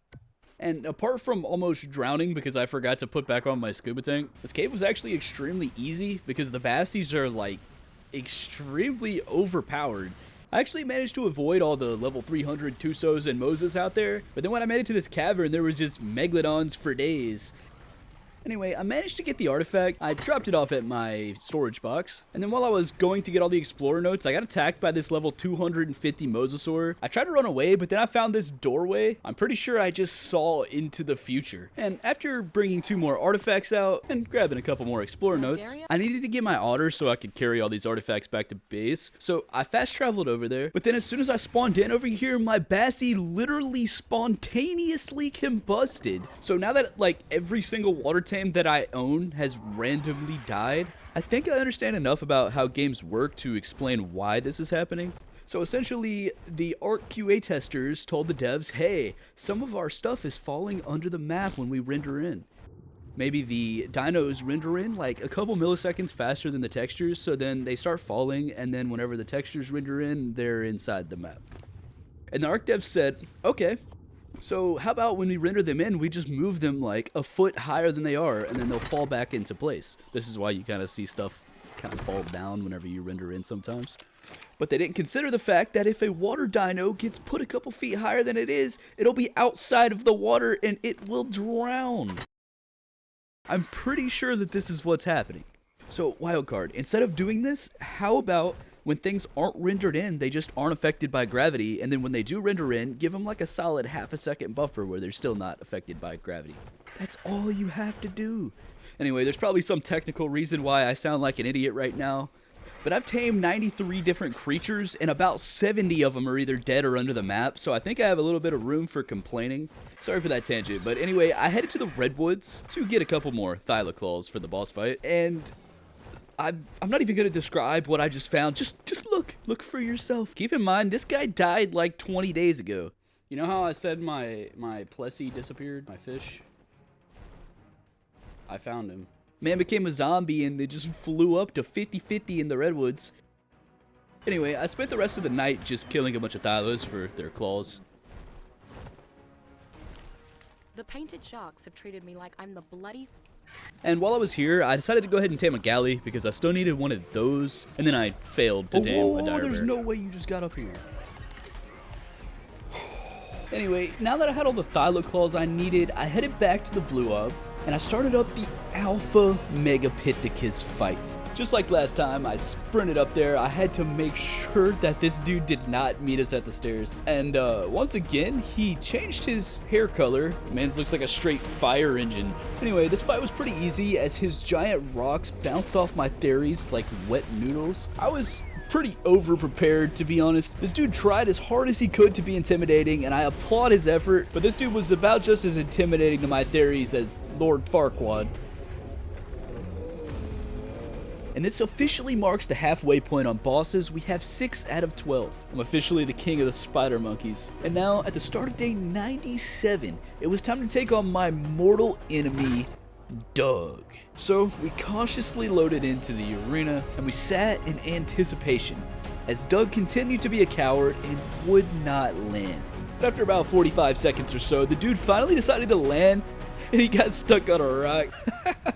And apart from almost drowning because I forgot to put back on my scuba tank, this cave was actually extremely easy because the Bassies are like extremely overpowered. I actually managed to avoid all the level 300 Tusos and Moses out there, but then when I made it to this cavern, there was just Megalodons for days. Anyway, I managed to get the artifact. I dropped it off at my storage box. And then while I was going to get all the explorer notes, I got attacked by this level 250 mosasaur. I tried to run away, but then I found this doorway. I'm pretty sure I just saw into the future. And after bringing 2 more artifacts out and grabbing a couple more explorer notes, I needed to get my otter so I could carry all these artifacts back to base. So I fast traveled over there. But then as soon as I spawned in over here, my Bassie literally spontaneously combusted. So now that like every single water tame that I own has randomly died, I think I understand enough about how games work to explain why this is happening. So essentially, the ARK QA testers told the devs, hey, some of our stuff is falling under the map when we render in. Maybe the dinos render in like a couple milliseconds faster than the textures, so then they start falling, and then whenever the textures render in, they're inside the map. And the ARK devs said, okay, so how about when we render them in, we just move them like a foot higher than they are, and then they'll fall back into place. This is why you kind of see stuff kind of fall down whenever you render in sometimes. But they didn't consider the fact that if a water dino gets put a couple feet higher than it is, it'll be outside of the water and it will drown. I'm pretty sure that this is what's happening. So, wildcard, instead of doing this, how about when things aren't rendered in, they just aren't affected by gravity, and then when they do render in, give them like a solid half a second buffer where they're still not affected by gravity. That's all you have to do. Anyway, there's probably some technical reason why I sound like an idiot right now, but I've tamed 93 different creatures, and about 70 of them are either dead or under the map, so I think I have a little bit of room for complaining. Sorry for that tangent, but anyway, I headed to the Redwoods to get a couple more Thylaclaws for the boss fight, and I'm not even going to describe what I just found. Just look for yourself. Keep in mind, this guy died like 20 days ago. You know how I said my Plessy disappeared, my fish? I found him. Man became a zombie and they just flew up to 50-50 in the Redwoods. Anyway, I spent the rest of the night just killing a bunch of Thylos for their claws. The painted sharks have treated me like I'm the bloody... And while I was here, I decided to go ahead and tame a galley because I still needed one of those, and then I failed to tame a dire there's bear. no way you just got up here. Anyway, now that I had all the Thylaclaws I needed, I headed back to the Blue Ob, and I started up the Alpha Megapithecus fight. Just like last time, I sprinted up there. I had to make sure that this dude did not meet us at the stairs. And once again, he changed his hair color. Man's looks like a straight fire engine. Anyway, this fight was pretty easy as his giant rocks bounced off my theories like wet noodles. I was pretty over-prepared, to be honest. This dude tried as hard as he could to be intimidating, and I applaud his effort, but this dude was about just as intimidating to my theories as Lord Farquaad. And this officially marks the halfway point on bosses. We have 6 out of 12. I'm officially the king of the spider monkeys. And now, at the start of day 97, it was time to take on my mortal enemy, Doug. So, we cautiously loaded into the arena, and we sat in anticipation, as Doug continued to be a coward and would not land. But after about 45 seconds or so, the dude finally decided to land, and he got stuck on a rock.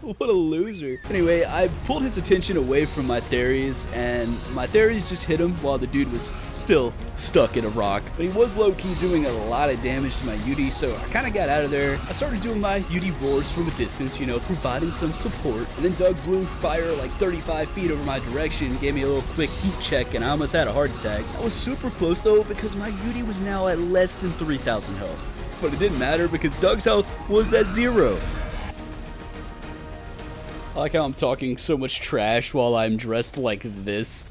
What a loser. Anyway, I pulled his attention away from my theories, and my theories just hit him while the dude was still stuck in a rock. But he was low-key doing a lot of damage to my UD, so I kind of got out of there. I started doing my UD roars from a distance, you know, providing some support. And then Doug blew fire like 35 feet over my direction, gave me a little quick heat check, and I almost had a heart attack. I was super close though, because my UD was now at less than 3,000 health. But it didn't matter because Doug's health was at 0. I like how I'm talking so much trash while I'm dressed like this.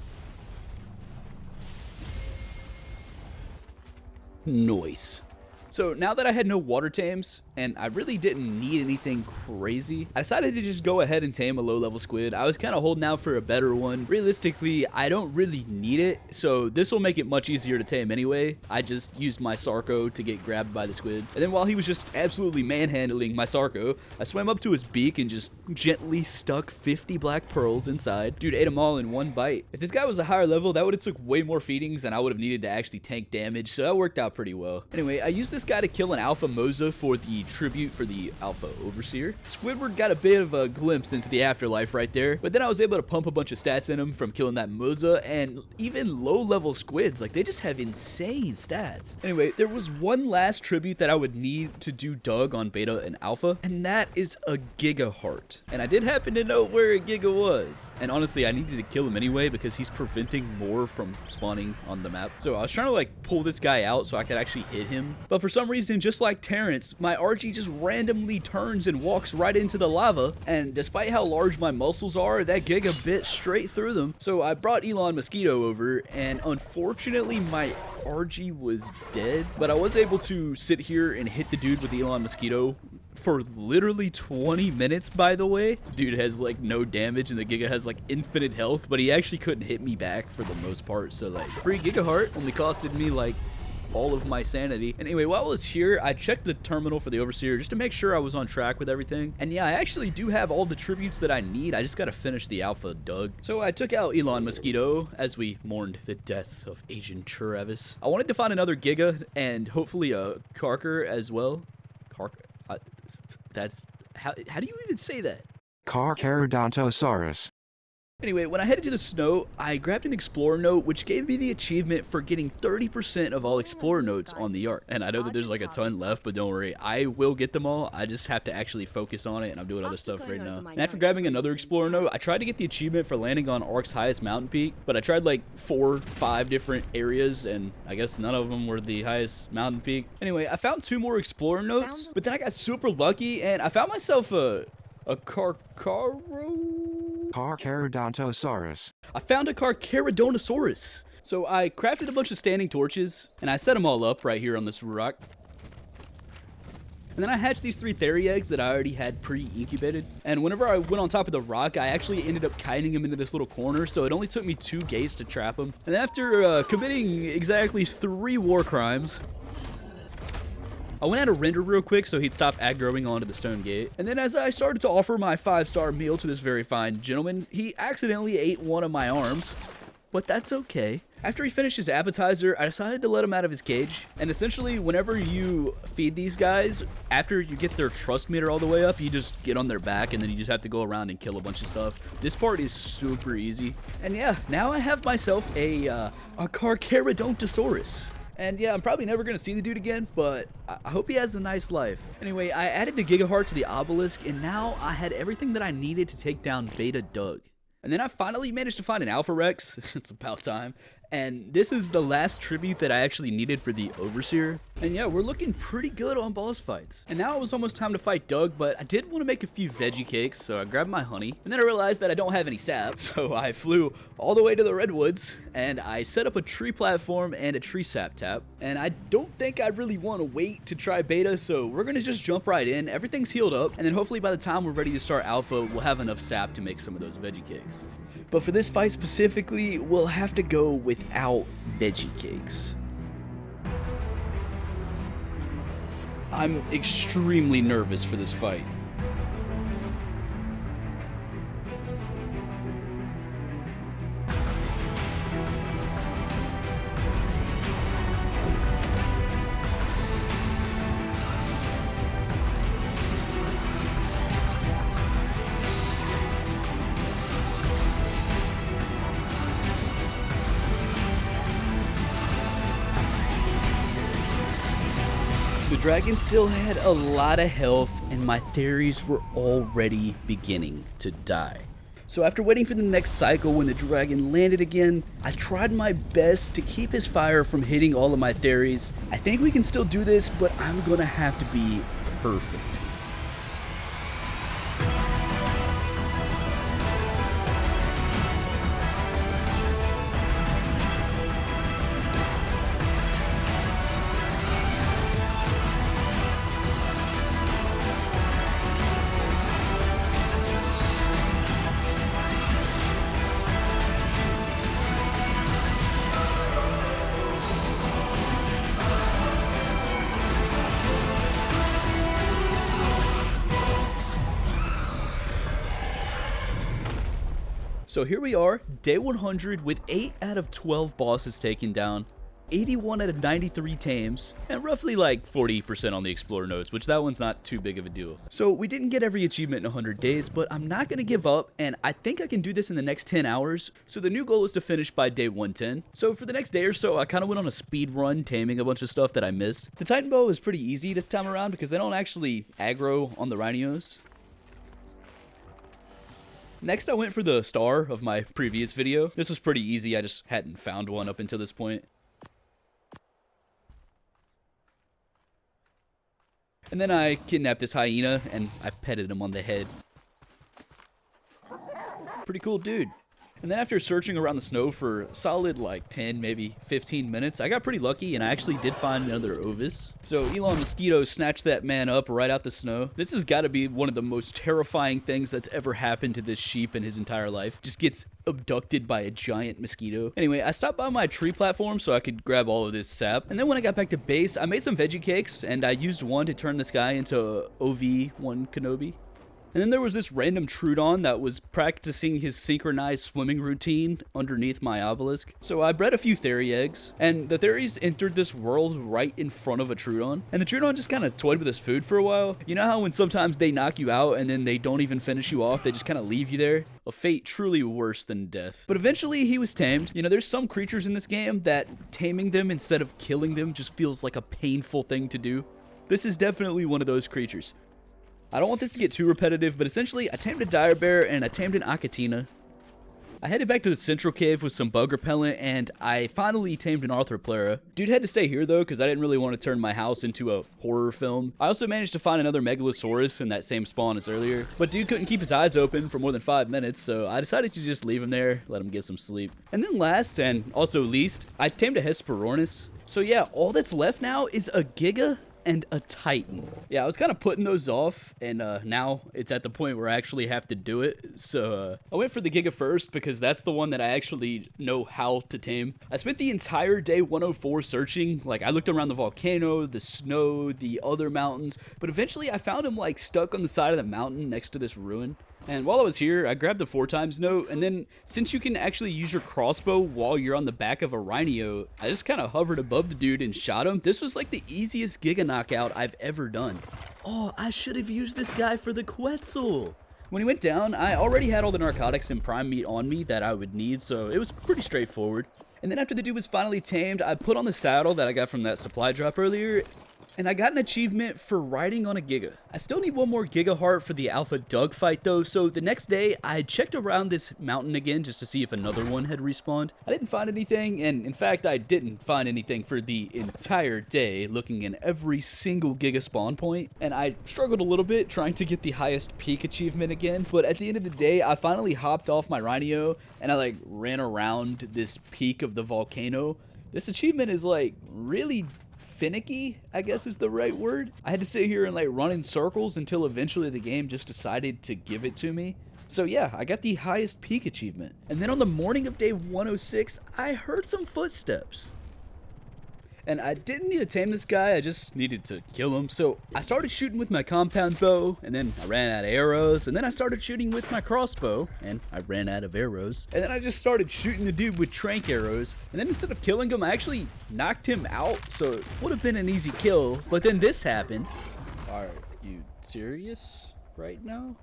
Noise. So now that I had no water tames, and I really didn't need anything crazy, I decided to just go ahead and tame a low-level squid. I was kind of holding out for a better one. Realistically, I don't really need it, so this will make it much easier to tame anyway. I just used my Sarco to get grabbed by the squid. And then while he was just absolutely manhandling my Sarco, I swam up to his beak and just gently stuck 50 black pearls inside. Dude ate them all in one bite. If this guy was a higher level, that would have took way more feedings and I would have needed to actually tank damage, so that worked out pretty well. Anyway, I used this this guy to kill an alpha moza for the tribute for the alpha overseer. Squidward got a bit of a glimpse into the afterlife right there, but then I was able to pump a bunch of stats in him from killing that moza, and even low-level squids, like, they just have insane stats. Anyway, there was one last tribute that I would need to do Doug on beta and alpha, and that is a Giga Heart. And I did happen to know where a Giga was. And honestly, I needed to kill him anyway because he's preventing more from spawning on the map. So I was trying to like pull this guy out so I could actually hit him. But for some reason, just like Terrence, my RG just randomly turns and walks right into the lava. And despite how large my muscles are, that Giga bit straight through them. So I brought Elon Mosquito over, and unfortunately my RG was dead. But I was able to sit here and hit the dude with Elon Mosquito for literally 20 minutes, by the way. Dude has like no damage and the Giga has like infinite health, but he actually couldn't hit me back for the most part. So like, free Giga Heart only costed me like all of my sanity. Anyway, while I was here, I checked the terminal for the overseer just to make sure I was on track with everything. And yeah, I actually do have all the tributes that I need. I just gotta finish the alpha Doug. So I took out Elon Mosquito as we mourned the death of Agent Travis. I wanted to find another Giga and hopefully a Carker as well. That's how do you even say that? Carcharodontosaurus. Anyway, when I headed to the snow, I grabbed an Explorer note, which gave me the achievement for getting 30% of all Explorer notes on the ARK. And I know that there's like a ton left, but don't worry, I will get them all. I just have to actually focus on it, and I'm doing other stuff right now. And after grabbing another Explorer note, I tried to get the achievement for landing on ARK's highest mountain peak, but I tried like 4 or 5 different areas, and I guess none of them were the highest mountain peak. Anyway, I found 2 more Explorer notes, but then I got super lucky, and I found myself a Carcharodontosaurus. I found a Carcharodontosaurus. So I crafted a bunch of standing torches, and I set them all up right here on this rock. And then I hatched these 3 Theory eggs that I already had pre-incubated. And whenever I went on top of the rock, I actually ended up kiting them into this little corner, so it only took me 2 gates to trap them. And after committing exactly 3 war crimes, I went out of render real quick so he'd stop aggroing onto the stone gate. And then as I started to offer my 5-star meal to this very fine gentleman, he accidentally ate one of my arms. But that's okay. After he finished his appetizer, I decided to let him out of his cage. And essentially, whenever you feed these guys, after you get their trust meter all the way up, you just get on their back and then you just have to go around and kill a bunch of stuff. This part is super easy. And yeah, now I have myself a Carcharodontosaurus. And yeah, I'm probably never going to see the dude again, but I hope he has a nice life. Anyway, I added the Giga Heart to the obelisk, and now I had everything that I needed to take down Beta Doug. And then I finally managed to find an Alpha Rex. It's about time. And this is the last tribute that I actually needed for the Overseer. And yeah, we're looking pretty good on boss fights. And now it was almost time to fight Doug, but I did want to make a few veggie cakes, so I grabbed my honey. And then I realized that I don't have any sap, so I flew all the way to the redwoods, and I set up a tree platform and a tree sap tap. And I don't think I really want to wait to try beta, so we're going to just jump right in. Everything's healed up, and then hopefully by the time we're ready to start alpha, we'll have enough sap to make some of those veggie cakes. But for this fight specifically, we'll have to go without veggie cakes. I'm extremely nervous for this fight. The dragon still had a lot of health, and my theories were already beginning to die. So after waiting for the next cycle when the dragon landed again, I tried my best to keep his fire from hitting all of my theories. I think we can still do this, but I'm gonna have to be perfect. So here we are, day 100 with 8 out of 12 bosses taken down. 81 out of 93 tames, and roughly like 40% on the Explorer nodes, which that one's not too big of a deal. So we didn't get every achievement in 100 days, but I'm not going to give up, and I think I can do this in the next 10 hours. So the new goal is to finish by day 110. So for the next day or so, I kind of went on a speed run, taming a bunch of stuff that I missed. The Titan bow is pretty easy this time around because they don't actually aggro on the rhinos. Next, I went for the star of my previous video. This was pretty easy, I just hadn't found one up until this point. And then I kidnapped this hyena, and I petted him on the head. Pretty cool dude. And then after searching around the snow for a solid like 10, maybe 15 minutes, I got pretty lucky and I actually did find another ovis. So Elon Mosquito snatched that man up right out the snow. This has got to be one of the most terrifying things that's ever happened to this sheep in his entire life. Just gets abducted by a giant mosquito. Anyway, I stopped by my tree platform so I could grab all of this sap. And then when I got back to base, I made some veggie cakes and I used one to turn this guy into OV1 Kenobi. And then there was this random Troodon that was practicing his synchronized swimming routine underneath my obelisk. So I bred a few Theory eggs, and the Theories entered this world right in front of a Troodon. And the Troodon just kind of toyed with his food for a while. You know how when sometimes they knock you out and then they don't even finish you off, they just kind of leave you there? A fate truly worse than death. But eventually he was tamed. You know, there's some creatures in this game that taming them instead of killing them just feels like a painful thing to do. This is definitely one of those creatures. I don't want this to get too repetitive, but essentially, I tamed a dire bear and I tamed an Akatina. I headed back to the central cave with some bug repellent, and I finally tamed an Arthroplera. Dude had to stay here though, because I didn't really want to turn my house into a horror film. I also managed to find another Megalosaurus in that same spawn as earlier, but dude couldn't keep his eyes open for more than 5 minutes, so I decided to just leave him there, let him get some sleep. And then last, and also least, I tamed a Hesperornis. So yeah, all that's left now is a Giga and a Titan. Yeah, I was kind of putting those off, and now it's at the point where I actually have to do it. So I went for the Giga first because that's the one that I actually know how to tame. I spent the entire day 104 searching. Like, I looked around the volcano, the snow, the other mountains, but eventually I found him like stuck on the side of the mountain next to this ruin. And while I was here, I grabbed the 4x note, and then since you can actually use your crossbow while you're on the back of a rhino, I just kind of hovered above the dude and shot him. This was like the easiest Giga knockout I've ever done. Oh, I should have used this guy for the Quetzal. When he went down, I already had all the narcotics and prime meat on me that I would need, so it was pretty straightforward. And then after the dude was finally tamed, I put on the saddle that I got from that supply drop earlier, and I got an achievement for riding on a Giga. I still need one more Giga heart for the Alpha Doug fight though, so the next day I checked around this mountain again just to see if another one had respawned. I didn't find anything, and in fact I didn't find anything for the entire day, looking in every single Giga spawn point, and I struggled a little bit trying to get the highest peak achievement again, but at the end of the day I finally hopped off my Rhino and I like ran around this peak of the volcano. This achievement is like really finicky, I guess is the right word. I had to sit here and like run in circles until eventually the game just decided to give it to me. So yeah, I got the highest peak achievement. And then on the morning of day 106, I heard some footsteps. And I didn't need to tame this guy, I just needed to kill him. So I started shooting with my compound bow, and then I ran out of arrows, and then I started shooting with my crossbow, and I ran out of arrows. And then I just started shooting the dude with trank arrows, and then instead of killing him, I actually knocked him out, so it would have been an easy kill. But then this happened. Are you serious right now?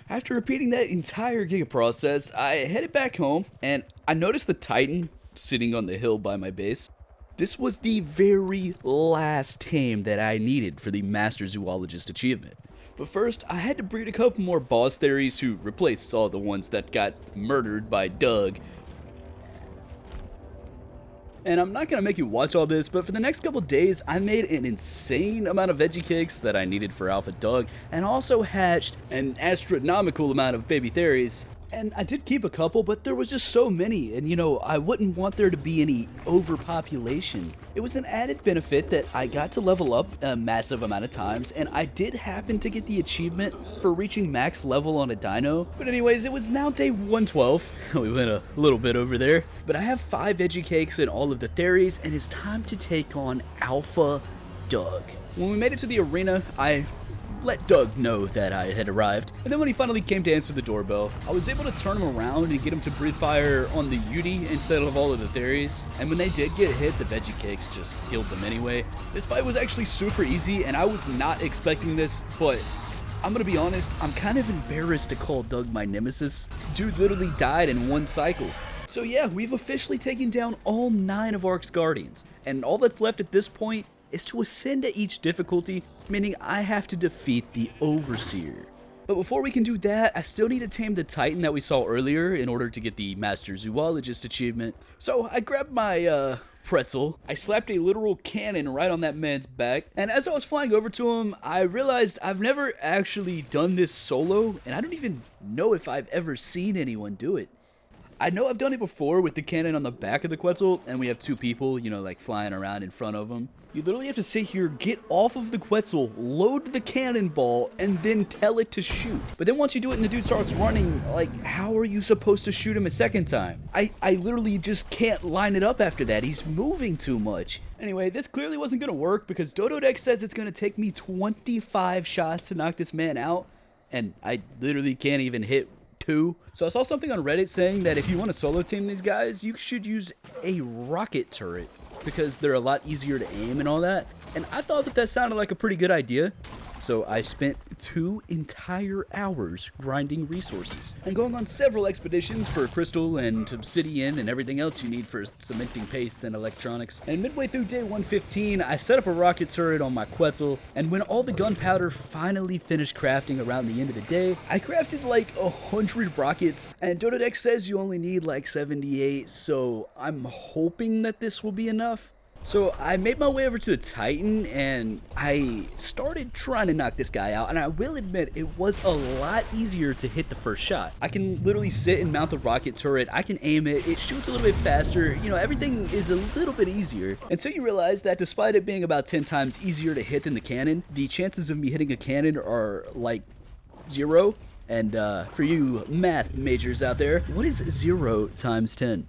After repeating that entire Giga process, I headed back home, and I noticed the Titan sitting on the hill by my base. This was the very last tame that I needed for the Master Zoologist achievement. But first, I had to breed a couple more boss theories who replaced all the ones that got murdered by Doug. And I'm not going to make you watch all this, but for the next couple days, I made an insane amount of veggie cakes that I needed for Alpha Doug, and also hatched an astronomical amount of baby theories. And I did keep a couple, but there was just so many, and you know, I wouldn't want there to be any overpopulation. It was an added benefit that I got to level up a massive amount of times, and I did happen to get the achievement for reaching max level on a dino. But anyways, it was now day 112. We went a little bit over there, but I have 5 veggie cakes and all of the theories, and it's time to take on Alpha Doug. When we made it to the arena, I let Doug know that I had arrived. And then when he finally came to answer the doorbell, I was able to turn him around and get him to breathe fire on the Yudi instead of all of the theories. And when they did get hit, the veggie cakes just killed them anyway. This fight was actually super easy, and I was not expecting this, but I'm gonna be honest, I'm kind of embarrassed to call Doug my nemesis. Dude literally died in one cycle. So yeah, we've officially taken down all 9 of ARK's Guardians, and all that's left at this point is to ascend at each difficulty, meaning I have to defeat the Overseer. But before we can do that, I still need to tame the Titan that we saw earlier in order to get the Master Zoologist achievement. So I grabbed my pretzel, I slapped a literal cannon right on that man's back, and as I was flying over to him, I realized I've never actually done this solo, and I don't even know if I've ever seen anyone do it. I know I've done it before with the cannon on the back of the Quetzal, and we have 2 people, you know, like flying around in front of them. You literally have to sit here, get off of the Quetzal, load the cannonball, and then tell it to shoot. But then once you do it and the dude starts running, like, how are you supposed to shoot him a second time? I literally just can't line it up after that. He's moving too much. Anyway, this clearly wasn't going to work because Dododex says it's going to take me 25 shots to knock this man out, and I literally can't even hit 2. So I saw something on Reddit saying that if you want to solo team these guys, you should use a rocket turret because they're a lot easier to aim and all that. And I thought that sounded like a pretty good idea. So I spent 2 entire hours grinding resources and going on several expeditions for crystal and obsidian and everything else you need for cementing paste and electronics. And midway through day 115, I set up a rocket turret on my Quetzal, and when all the gunpowder finally finished crafting around the end of the day, I crafted like 100 rockets, and Dododex says you only need like 78, so I'm hoping that this will be enough. So I made my way over to the Titan and I started trying to knock this guy out, and I will admit it was a lot easier to hit the first shot. I can literally sit and mount the rocket turret, I can aim it, it shoots a little bit faster, you know, everything is a little bit easier. Until you realize that despite it being about 10 times easier to hit than the cannon, the chances of me hitting a cannon are like 0. And for you math majors out there, what is 0 times 10?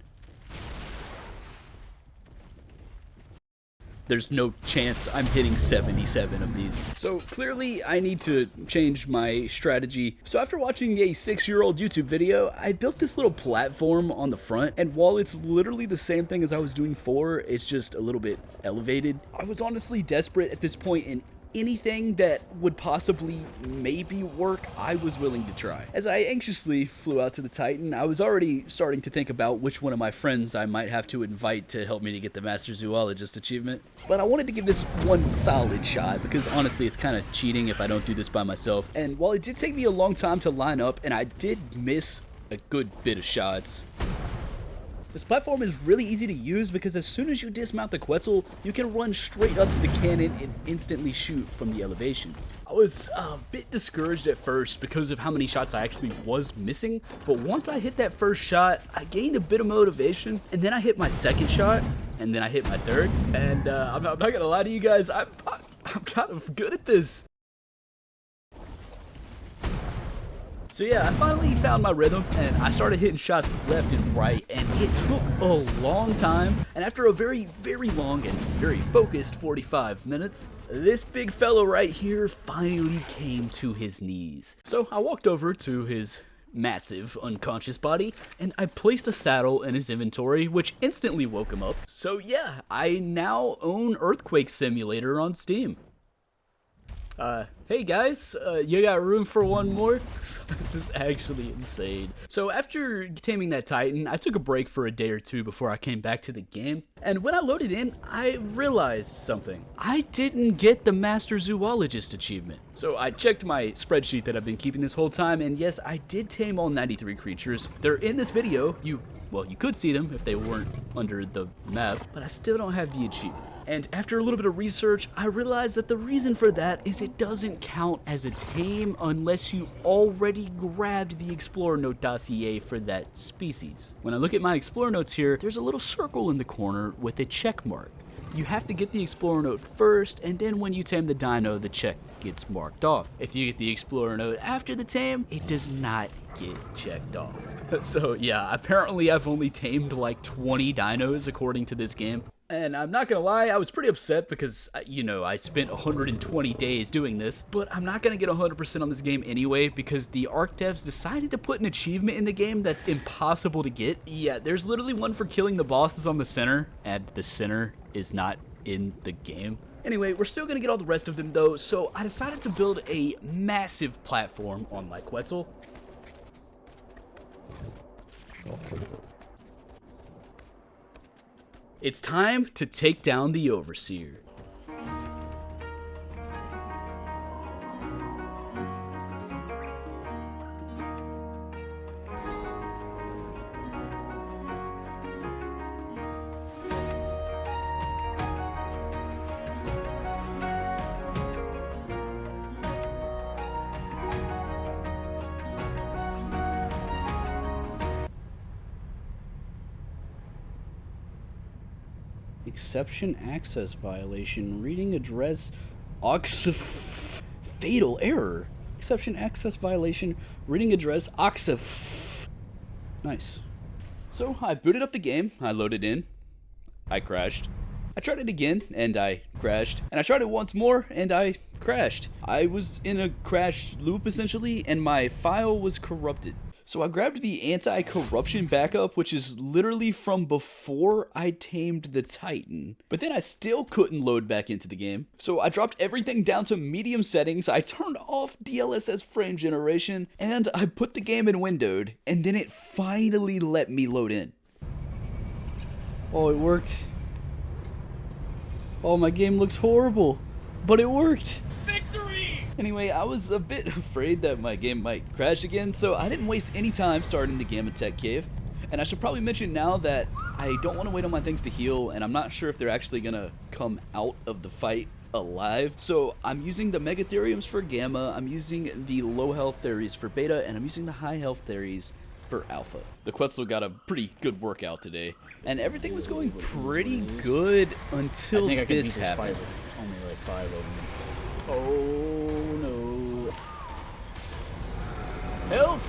There's no chance I'm hitting 77 of these. So clearly I need to change my strategy. So after watching a 6-year-old YouTube video, I built this little platform on the front, and while it's literally the same thing as I was doing before, it's just a little bit elevated. I was honestly desperate at this point, and anything that would possibly maybe work, I was willing to try. As I anxiously flew out to the Titan, I was already starting to think about which one of my friends I might have to invite to help me to get the Master Zoologist achievement. But I wanted to give this one solid shot because honestly it's kind of cheating if I don't do this by myself. And while it did take me a long time to line up and I did miss a good bit of shots, this platform is really easy to use because as soon as you dismount the Quetzal, you can run straight up to the cannon and instantly shoot from the elevation. I was a bit discouraged at first because of how many shots I actually was missing, but once I hit that first shot, I gained a bit of motivation, and then I hit my second shot, and then I hit my third, and I'm not gonna lie to you guys, I'm kind of good at this. So yeah, I finally found my rhythm, and I started hitting shots left and right, and it took a long time, and after a very, very long and very focused 45 minutes, this big fellow right here finally came to his knees. So I walked over to his massive unconscious body, and I placed a saddle in his inventory, which instantly woke him up. So yeah, I now own Earthquake Simulator on Steam. Hey guys, you got room for one more? This is actually insane. So after taming that Titan, I took a break for a day or 2 before I came back to the game, and when I loaded in, I realized something. I didn't get the Master Zoologist achievement. So I checked my spreadsheet that I've been keeping this whole time, and yes, I did tame all 93 creatures. They're in this video. Well, you could see them if they weren't under the map, but I still don't have the achievement. And after a little bit of research, I realized that the reason for that is it doesn't count as a tame unless you already grabbed the Explorer Note dossier for that species. When I look at my Explorer Notes here, there's a little circle in the corner with a check mark. You have to get the Explorer Note first, and then when you tame the dino, the check gets marked off. If you get the Explorer Note after the tame, it does not get checked off. So yeah, apparently I've only tamed like 20 dinos according to this game. And I'm not gonna lie, I was pretty upset because, you know, I spent 120 days doing this, but I'm not gonna get 100% on this game anyway because the ARK devs decided to put an achievement in the game that's impossible to get. Yeah, there's literally one for killing the bosses on the center, and the center is not in the game. Anyway, we're still gonna get all the rest of them though, so I decided to build a massive platform on my Quetzal. It's time to take down the Overseer. Exception access violation. Reading address. Fatal error. Exception access violation. Reading address. Nice. So I booted up the game. I loaded in. I crashed. I tried it again and I crashed. And I tried it once more and I crashed. I was in a crash loop essentially and my file was corrupted. So I grabbed the anti-corruption backup, which is literally from before I tamed the Titan. But then I still couldn't load back into the game. So I dropped everything down to medium settings, I turned off DLSS frame generation, and I put the game in windowed, and then it finally let me load in. Oh, it worked. Oh, my game looks horrible, but it worked. Anyway, I was a bit afraid that my game might crash again, so I didn't waste any time starting the Gamma Tech Cave. And I should probably mention now that I don't want to wait on my things to heal, and I'm not sure if they're actually gonna come out of the fight alive. So I'm using the Megatheriums for Gamma, I'm using the low health Theries for Beta, and I'm using the high health Theries for Alpha. The Quetzal got a pretty good workout today, and everything was going pretty good until this happened. Only like 5 of them. Oh no. Help!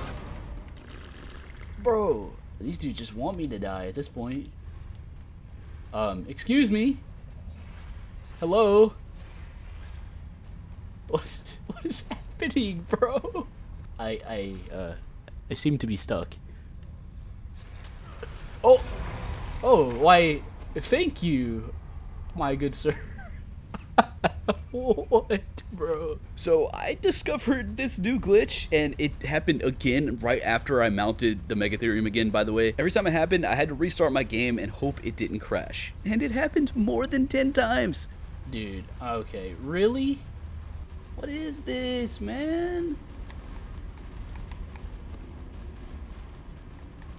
Bro, these dudes just want me to die at this point. Excuse me? Hello? What is happening, bro? I seem to be stuck. Oh! Oh, why, thank you, my good sir. What, bro? So I discovered this new glitch, and it happened again right after I mounted the Megatherium again, by the way. Every time it happened, I had to restart my game and hope it didn't crash. And it happened more than 10 times. Dude, okay, really? What is this, man?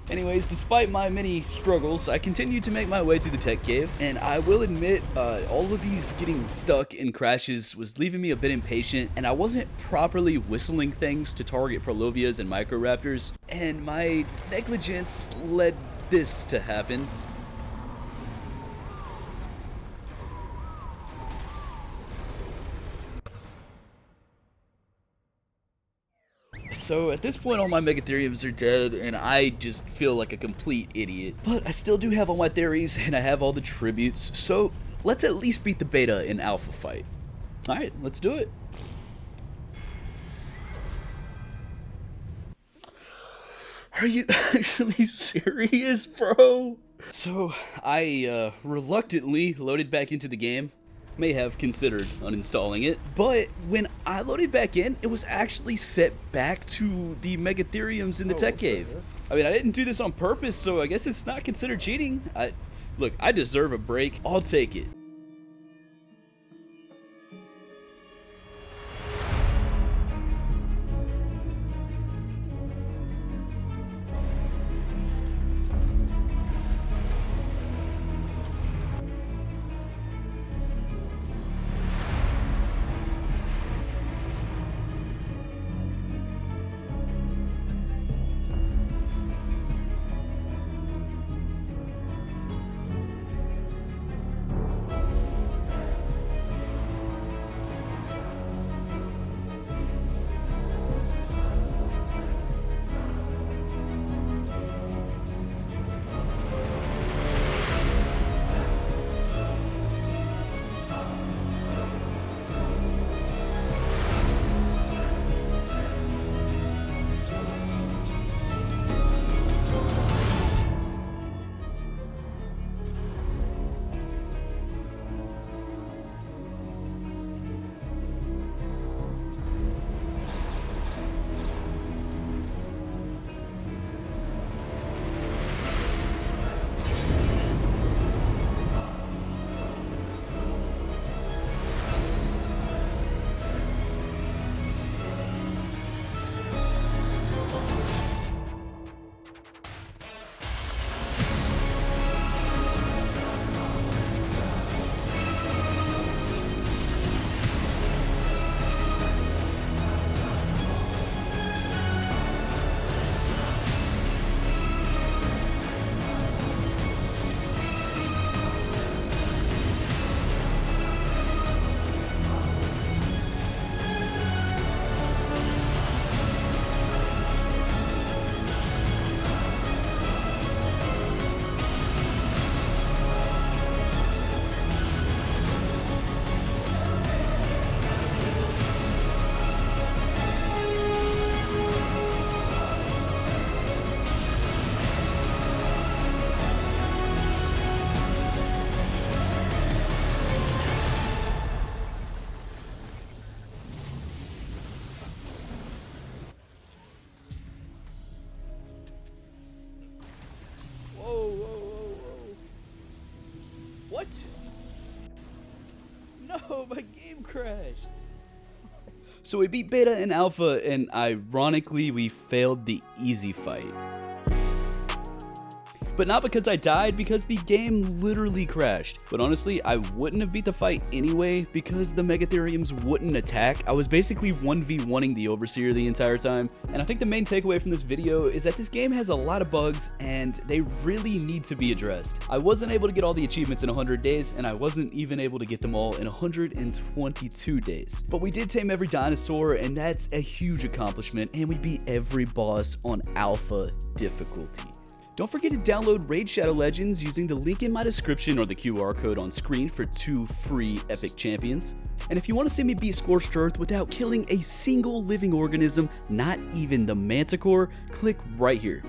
Anyways, despite my many struggles, I continued to make my way through the tech cave, and I will admit, all of these getting stuck in crashes was leaving me a bit impatient, and I wasn't properly whistling things to target Prolovias and Microraptors, and my negligence led this to happen. So at this point all my Megatheriums are dead and I just feel like a complete idiot. But I still do have all my Theries and I have all the tributes, so let's at least beat the Beta in Alpha fight. Alright, let's do it. Are you actually serious, bro? So I reluctantly loaded back into the game. May have considered uninstalling it, but when I loaded back in, it was actually set back to the Megatheriums in the tech cave. I mean, I didn't do this on purpose, so I guess it's not considered cheating. Look, I deserve a break. I'll take it. No, my game crashed. So we beat Beta and Alpha, and ironically, we failed the easy fight. But not because I died, because the game literally crashed. But honestly, I wouldn't have beat the fight anyway, because the Megatheriums wouldn't attack. I was basically 1v1ing the Overseer the entire time. And I think the main takeaway from this video is that this game has a lot of bugs, and they really need to be addressed. I wasn't able to get all the achievements in 100 days, and I wasn't even able to get them all in 122 days. But we did tame every dinosaur, and that's a huge accomplishment, and we beat every boss on Alpha difficulty. Don't forget to download Raid Shadow Legends using the link in my description or the QR code on screen for 2 free epic champions. And if you want to see me beat Scorched Earth without killing a single living organism, not even the Manticore, click right here.